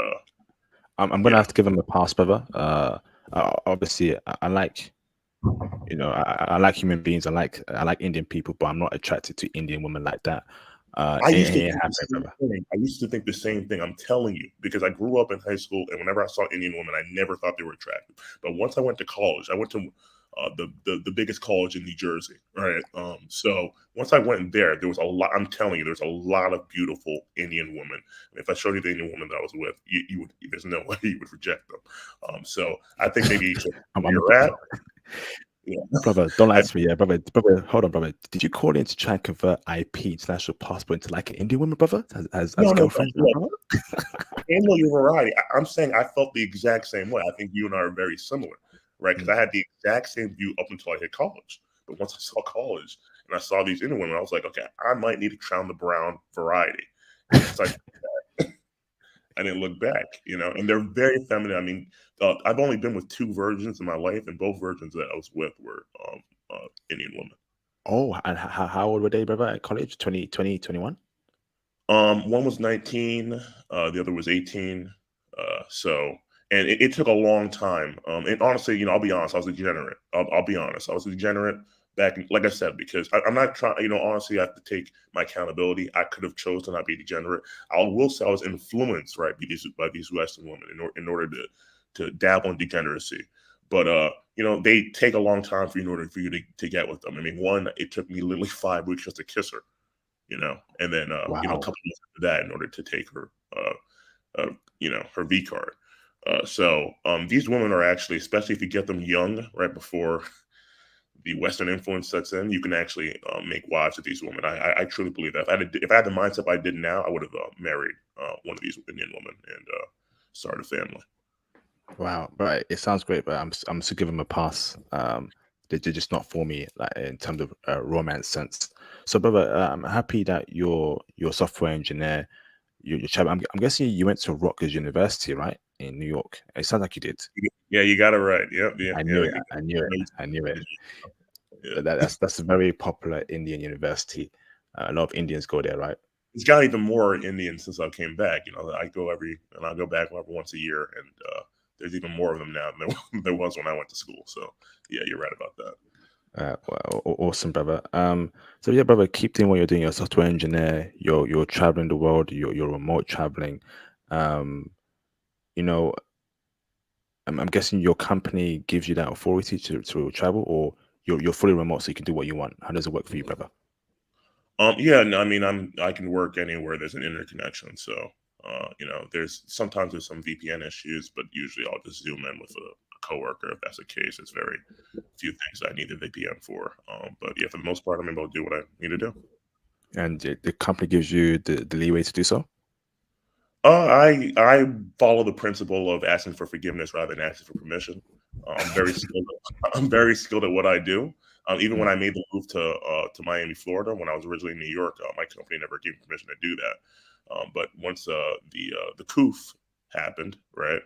S1: I'm gonna have to give them a pass, brother. Obviously, I like, I like human beings. I like Indian people, but I'm not attracted to Indian women like that.
S4: I used to
S1: It
S4: think
S1: happened,
S4: the same
S1: brother.
S4: thing. I used to think the same thing. I'm telling you, because I grew up in high school, and whenever I saw Indian women, I never thought they were attractive. But once I went to college, I went to the biggest college in New Jersey, right? So once I went there, there was a lot. I'm telling you, there's a lot of beautiful Indian women. If I showed you the Indian woman that I was with, you would. There's no way you would reject them. So I think maybe you should
S1: I'm,
S4: where
S1: I'm
S4: you're at. Yeah,
S1: brother, don't lie
S4: I,
S1: to me, yeah, brother. Hold on, brother. Did you call in to try and convert IP international passport into like an Indian woman, brother? As
S4: no.
S1: girlfriends,
S4: Look,
S1: brother?
S4: handle your variety. I'm saying I felt the exact same way. I think you and I are very similar, right? Because I had the exact same view up until I hit college. But once I saw college and I saw these Indian women, I was like, okay, I might need to crown the brown variety. And once I didn't look back, and they're very feminine. I mean, I've only been with 2 virgins in my life, and both virgins that I was with were Indian women.
S1: Oh, and how old were they, brother, at college? 20, 21?
S4: One was 19, the other was 18. So, and it took a long time. And honestly, I'll be honest, I was a degenerate. I'll be honest, I was a degenerate back, like I said, because I'm not trying. Honestly, I have to take my accountability. I could have chosen to not be degenerate. I will say I was influenced, right, by these Western women in order to dabble in degeneracy. But they take a long time in order for you to get with them. I mean, one, it took me literally 5 weeks just to kiss her. And then a
S1: Wow.
S4: couple months after that in order to take her, her V card. So these women are actually, especially if you get them young, right before the Western influence sets in, you can actually make wives of these women. I truly believe that. If I had the mindset I did now, I would have married one of these Indian women and started a family.
S1: Wow, right. It sounds great, but I'm still giving them a pass. They're just not for me, like in terms of romance sense. So, brother, I'm happy that you're a software engineer. You're I'm guessing you went to Rutgers University, right, in New York. It sounds like you did.
S4: Yeah, you got it right. Yep, yeah,
S1: I knew
S4: yeah.
S1: it. I knew it. I knew it.
S4: Yeah.
S1: That's a very popular Indian university. A lot of Indians go there, right?
S4: It's got even more Indian since I came back. I go back once a year, and there's even more of them now than there was when I went to school. So yeah, you're right about that.
S1: Well, awesome, brother. So yeah, brother, keep doing what you're doing. You're a software engineer. You're traveling the world. You're remote traveling. You know, I'm guessing your company gives you that authority to travel, or you're fully remote, so you can do what you want. How does it work for you, brother?
S4: Yeah, no, I mean, I can work anywhere there's an interconnection. So, there's some VPN issues, but usually I'll just zoom in with a coworker if that's the case. It's very few things I need a VPN for. But yeah, for the most part, I'm able to do what I need to do.
S1: And the company gives you the leeway to do so.
S4: I follow the principle of asking for forgiveness rather than asking for permission. I'm very skilled. I'm very skilled at what I do. Even when I made the move to Miami, Florida, when I was originally in New York, my company never gave me permission to do that. But once the coup happened, right,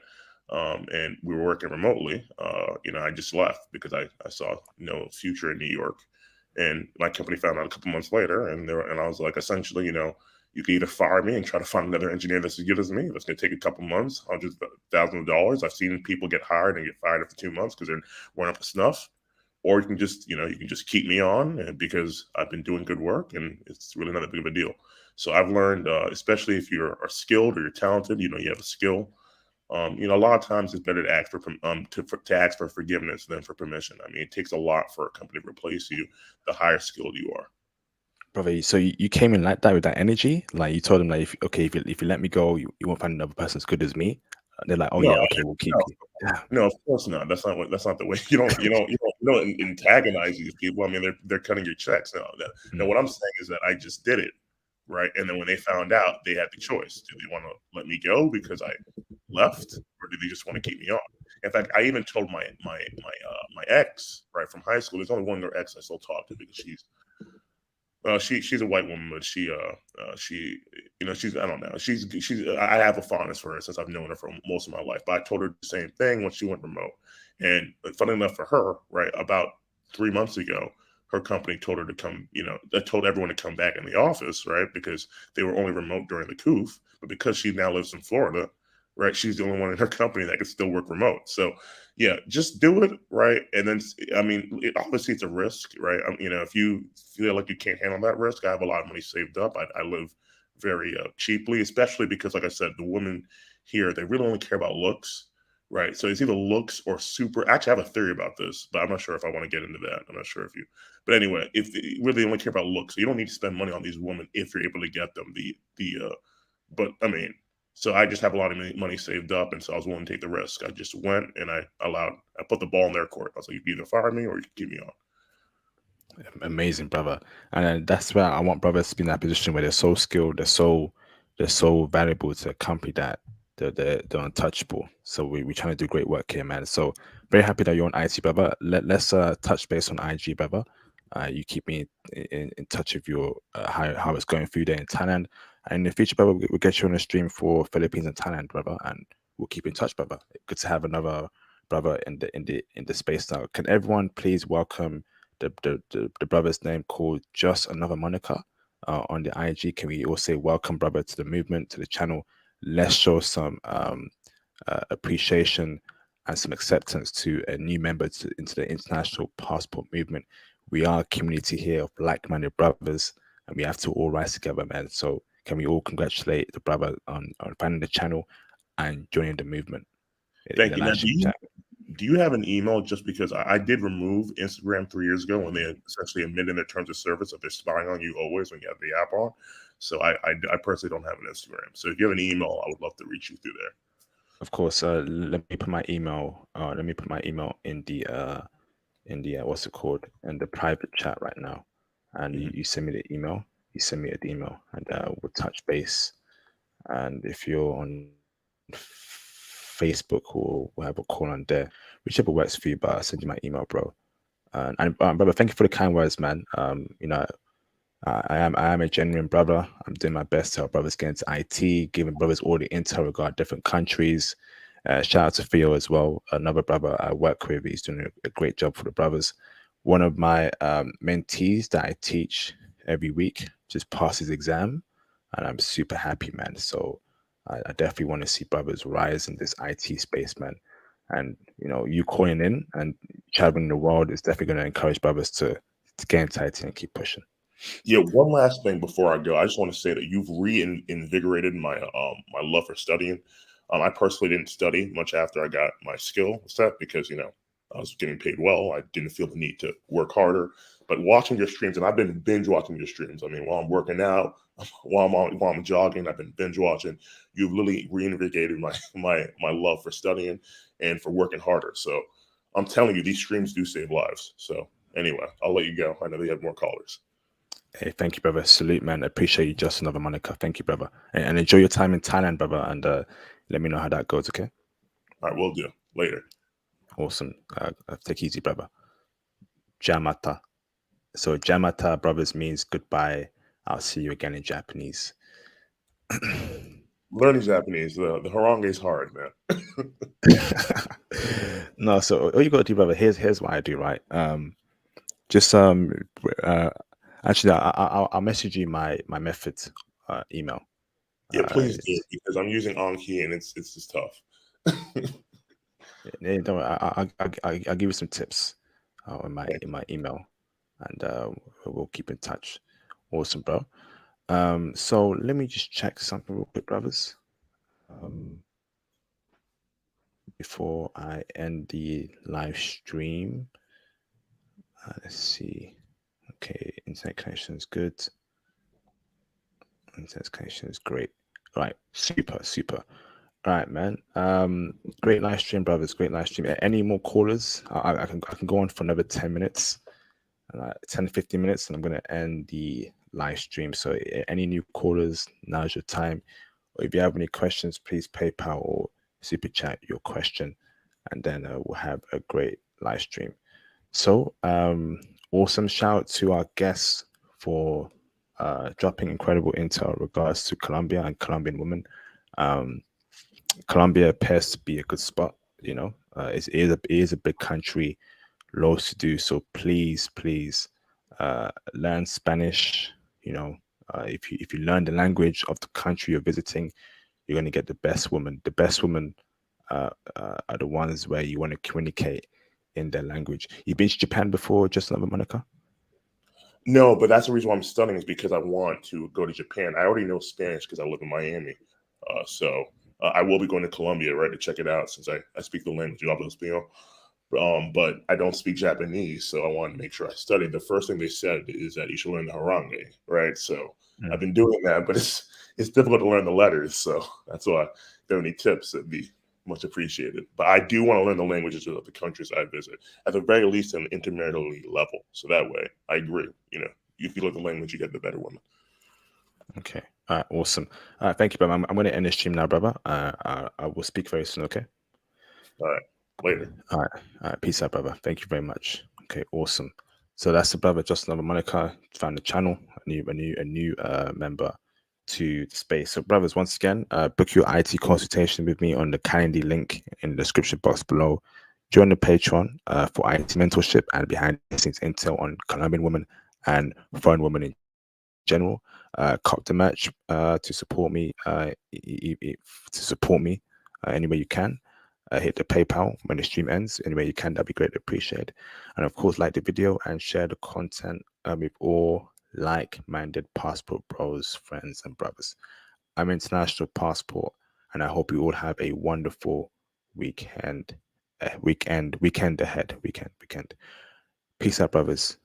S4: and we were working remotely, I just left because I saw no future in New York, and my company found out a couple months later, and I was like, essentially, you can either fire me and try to find another engineer that's as good as me. That's going to take a couple months, hundreds of thousands of dollars. I've seen people get hired and get fired after 2 months because they weren't up to snuff. Or you can just keep me on, and because I've been doing good work, and it's really not that big of a deal. So I've learned, especially if you're skilled or you're talented, you have a skill. A lot of times it's better to ask to ask for forgiveness than for permission. I mean, it takes a lot for a company to replace you, the higher skilled you are.
S1: Brother, so you came in like that with that energy, like you told them, like, if you let me go, you won't find another person as good as me. They're like, oh
S4: No,
S1: yeah, okay, we'll keep
S4: no,
S1: you. Yeah.
S4: no, of course not. That's not the way. You don't antagonize these people. I mean, they're cutting your checks. No, what I'm saying is that I just did it, right? And then when they found out, they had the choice: do they want to let me go because I left, or do they just want to keep me on? In fact, I even told my ex, right, from high school. There's only one ex I still talk to because she's a white woman, but she's I don't know. I have a fondness for her since I've known her for most of my life. But I told her the same thing when she went remote. And funny enough for her, right, about 3 months ago, her company told her to come, told everyone to come back in the office, right, because they were only remote during the coup. But because she now lives in Florida, right, she's the only one in her company that can still work remote. So yeah, just do it, right? And then, I mean, obviously it's a risk, right? If you feel like you can't handle that risk, I have a lot of money saved up. I live very cheaply, especially because, like I said, the women here, they really only care about looks, Right. So it's either looks or super. Actually, I have a theory about this, but I'm not sure if I want to get into that. I'm not sure if you. But anyway, if they really only care about looks, so you don't need to spend money on these women if you're able to get them. But I mean, so I just have a lot of money saved up, and so I was willing to take the risk. I just went and I put the ball in their court. I was like, you can either fire me or you can keep me on.
S1: Amazing, brother. And that's where I want brothers to be in that position where they're so skilled, they're so valuable to a company that they're untouchable. So we're trying to do great work here, man. So very happy that you're on IT, brother. Let's touch base on IG, brother. You keep me in touch with your how it's going for you there in Thailand. And in the future, brother, we'll get you on a stream for Philippines and Thailand, brother, and we'll keep in touch, brother. Good to have another brother in the space now. Can everyone please welcome the brother's name called Just Another Monica on the IG? Can we all say welcome, brother, to the movement, to the channel? Let's show some appreciation and some acceptance to a new member into the international passport movement. We are a community here of like-minded brothers, and we have to all rise together, man. So can we all congratulate the brother on finding the channel and joining the movement?
S4: Thank you. Now, do you have an email? Just because I did remove Instagram 3 years ago when they essentially admitted in their terms of service that they're spying on you always when you have the app on. So I personally don't have an Instagram. So if you have an email, I would love to reach you through there.
S1: Of course. Let me put my email. Let me put my email in the what's it called, in the private chat right now. And you send me the email. You send me the email, and we'll touch base. And if you're on Facebook, we'll have a call on there, whichever works for you. But I'll send you my email, bro. And brother, thank you for the kind words, man. You know, I am a genuine brother. I'm doing my best to help brothers get into IT, giving brothers all the intel regarding different countries. Shout out to Theo as well, another brother I work with. He's doing a great job for the brothers. One of my mentees that I teach every week just passed his exam, and I'm super happy, man. So I definitely want to see brothers rise in this IT space, man. And you know, you calling in and traveling the world is definitely going to encourage brothers to get into IT and keep pushing.
S4: Yeah, one last thing before I go, I just want to say that you've reinvigorated my my love for studying. I personally didn't study much after I got my skill set because I was getting paid well. I didn't feel the need to work harder. But watching your streams, and I've been binge watching your streams. I mean, while I'm working out, while I'm jogging, I've been binge watching. You've really reinvigorated my love for studying and for working harder. So I'm telling you, these streams do save lives. So anyway, I'll let you go. I know they have more callers.
S1: Hey, thank you, brother. Salute, man. Appreciate you, Just Another Monica. Thank you, brother. And enjoy your time in Thailand, brother. And let me know how that goes, okay?
S4: All right, will do. Later.
S1: Awesome. Take it easy, brother. Jamata. So Jamata, brothers, means goodbye. I'll see you again in Japanese.
S4: Learning Japanese, the harangue is hard, man.
S1: No, so all you gotta do, brother, here's what I do, right? Just actually I'll message you my method email.
S4: Yeah, please do, because I'm using Anki and it's just tough.
S1: Yeah, don't worry, I'll give you some tips in my email, and we'll keep in touch. Awesome, bro. So let me just check something real quick, brothers. Before I end the live stream, let's see. Okay, internet connection is good. Internet connection is great. All right, super. All right, man. Great live stream, brothers. Great live stream. Any more callers? I can go on for another 10 minutes, 10 15 minutes, and I'm gonna end the live stream. So any new callers, now's your time. Or if you have any questions, please PayPal or super chat your question, and then we'll have a great live stream. So awesome. Shout out to our guests for dropping incredible intel regards to Colombia and Colombian women. Colombia appears to be a good spot. It is a big country, loads to do. So please learn Spanish. If you learn the language of the country you're visiting, you're going to get the best woman. The best women are the ones where you want to communicate in their language. You've been to Japan before, Just Another Monica?
S4: No, but that's the reason why I'm studying, is because I want to go to Japan. I already know Spanish because I live in Miami. So I will be going to Colombia, right, to check it out since I speak the language. Yo hablo español. But I don't speak Japanese, so I wanted to make sure I studied. The first thing they said is that you should learn the harangue, right? So I've been doing that, but it's difficult to learn the letters. So that's why if there are any tips, that'd be much appreciated. But I do want to learn the languages of the countries I visit, at the very least an intermediate level. So that way, I agree. You know, if you learn the language, you get the better woman.
S1: Okay. All right. Awesome. Thank you, brother. I'm going to end the stream now, brother. I will speak very soon. Okay.
S4: All right. Later.
S1: All right. All right. Peace out, brother. Thank you very much. Okay. Awesome. So that's the brother Justin of Monica. Found the channel. A new member to the space. So, brothers, once again, book your IT consultation with me on the Calendly link in the description box below. Join the Patreon for IT mentorship and behind the scenes intel on Colombian women and foreign women in general. Cop the merch to support me. Any way you can. Hit the PayPal when the stream ends. Any way you can, that'd be greatly appreciated. And of course, like the video and share the content with all like-minded passport bros, friends, and brothers. I'm International Passport, and I hope you all have a wonderful weekend ahead. Peace out, brothers.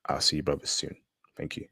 S1: I'll see you brothers soon. Thank you.